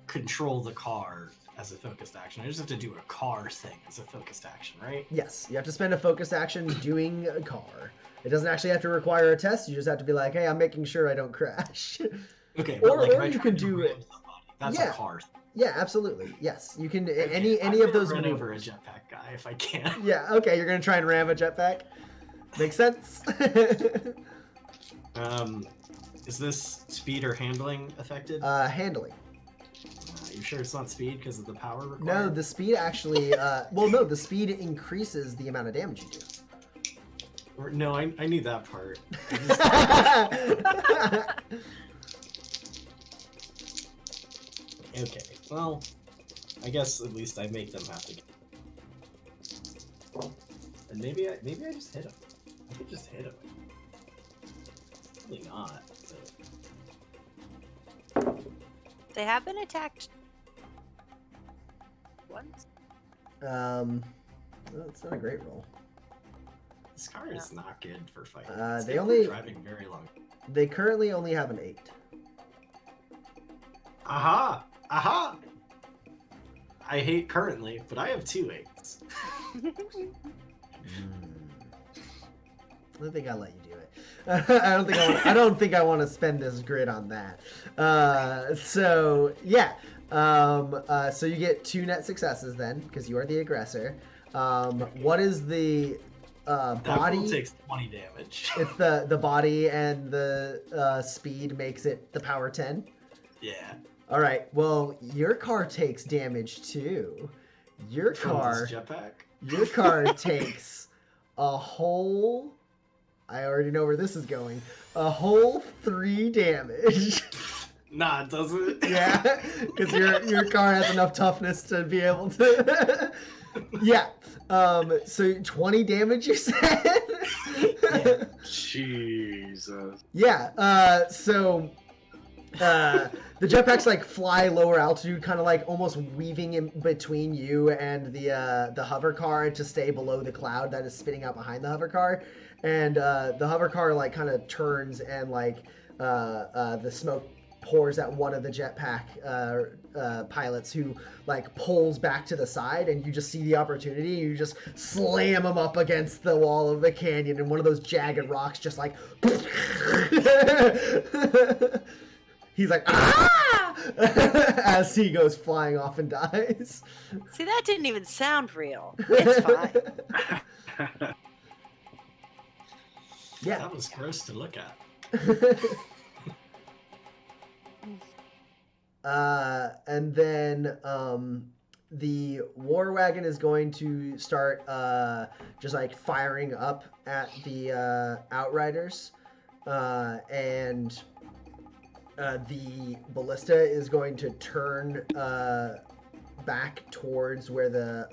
control the car as a focused action. I just have to do a car thing as a focused action, right? Yes, you have to spend a focused action doing a car. It doesn't actually have to require a test. You just have to be like, hey, I'm making sure I don't crash. Okay, Or- but like or if I you try can to do ram it- somebody, that's Yeah. a car thing. Yeah, absolutely. Yes, you can. Okay, Any I'm of gonna those run over a maneuvers. jetpack guy if I can. Yeah. Okay, you're gonna try and ram a jetpack. Makes sense. Is this speed or handling affected? Handling. You sure it's not speed because of the power required? No, the speed actually. Well, no, the speed increases the amount of damage you do. No, I knew that part. Okay, well, I guess at least I make them have to get... And maybe I just hit him. I could just hit him. Probably not, but... They have been attacked once. Well, it's not a great roll. This car is not good for fighting. They It's good for only- driving very long. They currently only have an 8. Aha! Aha! I hate currently, but I have 2 8s. I think I'll let you do it. I don't think I want to spend this grid on that. So yeah. So you get 2 net successes then, because you are the aggressor. What is the That body? fool takes 20 damage. It's the body, and the speed makes it the power 10. Yeah. All right. Well, your car takes damage too. Your From car. this jetpack? Your car takes a whole. I already know where this is going. A whole 3 damage. Nah, it doesn't. Yeah, because your car has enough toughness to be able to. Yeah. So 20 damage, you said. Yeah. Jesus. Yeah. So. The jetpacks like fly lower altitude, kind of like almost weaving in between you and the hover car to stay below the cloud that is spinning out behind the hover car, and the hover car like kind of turns, and like the smoke pours at one of the jetpack pilots, who like pulls back to the side, and you just see the opportunity, and you just slam him up against the wall of the canyon, and one of those jagged rocks just like. He's like, ah! As he goes flying off and dies. See, that didn't even sound real. It's fine. Yeah. That was gross to look at. And then the war wagon is going to start just like firing up at the outriders, and the ballista is going to turn back towards where the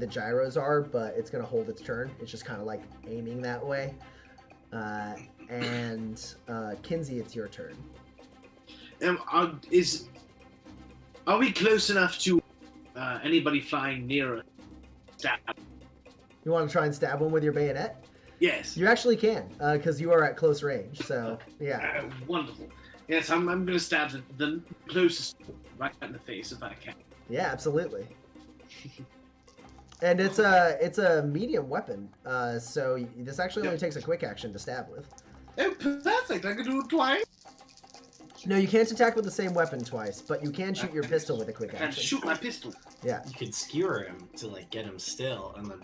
gyros are, but it's going to hold its turn. It's just kind of like aiming that way. And Kinsey, it's your turn. Are we close enough to anybody flying near us? Stab. You want to try and stab one with your bayonet? Yes. You actually can, because you are at close range. So yeah. Wonderful. Yes, I'm going to stab the closest right in the face if I can. Yeah, absolutely. And it's a medium weapon, so this actually only takes a quick action to stab with. Oh, perfect! I can do it twice. No, you can't attack with the same weapon twice, but you can shoot your pistol with a quick I can action. shoot my pistol. Yeah. You could skewer him to like get him still, and then.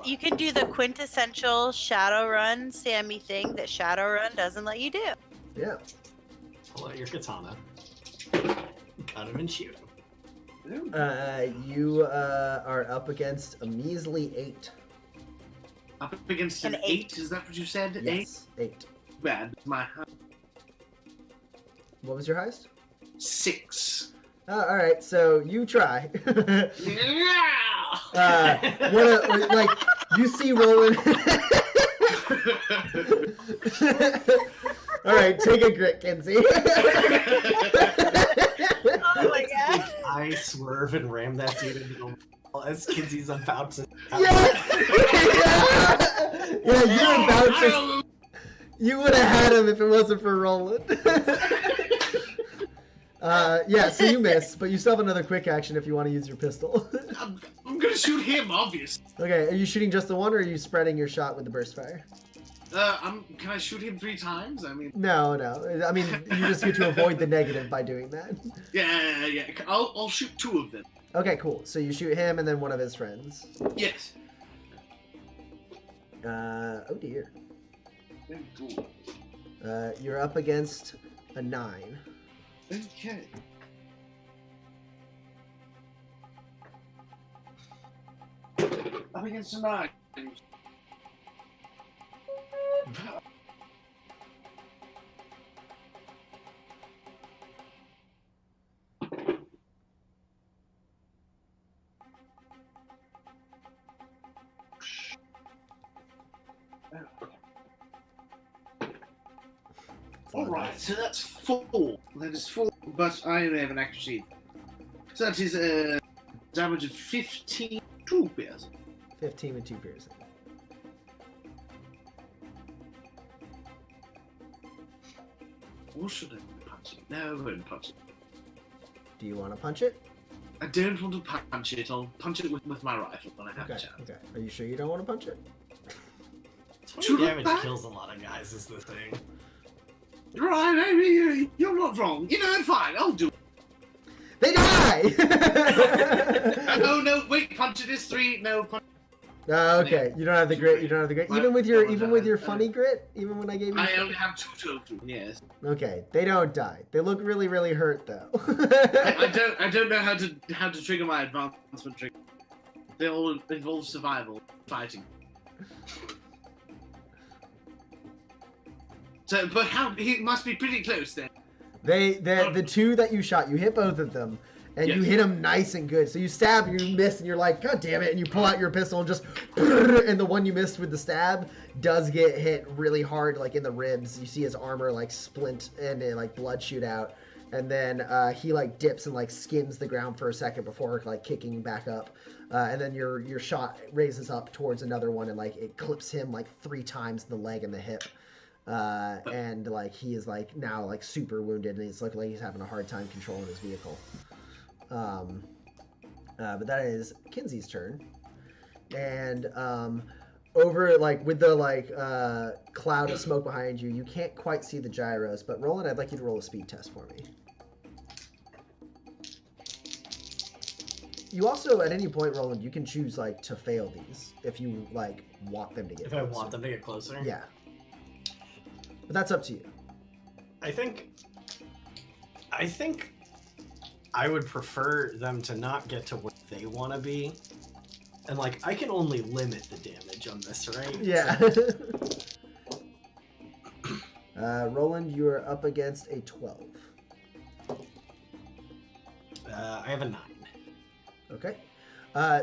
You can do the quintessential Shadowrun Sammy thing that Shadowrun doesn't let you do. Yeah. Pull out your katana. Cut him and shoot him. You are up against a measly 8. Up against an 8? Is that what you said? Yes, 8. Bad. My What was your highest? 6. All right, so you try. Yeah! Like you see Roland. All right, take a grit, Kinsey. Oh my god! I swerve and ram that dude into the wall as Kinsey's about to. Yeah, you're about to. You would have had him if it wasn't for Roland. Yeah, so you miss, but you still have another quick action if you want to use your pistol. I'm gonna shoot him, obviously. Okay, are you shooting just the one, or are you spreading your shot with the burst fire? Can I shoot him 3 times? I mean... No. I mean, you just get to avoid the negative by doing that. Yeah. I'll shoot 2 of them. Okay, cool. So you shoot him and then one of his friends. Yes. Oh dear. Very cool. You're up against a 9. Okay. Up against a 9. Alright, so that's 4. That is 4, but I only have an accuracy. So that is a damage of 15 2 piercing. 15 with 2 piercing. Or should I punch it? No, I won't punch it. Do you want to punch it? I don't want to punch it. I'll punch it with my rifle when I have a chance. Okay. Are you sure you don't want to punch it? 20 damage kills a lot of guys is the thing. Right, I mean, you're not wrong. You know, fine, I'll do it. They die! Oh no, wait, punch it is 3. No, punch. Okay, you don't have the grit. Even with your funny grit, even when I gave you. I only have 2 total. Yes. Okay, they don't die. They look really, really hurt though. I don't know how to trigger my advancement trigger. They all involve survival, fighting. So, but he must be pretty close then. The 2 that you shot, you hit both of them, and you hit them nice and good. So you stab, you miss, and you're like, God damn it! And you pull out your pistol and just, and the one you missed with the stab does get hit really hard, like in the ribs. You see his armor like splint and like blood shoot out, and then he like dips and like skims the ground for a second before like kicking back up, and then your shot raises up towards another one and like it clips him like 3 times the leg and the hip. And like he is like now like super wounded and he's looking like he's having a hard time controlling his vehicle. But that is Kinsey's turn, and over like with the like cloud of smoke behind you, you can't quite see the gyros. But Roland, I'd like you to roll a speed test for me. You also, at any point, Roland, you can choose like to fail these if you like want them to get. If I want them to get closer. Yeah. But that's up to you. I think I would prefer them to not get to where they want to be. And, like, I can only limit the damage on this, right? Yeah. Roland, you are up against a 12. I have a 9. Okay.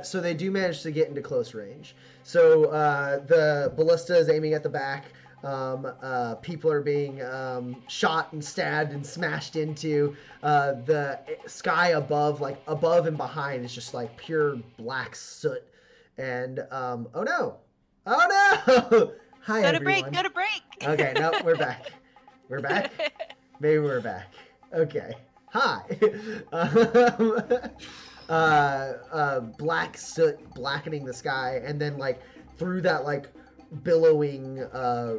So they do manage to get into close range. So the ballista is aiming at the back. People are being shot and stabbed and smashed into. The sky above and behind is just like pure black soot. And oh no! Hi, Go to everyone. break. Go to break. Okay, no, we're back. We're back? Maybe we're back. Okay. Hi. Black soot blackening the sky, and then like through that like billowing,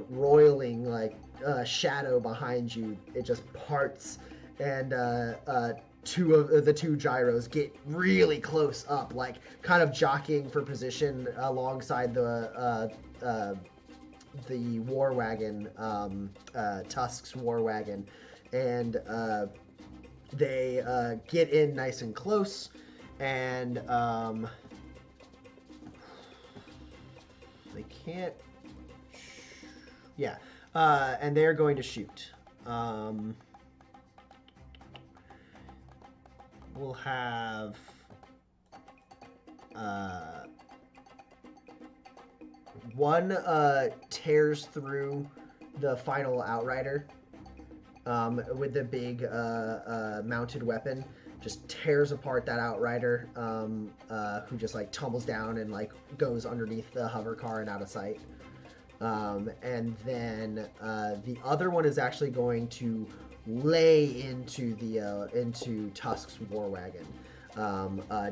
roiling like shadow behind you, it just parts, and two of the two gyros get really close up, like kind of jockeying for position alongside the war wagon, Tusk's war wagon, and they get in nice and close, and they can't. Yeah, and they're going to shoot. We'll have one tears through the final outrider with the big mounted weapon, just tears apart that outrider, who just like tumbles down and like goes underneath the hover car and out of sight. And then the other one is actually going to lay into the into Tusk's war wagon.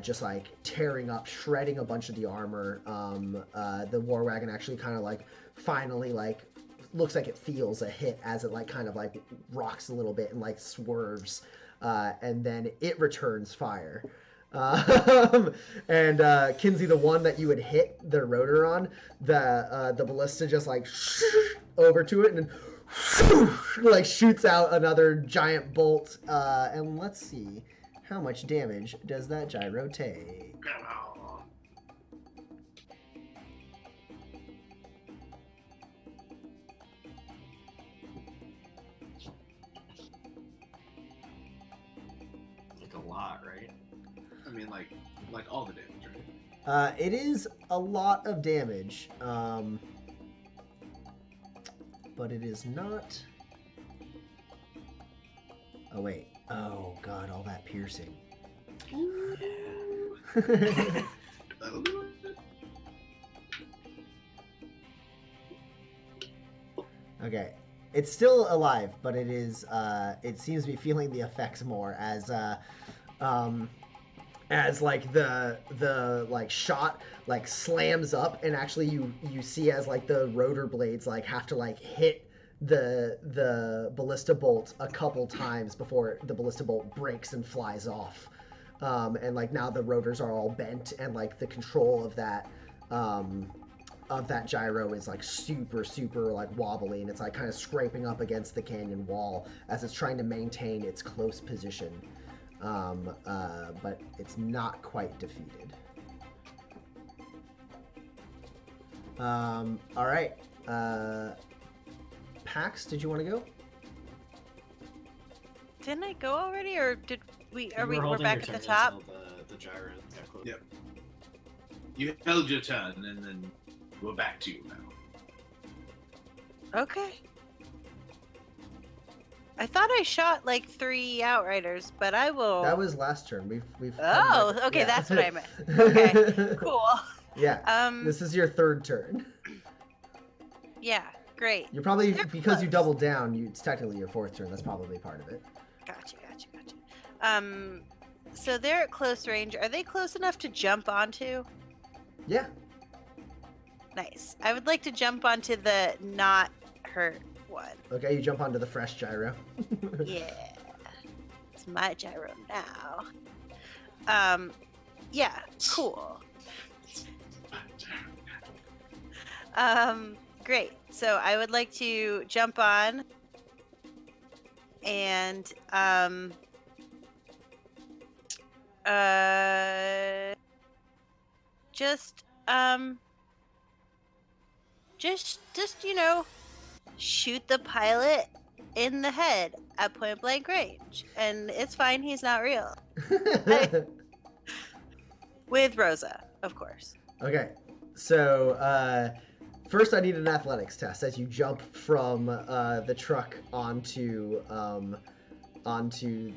Just like tearing up, shredding a bunch of the armor. The war wagon actually kind of like finally like looks like it feels a hit as it like kind of like rocks a little bit and like swerves, and then it returns fire. And Kinsey, the one that you would hit the rotor on, the ballista just like over to it and then like shoots out another giant bolt. And let's see. How much damage does that gyro take? Like a lot, right? I mean, like all the damage, right? It is a lot of damage, but it is not. Oh wait. Oh god, all that piercing. That'll do it. Okay. It's still alive, but it is it seems to be feeling the effects more as like the like shot like slams up, and actually you see as like the rotor blades like have to like hit the ballista bolt a couple times before the ballista bolt breaks and flies off, and like now the rotors are all bent, and like the control of that gyro is like super like wobbly, and it's like kind of scraping up against the canyon wall as it's trying to maintain its close position, but it's not quite defeated. All right. Pax, did you want to go? Didn't I go already, or did we? We're back at the top? Until the gyro got close. Yep. You held your turn, and then we're back to you now. Okay. I thought I shot like 3 outriders, but I will. That was last turn. We've. Oh, okay, yeah. That's what I meant. Okay, cool. Yeah. This is your third turn. Yeah. Great. You're probably, They're because close. you doubled down, it's technically your 4th turn. That's probably part of it. Gotcha. So they're at close range. Are they close enough to jump onto? Yeah. Nice. I would like to jump onto the not hurt one. Okay, you jump onto the fresh gyro. Yeah. It's my gyro now. Yeah, cool. Great. So I would like to jump on and just you know, shoot the pilot in the head at point blank range, and it's fine. He's not real. With Rosa, of course. Okay, so first I need an athletics test as you jump from the truck onto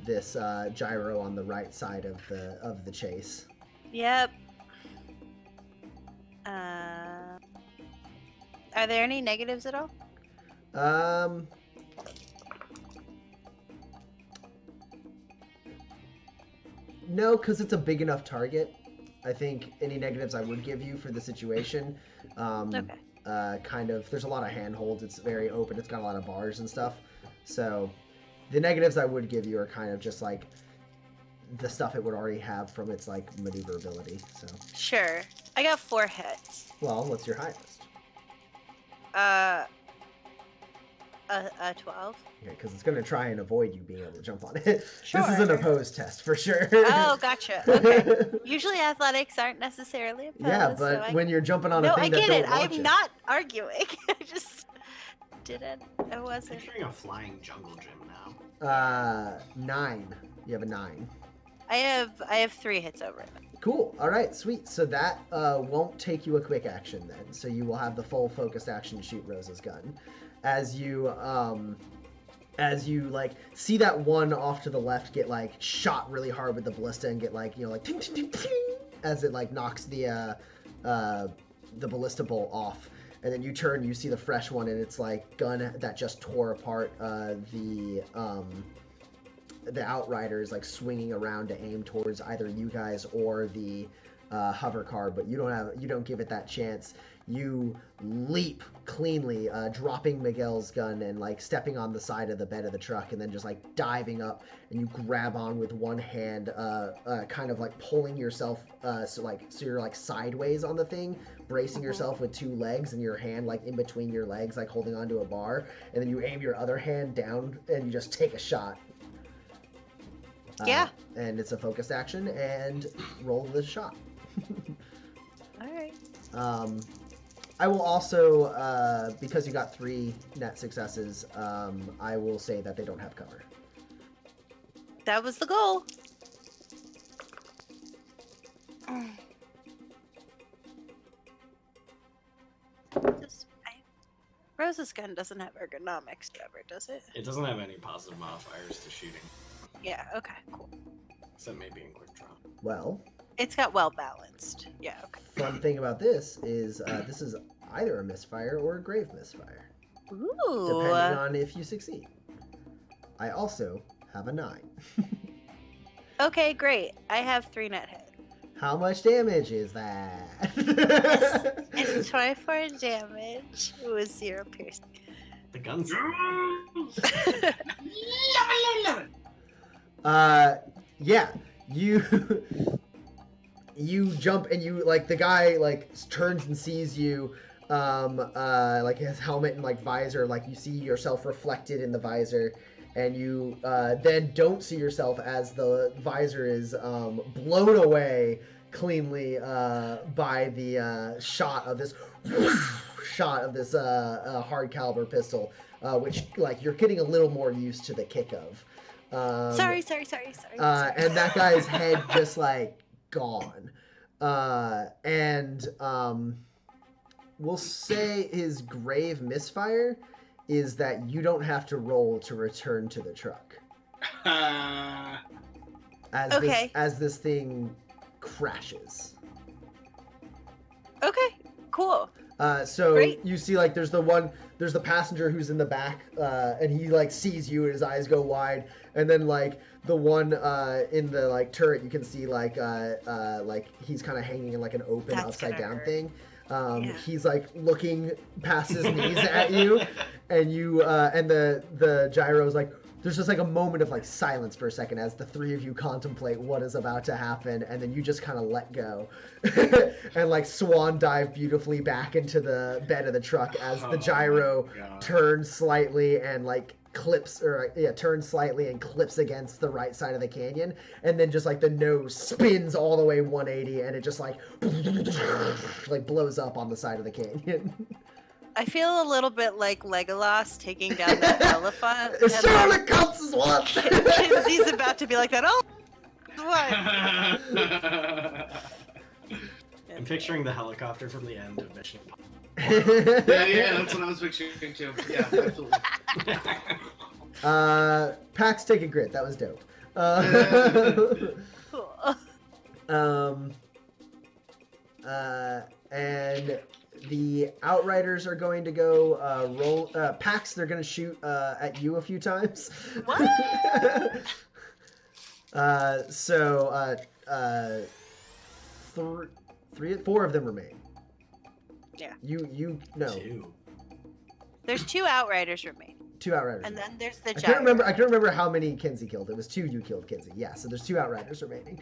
this gyro on the right side of the chase. Yep. Are there any negatives at all? No, because it's a big enough target. I think any negatives I would give you for the situation, Okay. kind of, there's a lot of handholds. It's very open. It's got a lot of bars and stuff. So the negatives I would give you are kind of just like the stuff it would already have from its like maneuverability. So Sure. I got 4 hits. well, what's your highest? A 12. Okay, because it's going to try and avoid you being able to jump on it. Sure. This is an opposed test for sure. Oh, gotcha. Okay. Usually athletics aren't necessarily opposed. Yeah, but when you're jumping on a No, thing I that get don't it. launch I'm it. not arguing. I just didn't. I wasn't. Picturing a flying jungle gym now. 9. You have a 9. I have 3 hits over it. Cool. All right, sweet. So that won't take you a quick action then. So you will have the full focused action to shoot Rosa's gun. As you like see that one off to the left get like shot really hard with the ballista and get like, you know, like ting, ting, ting, ting, as it like knocks the ballista bolt off. And then you turn, you see the fresh one, and it's like gun that just tore apart the outriders, like swinging around to aim towards either you guys or the hover car, but you don't give it that chance. You leap cleanly, dropping Miguel's gun and like stepping on the side of the bed of the truck, and then just like diving up, and you grab on with one hand, kind of like pulling yourself, so you're like sideways on the thing, bracing yourself with 2 legs, and your hand like in between your legs, like holding onto a bar, and then you aim your other hand down and you just take a shot. Yeah. And it's a focused action, and roll the shot. All right. I will also, because you got 3 net successes, I will say that they don't have cover. That was the goal. Rosa's gun doesn't have ergonomics ever, does it? It doesn't have any positive modifiers to shooting, Yeah, okay, cool. except maybe in quick draw. Well, It's got well balanced. Yeah, okay. fun thing about this is either a misfire or a grave misfire, Ooh. depending on if you succeed. I also have a 9. Okay, great. I have 3 net hit. How much damage is that? It's 24 damage with 0 piercing. The gun's Yeah, you jump and you like the guy like turns and sees you, like his helmet and like visor, like you see yourself reflected in the visor, and you then don't see yourself as the visor is blown away cleanly by the shot of this hard caliber pistol, which like you're getting a little more used to the kick of. Sorry. And that guy's head just like gone. And we'll say his grave misfire is that you don't have to roll to return to the truck. As this thing crashes. Okay, cool. So Great. you see like there's the passenger who's in the back, and he like sees you and his eyes go wide, and then like the one in the like turret, you can see like he's kind of hanging in like an open That's upside gonna down hurt. thing. Yeah. He's like looking past his knees at you, and you and the gyro's like, there's just like a moment of like silence for a second as the 3 of you contemplate what is about to happen, and then you just kind of let go and like swan dive beautifully back into the bed of the truck as the gyro turns slightly and like turns slightly and clips against the right side of the canyon, and then just like the nose spins all the way 180 and it just like blows up on the side of the canyon. I feel a little bit like Legolas taking down that elephant. It surely counts as one. Kinsey's about to be like that. Oh, what? I'm picturing the helicopter from the end of Mission Impossible. Yeah, that's what I was picturing too. Yeah, absolutely. Pax take a grit. That was dope. Cool. And The Outriders are going to go roll. Pax, they're going to shoot at you a few times. What? Four of them remain. Yeah. You no. Two. There's 2 Outriders remaining. 2 Outriders. And then there's the I giant. can't remember how many Kinsey killed. It was 2 you killed, Kinsey. Yeah, so there's 2 Outriders remaining.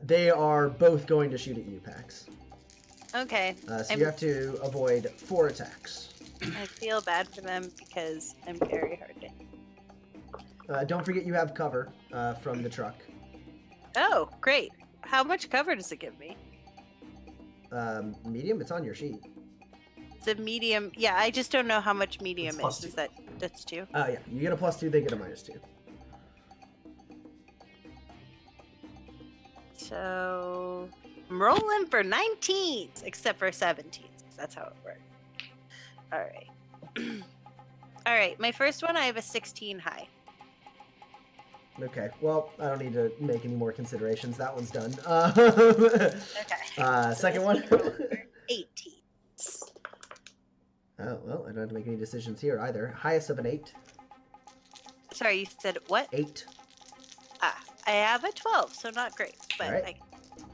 They are both going to shoot at you, Pax. Okay. So you have to avoid 4 attacks. I feel bad for them because I'm very hard hit. Don't forget you have cover from the truck. Oh, great. How much cover does it give me? Medium, it's on your sheet. It's a medium. Yeah, I just don't know how much medium It's is. +2. That's 2? Yeah, you get a +2, they get a -2. So I'm rolling for 19s, except for 17s. That's how it works. All right. All right. My first one, I have a 16 high. Okay, well, I don't need to make any more considerations. That one's done. Okay. Second one? 18s. Oh, well, I don't have to make any decisions here either. Highest of an 8. Sorry, you said what? 8. I have a 12, so not great. But All right. I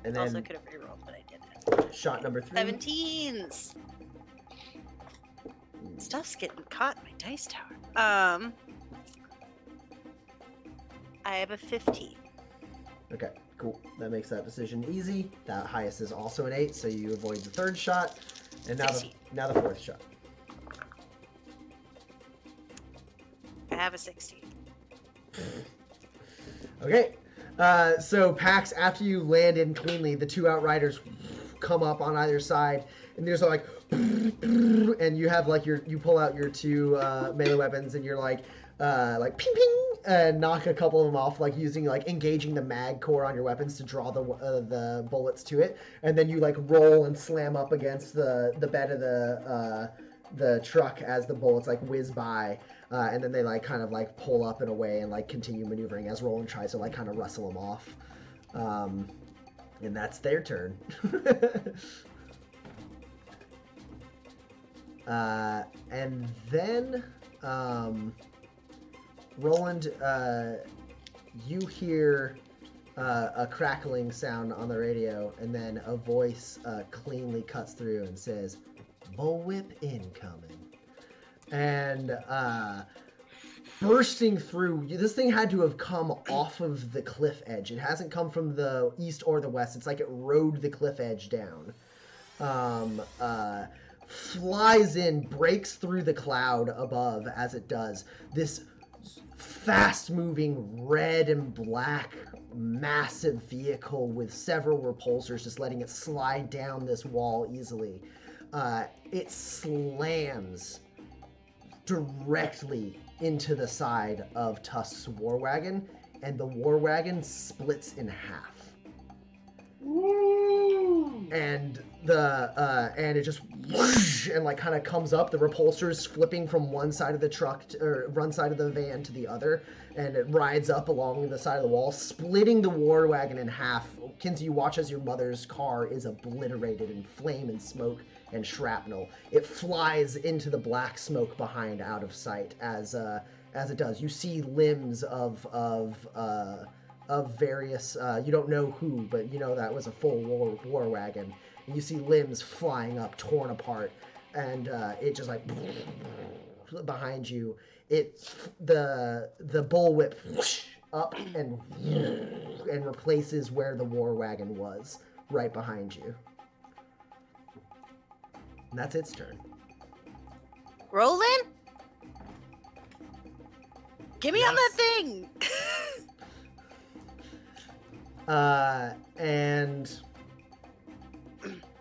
And also then could have rerolled, but I didn't. shot number 3. 17s. Stuff's getting caught in my dice tower. I have a 15. Okay, cool. That makes that decision easy. That highest is also an 8, so you avoid the 3rd shot. And now 16. now the 4th shot. I have a 16. Okay, so Pax, after you land in cleanly, the 2 Outriders come up on either side, and there's like, and you have like you pull out your 2 melee weapons, and you're like ping ping, and knock a couple of them off, like using like engaging the mag core on your weapons to draw the bullets to it, and then you like roll and slam up against the bed of the truck as the bullets like whiz by. And then they like kind of like pull up and away and like continue maneuvering as Roland tries to like kind of wrestle them off. And that's their turn. And then Roland, you hear a crackling sound on the radio, and then a voice cleanly cuts through and says, "Bullwhip incoming." And bursting through, this thing had to have come off of the cliff edge. It hasn't come from the east or the west. It's like it rode the cliff edge down. Flies in, breaks through the cloud above as it does. This fast-moving red and black massive vehicle with several repulsors just letting it slide down this wall easily. It slams directly into the side of Tusk's war wagon, and the war wagon splits in half. Woo! And and it just whoosh, and like kind of comes up. The repulsors flipping from one side of the truck or one side of the van to the other, and it rides up along the side of the wall, splitting the war wagon in half. Kinsey, you watch as your mother's car is obliterated in flame and smoke and shrapnel. It flies into the black smoke behind, out of sight as it does. You see limbs of various, you don't know who, but you know that was a full war wagon. And you see limbs flying up, torn apart, and it just like behind you. The bullwhip up and replaces where the war wagon was, right behind you. And that's its turn. Roland? Get me on that Yes. thing! And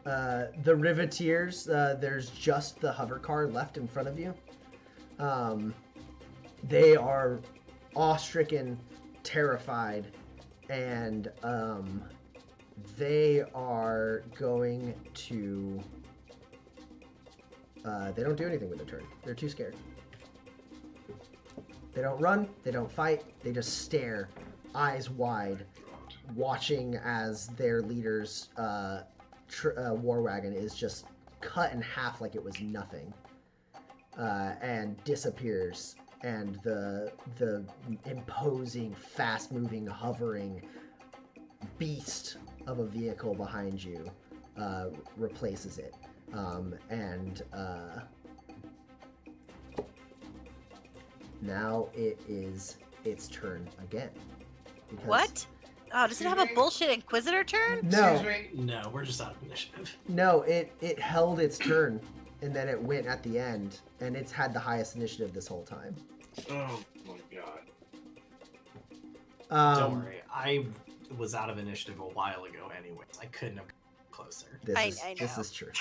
the Riveteers, there's just the hover car left in front of you. They are awe-stricken, terrified, and they are going to... they don't do anything with their turn. They're too scared. They don't run, they don't fight, they just stare, eyes wide, watching as their leaders war wagon is just cut in half like it was nothing, and disappears. And the imposing, fast-moving, hovering beast of a vehicle behind you replaces it. Now it is its turn again. Because What? Oh, does it have a bullshit Inquisitor turn? No, Excuse me. No, we're just out of initiative. no, it held its turn, and then it went at the end, and it's had the highest initiative this whole time. Oh my god. Don't worry, I was out of initiative a while ago anyways. I couldn't have gotten closer. This I this know. is true.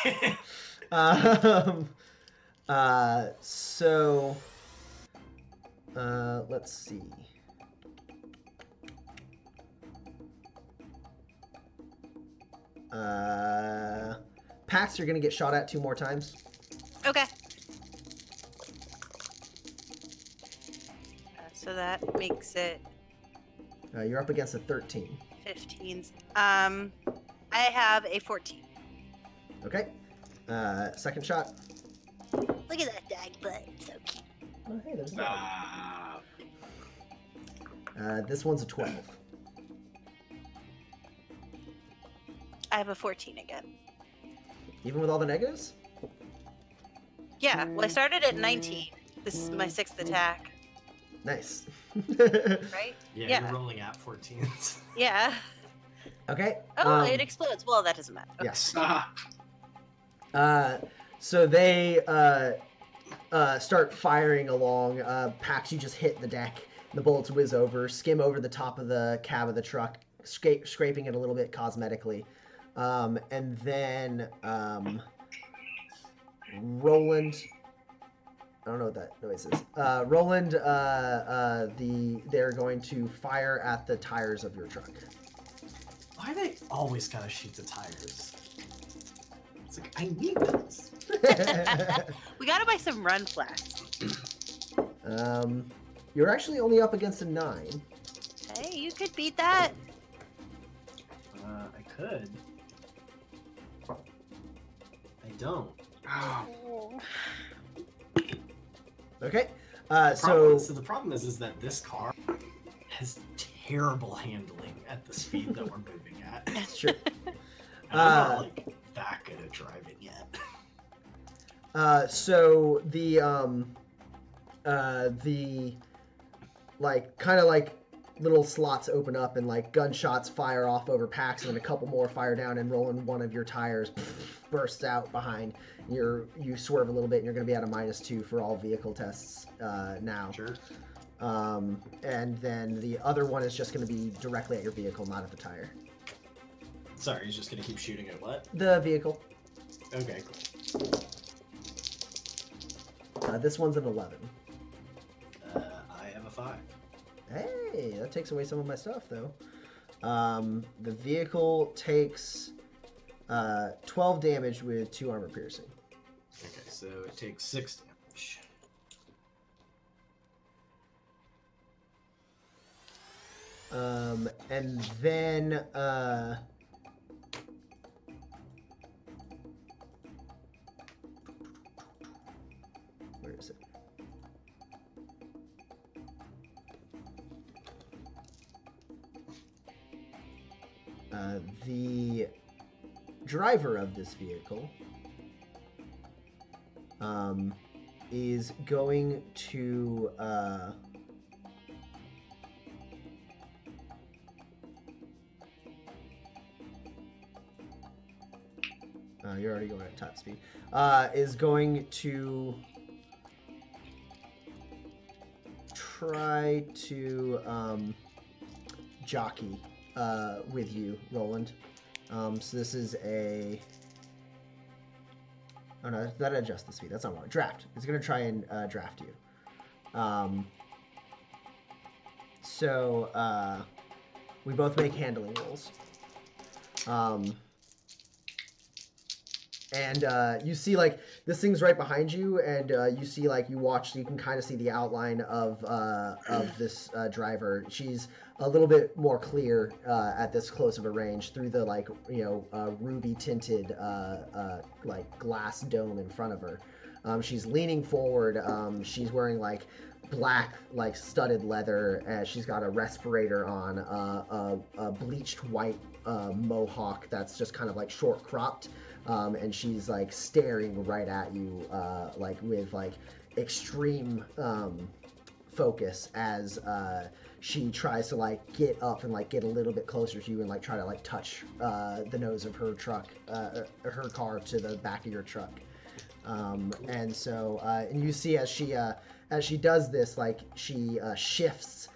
So let's see. Pax, you're gonna get shot at 2 more times. Okay. So that makes it You're up against a 13. 15s. I have a 14. Okay. Second shot. Look at that dog butt. It's so cute. Oh, hey, there's a dog. Ah. This one's a 12. I have a 14 again. Even with all the negatives? Yeah, well, I started at 19. This is my 6th attack, Nice. right? Yeah, Yeah. you're rolling at 14s. Yeah. Okay. Oh, it explodes. Well, that doesn't matter. Okay. Yes. Stop. So they start firing along. Pax, you just hit the deck. The bullets whiz over, skim over the top of the cab of the truck, scraping it a little bit cosmetically. And then Roland... I don't know what that noise is. Roland, they're going to fire at the tires of your truck. Why do they always gotta shoot the tires? It's like, I need those. We gotta buy some run flats. You're actually only up against a 9. Hey, you could beat that. I could. I don't. Oh. Okay. So the problem is that this car has terrible handling at the speed that we're moving at. Sure. And I'm not like that good at driving yet. So the like kind of like little slots open up and like gunshots fire off over Pax, and then a couple more fire down, and Roland, one of your tires bursts out behind. You swerve a little bit, and you're going to be at a -2 for all vehicle tests now. Sure. And then the other one is just going to be directly at your vehicle, not at the tire. Sorry, he's just gonna keep shooting at what? The vehicle. Okay, cool. This one's an 11. I have a 5. Hey, that takes away some of my stuff, though. The vehicle takes 12 damage with 2 armor piercing. Okay, so it takes 6 damage. And then where is it? The driver of this vehicle is going to you're already going at top speed. Is going to try to jockey with you, Roland. So this is a... Oh no, that adjusts the speed. That's not wrong. Draft. It's going to try and draft you. So we both make handling rolls. And you see like this thing's right behind you, and you see like you can kind of see the outline of this driver. She's a little bit more clear at this close of a range through the like ruby tinted like glass dome in front of her. She's leaning forward. She's wearing like black like studded leather, and she's got a respirator on, a bleached white mohawk that's just kind of like short cropped. And she's like staring right at you, like with like extreme focus as she tries to like get up and like get a little bit closer to you and like try to like touch the nose of her truck, her car to the back of your truck. And so and you see as she does this, like she shifts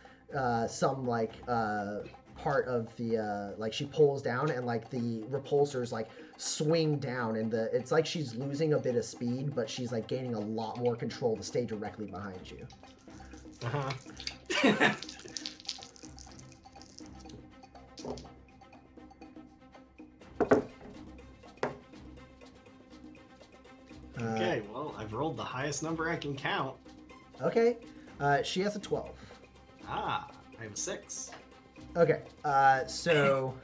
some like part of the like she pulls down, and like the repulsors like swing down, and it's like she's losing a bit of speed, but she's like gaining a lot more control to stay directly behind you. Okay, well, I've rolled the highest number I can count. Okay, she has a 12. Ah, I have a 6. Okay, so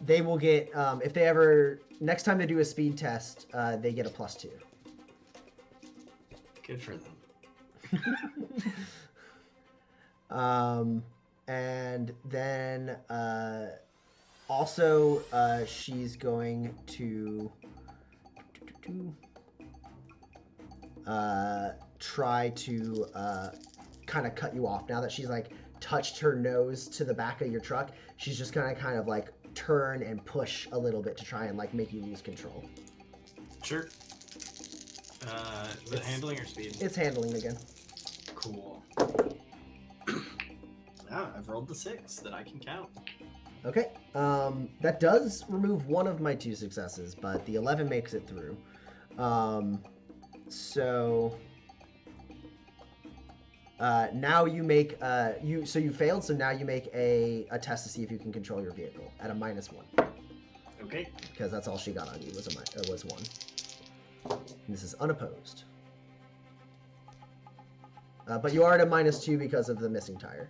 they will get, if they ever, next time they do a speed test, they get a +2. Good for them. And then also she's going to try to kind of cut you off. Now that she's like touched her nose to the back of your truck, she's just gonna kind of like turn and push a little bit to try and like make you lose control. Sure. Is it handling or speed? It's handling again. Cool. Yeah, I've rolled the 6 that I can count. Okay, that does remove one of my 2 successes, but the 11 makes it through. So now you make you failed, so now you make a test to see if you can control your vehicle at a -1. Okay. Because that's all she got on you was 1. And this is unopposed. But you are at a -2 because of the missing tire.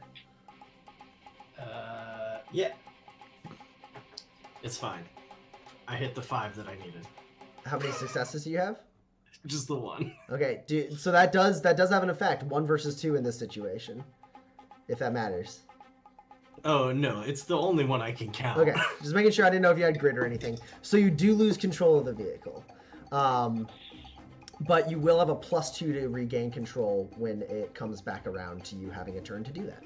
Yeah. It's fine. I hit the 5 that I needed. How many successes do you have? Just the 1. Okay, so that does have an effect. 1 versus 2 in this situation, if that matters. Oh no, it's the only one I can count. Okay, just making sure. I didn't know if you had grit or anything. So you do lose control of the vehicle, but you will have a +2 to regain control when it comes back around to you having a turn to do that.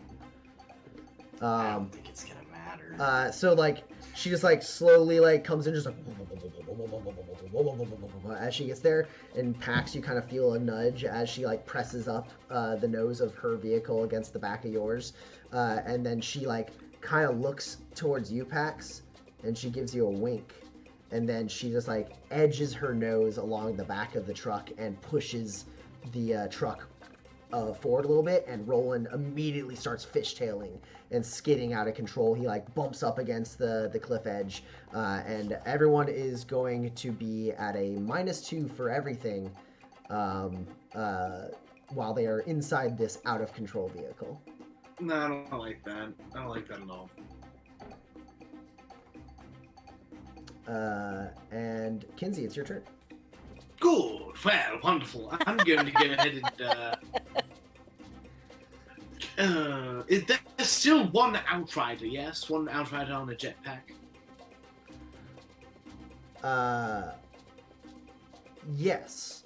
I don't think it's gonna matter. So like she just like slowly like comes in, just like as she gets there, and Pax, you kind of feel a nudge as she like presses up the nose of her vehicle against the back of yours, and then she like kind of looks towards you, Pax, and she gives you a wink, and then she just like edges her nose along the back of the truck and pushes the truck forward a little bit, and Roland immediately starts fishtailing and skidding out of control. He like bumps up against the cliff edge, and everyone is going to be at a -2 for everything while they are inside this out of control vehicle. No, I don't like that. I don't like that at all. And Kinsey, it's your turn. Good. Well, wonderful. I'm going to go ahead and there's still one outrider, yes? One outrider on a jetpack. Yes.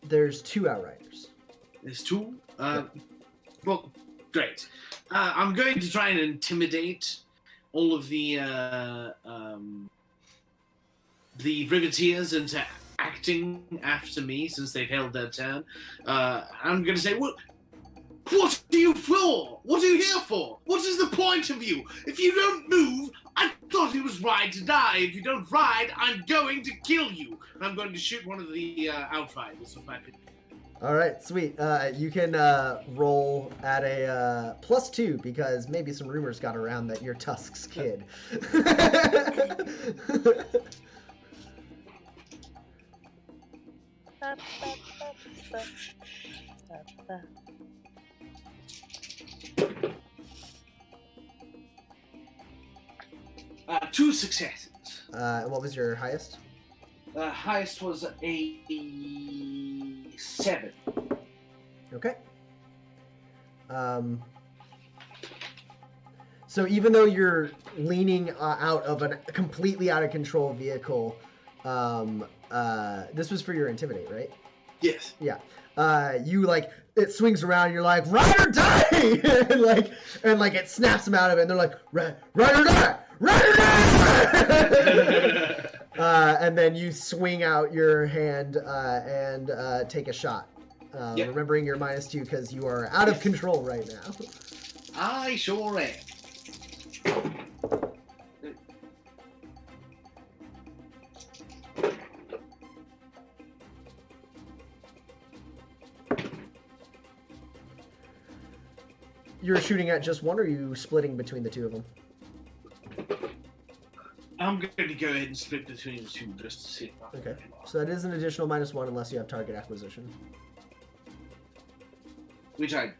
There's 2 outriders. There's 2? Yeah. Well, great. I'm going to try and intimidate all of the Riveteers into acting after me since they've held their turn. I'm going to say, what are you for? What are you here for? What is the point of you? If you don't move, I thought it was ride to die. If you don't ride, I'm going to kill you. And I'm going to shoot one of the outriders with my pistol. All right, sweet. You can roll at a +2 because maybe some rumors got around that you're Tusk's kid. 2 successes. And what was your highest? Highest was a 7. Okay. So even though you're leaning out of a completely out of control vehicle, this was for your intimidate, right? Yes. Yeah. You like it swings around. You're like ride or die, and like it snaps them out of it. And they're like ride or die, ride or die. And then you swing out your hand and take a shot. Yep. Remembering your -2 because you are out of control right now. I sure am. You're shooting at just one, or are you splitting between the two of them? I'm going to go ahead and split between the two just to see if I Okay. So that is an additional -1 unless you have target acquisition. Which I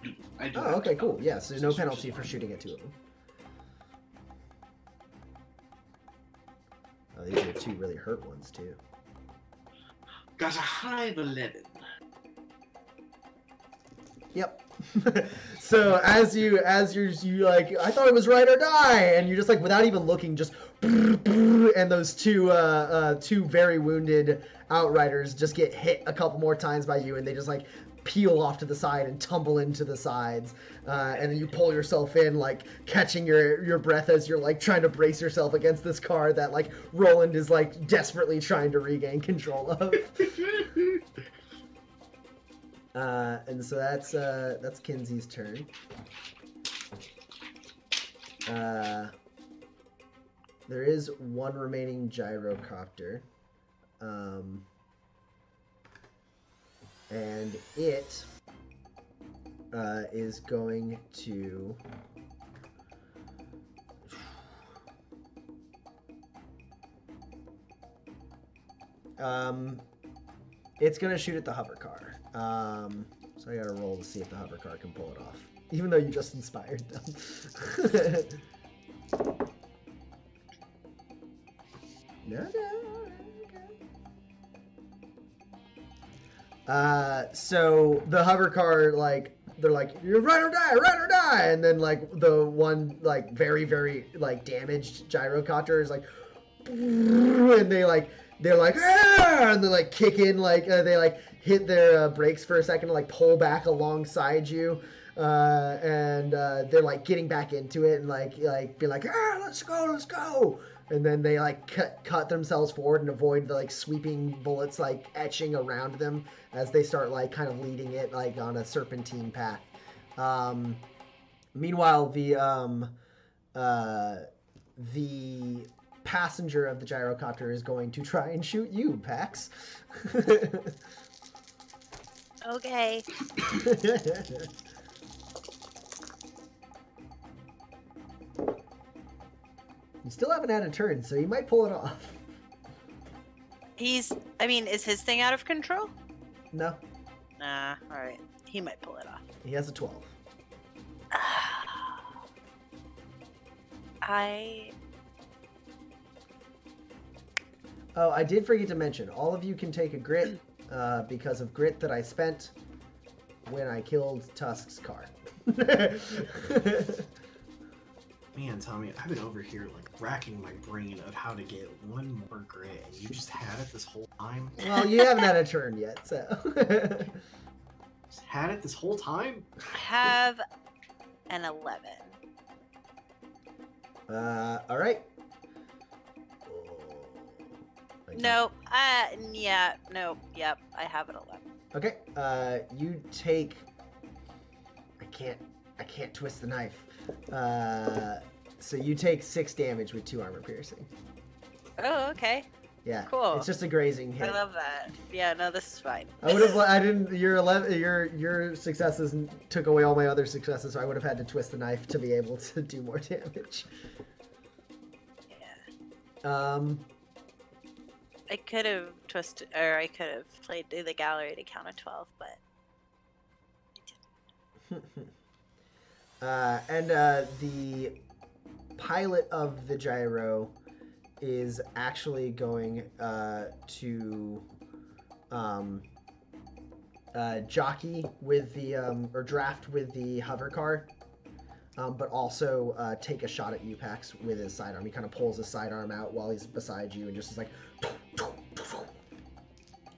do. Oh, okay, cool. Yeah, so no penalty for shooting at two of them. Oh, these are two really hurt ones, too. Got a high of 11. Yep. So as you like, I thought it was ride or die, and you just like without even looking, just and those two very wounded outriders just get hit a couple more times by you, and they just like peel off to the side and tumble into the sides, and then you pull yourself in, like catching your breath as you're like trying to brace yourself against this car that like Roland is like desperately trying to regain control of. And so that's Kinsey's turn. There is one remaining gyrocopter. And it is going to it's going to shoot at the hover car. So I gotta roll to see if the hover car can pull it off. Even though you just inspired them. No. So the hover car, like, they're like, you're ride or die, and then like the one like very, very like damaged gyrocopter is like, and they're like, ah! And they like kick in, like they like hit their brakes for a second to like pull back alongside you, and they're like getting back into it and like be like, ah, let's go, and then they like cut themselves forward and avoid the like sweeping bullets like etching around them as they start like kind of leading it like on a serpentine path. Meanwhile, the passenger of the gyrocopter is going to try and shoot you, Pax. Okay. You still haven't had a turn, so you might pull it off. Is his thing out of control? No, Nah, alright. He might pull it off. he has a 12. Oh, I did forget to mention, all of you can take a grit because of grit that I spent when I killed Tusk's car. Man, Tommy, I've been over here like racking my brain of how to get one more grit, and you just had it this whole time? Well, you haven't had a turn yet, so. Just had it this whole time? I have an 11. All right. Nope. Yep. I have an 11. Okay. You take. I can't twist the knife. So you take 6 damage with 2 armor piercing. Oh, okay. Yeah. Cool. It's just a grazing hit. I love that. Yeah, no, this is fine. I would have. I didn't. Your 11. Your successes took away all my other successes, so I would have had to twist the knife to be able to do more damage. Yeah. I could have twisted, or I could have played through the gallery to count a 12, but I didn't. The pilot of the gyro is actually going to jockey with the or draft with the hover car, but also take a shot at you, Pax, with his sidearm. He kind of pulls his sidearm out while he's beside you and just is like.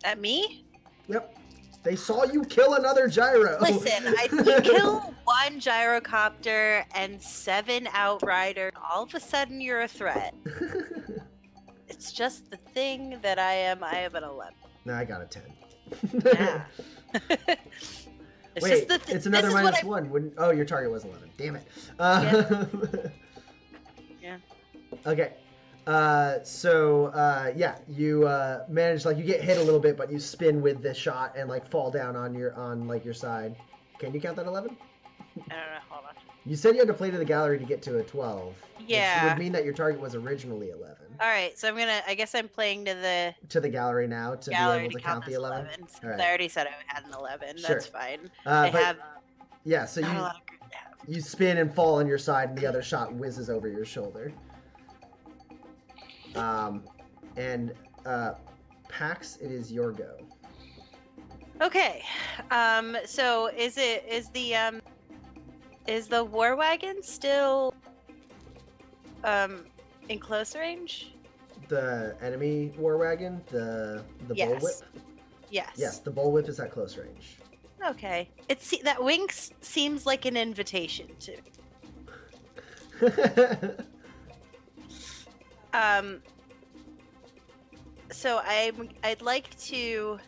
At me? Yep. They saw you kill another gyro. Listen, you kill one gyrocopter and 7 outriders. All of a sudden, you're a threat. It's just the thing that I am. I am an 11. No, I got a 10. Yeah. It's Wait, just it's another -1. Wouldn't... Oh, your target was 11. Damn it. Yeah. Okay. Yeah, you manage, like, you get hit a little bit, but you spin with the shot and, like, fall down on your side. Can you count that 11? I don't know. Hold on. You said you had to play to the gallery to get to a 12. Yeah. Which would mean that your target was originally 11. All right, so I guess I'm playing to the Gallery now to be able to count the 11. Since All right. I already said I had an 11. Sure. That's fine. Yeah, so not a lot of group to have. you spin and fall on your side, and the other shot whizzes over your shoulder. Pax, it is your go. Okay. So is the war wagon still in close range? The enemy war wagon, the Yes. bullwhip. Yes. Yes, the bullwhip is at close range. Okay. That wink seems like an invitation to. So I'd like to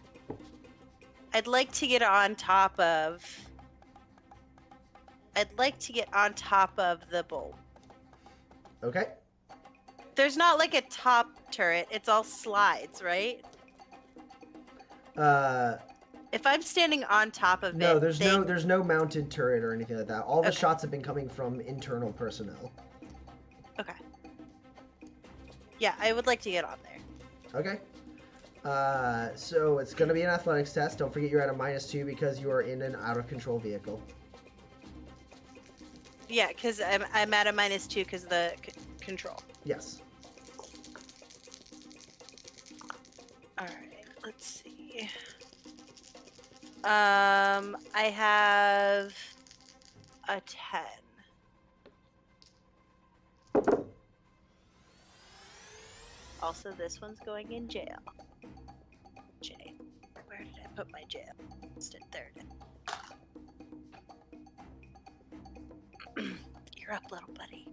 get on top of. I'd like to get on top of the bull. Okay. There's not like a top turret. It's all slides, right? If I'm standing on top of No, it, there's no mounted turret or anything like that. All the shots have been coming from internal personnel. Okay. Yeah, I would like to get on there. Okay. So it's going to be an athletics test. Don't forget you're at a -2 because you are in an out-of-control vehicle. Yeah, because I'm at a -2 because of the control. Yes. All right, let's see. I have a 10. Also, this one's going in jail. J. Where did I put my jail? There it is. You're up, little buddy.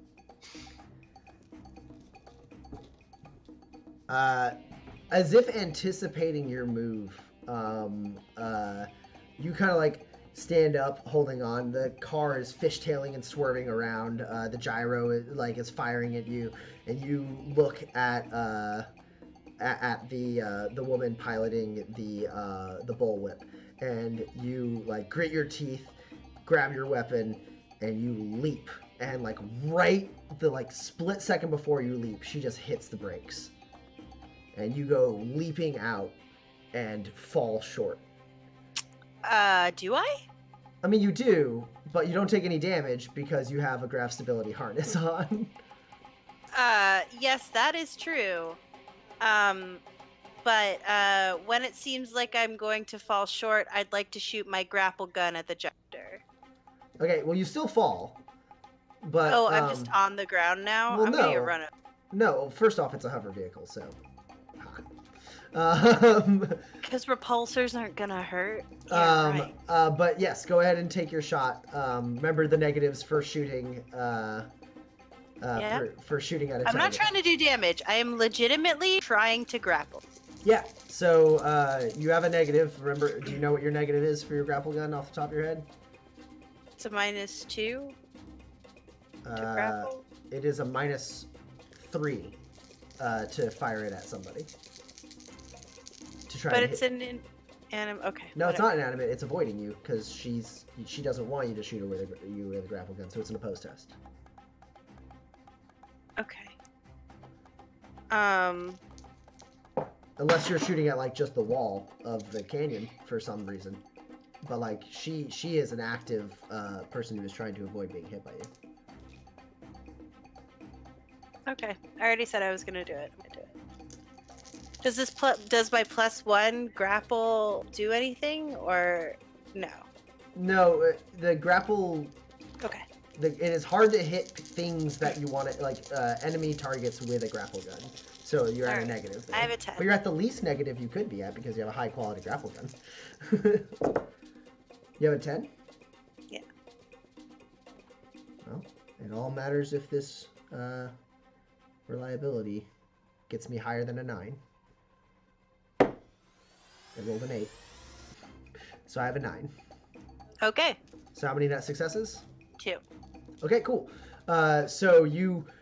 As if anticipating your move, you kind of like stand up, holding on. The car is fishtailing and swerving around. The gyro is firing at you, and you look at the woman piloting the bullwhip, and you like grit your teeth, grab your weapon, and you leap. And like right the like split second before you leap, she just hits the brakes. And you go leaping out and fall short. Do I? I mean, you do, but you don't take any damage because you have a graph stability harness on. Yes, that is true. But when it seems like I'm going to fall short, I'd like to shoot my grapple gun at the jester. Okay, well, you still fall. But, oh, I'm just on the ground now? Well, I'm no. gonna run up. No, first off, it's a hover vehicle, so... Because repulsors aren't gonna hurt. Yeah, right. But yes, go ahead and take your shot. Remember the negatives for shooting. For shooting at a target. I'm not trying to do damage. I am legitimately trying to grapple. Yeah. So you have a negative. Remember? Do you know what your negative is for your grapple gun off the top of your head? It's a -2. To grapple. It is a -3 to fire it at somebody. To try but to it's hit. Okay. No, it's whatever. not inanimate. It's avoiding you because she doesn't want you to shoot her with a grapple gun, so it's an opposed test. Okay. Unless you're shooting at like just the wall of the canyon for some reason. But like she is an active person who is trying to avoid being hit by you. Okay. I already said I was gonna do it. I'm gonna do it. Does my +1 grapple do anything or no? No, the grapple. Okay. It is hard to hit things that you want to, like enemy targets with a grapple gun. So you're at a Alright. negative there. I have a 10. But you're at the least negative you could be at because you have a high quality grapple gun. You have a 10? Yeah. Well, it all matters if this reliability gets me higher than a 9. I rolled an 8. So I have a 9. Okay. So how many net successes? 2. Okay, cool.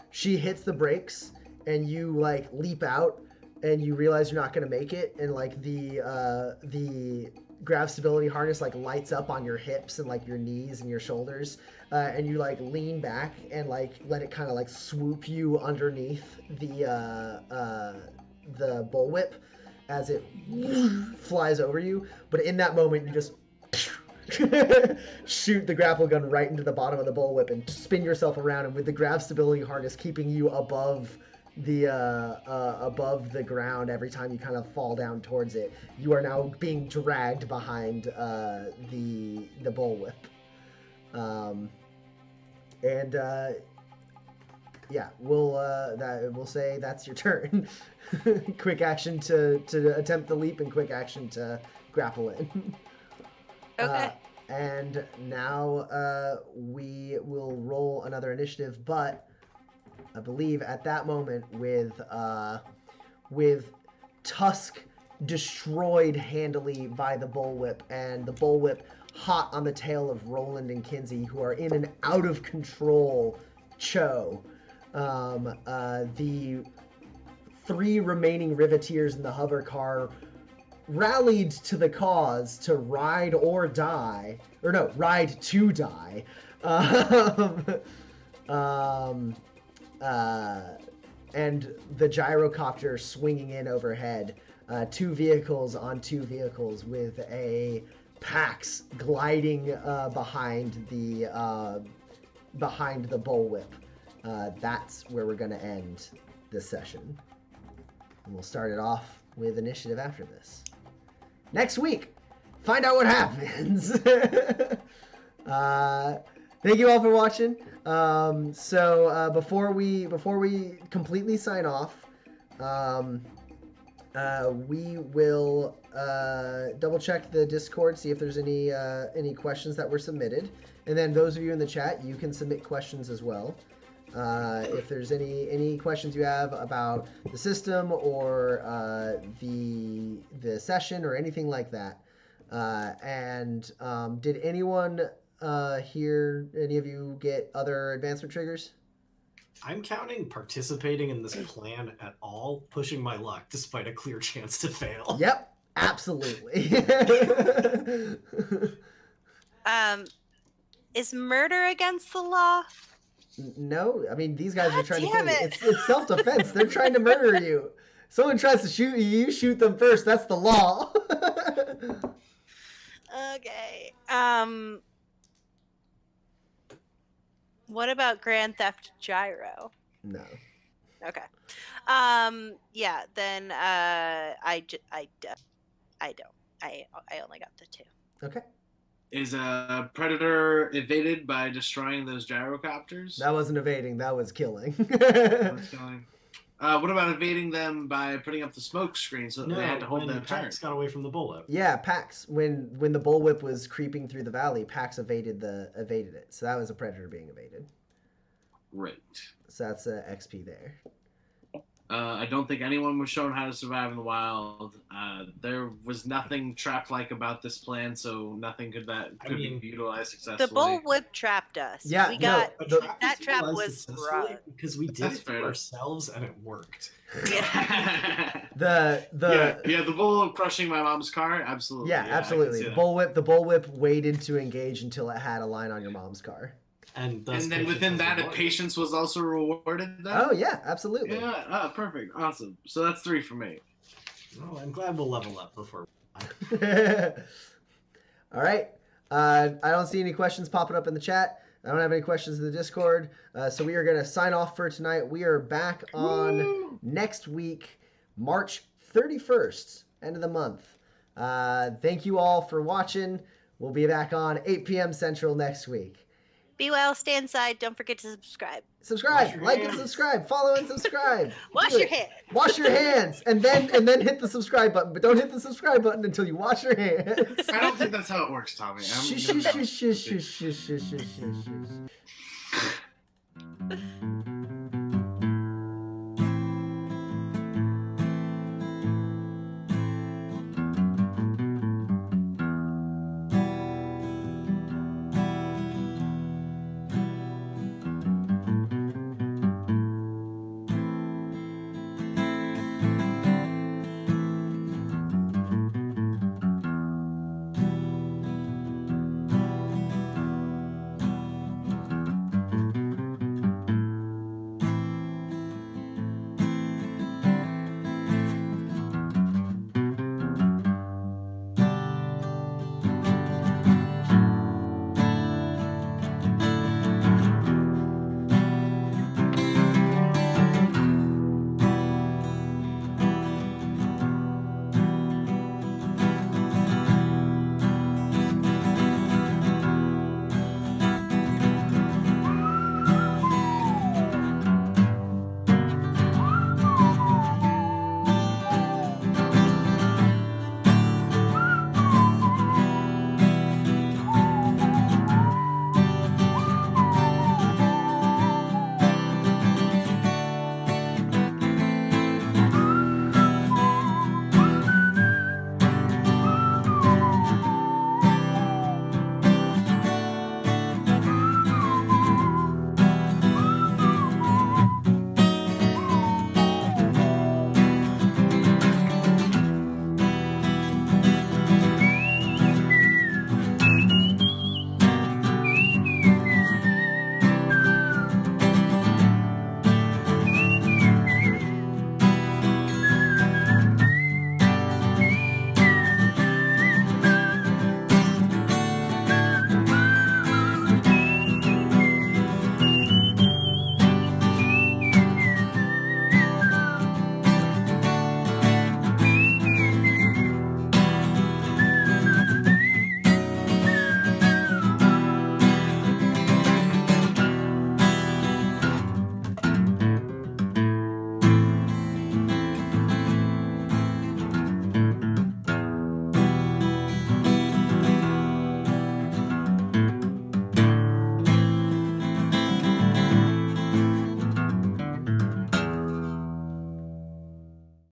She hits the brakes and you like leap out and you realize you're not gonna make it, and like the grav stability harness like lights up on your hips and like your knees and your shoulders, and you like lean back and like let it kind of like swoop you underneath the bullwhip as it flies over you. But in that moment, you just shoot the grapple gun right into the bottom of the bullwhip and spin yourself around, and with the grav stability harness keeping you above the ground every time you kind of fall down towards it, you are now being dragged behind the bullwhip. Yeah, we'll say that's your turn. Quick action to attempt the leap and quick action to grapple in. Okay. And now we will roll another initiative, but I believe at that moment with Tusk destroyed handily by the bullwhip, and the bullwhip hot on the tail of Roland and Kinsey, who are in an out of control Cho. The 3 remaining Riveteers in the hover car rallied to the cause to ride to die. And the gyrocopter swinging in overhead. 2 vehicles on 2 vehicles with a Pax gliding behind the bullwhip. That's where we're going to end this session. And we'll start it off with initiative after this. Next week, find out what happens. Thank you all for watching. Before we completely sign off, we will double check the Discord, see if there's any questions that were submitted, and then those of you in the chat, you can submit questions as well. If there's any questions you have about the system or the session or anything like that. Did anyone hear any of you get other advancement triggers? I'm counting participating in this plan at all pushing my luck despite a clear chance to fail. Yep, absolutely. Is murder against the law? No, I mean, these guys are trying to kill damn you. it. It's self-defense. They're trying to murder you. Someone tries to shoot you, you shoot them first. That's the law. Okay. What about Grand Theft Gyro? No. Okay. Yeah, then I don't. I only got the 2. Okay. Is a predator evaded by destroying those gyrocopters? That wasn't evading. That was killing. What's going? What about evading them by putting up the smoke screen so that they had to hold their turn? Pax got away from the bullwhip. Yeah, Pax. When the bullwhip was creeping through the valley, Pax evaded it. So that was a predator being evaded. Great. So that's XP there. I don't think anyone was shown how to survive in the wild. There was nothing trap-like about this plan, so nothing could be utilized successfully. The bullwhip trapped us. Yeah, we no, got the- that trap was successfully sprung. because we did That's it fair to enough. ourselves and it worked. Yeah. The bull crushing my mom's car, absolutely. Yeah, I can see absolutely. that. The bullwhip waited to engage until it had a line on your mom's car. And And then within that, patience was also rewarded. Then? Oh yeah, absolutely. Yeah, perfect, awesome. So that's 3 for me. Well, I'm glad we'll level up before. All right. I don't see any questions popping up in the chat. I don't have any questions in the Discord. So we are going to sign off for tonight. We are back on next week, March 31st, end of the month. Thank you all for watching. We'll be back on 8 p.m. Central next week. Be well, stay inside. Don't forget to subscribe. Subscribe, Wash your like and hands. subscribe, follow and subscribe. Wash Do your it. hands. Wash your hands, and then hit the subscribe button. But don't hit the subscribe button until you wash your hands. I don't think that's how it works, Tommy. Shush, shush, shush, shush, shush, shush, shush, shush, shush.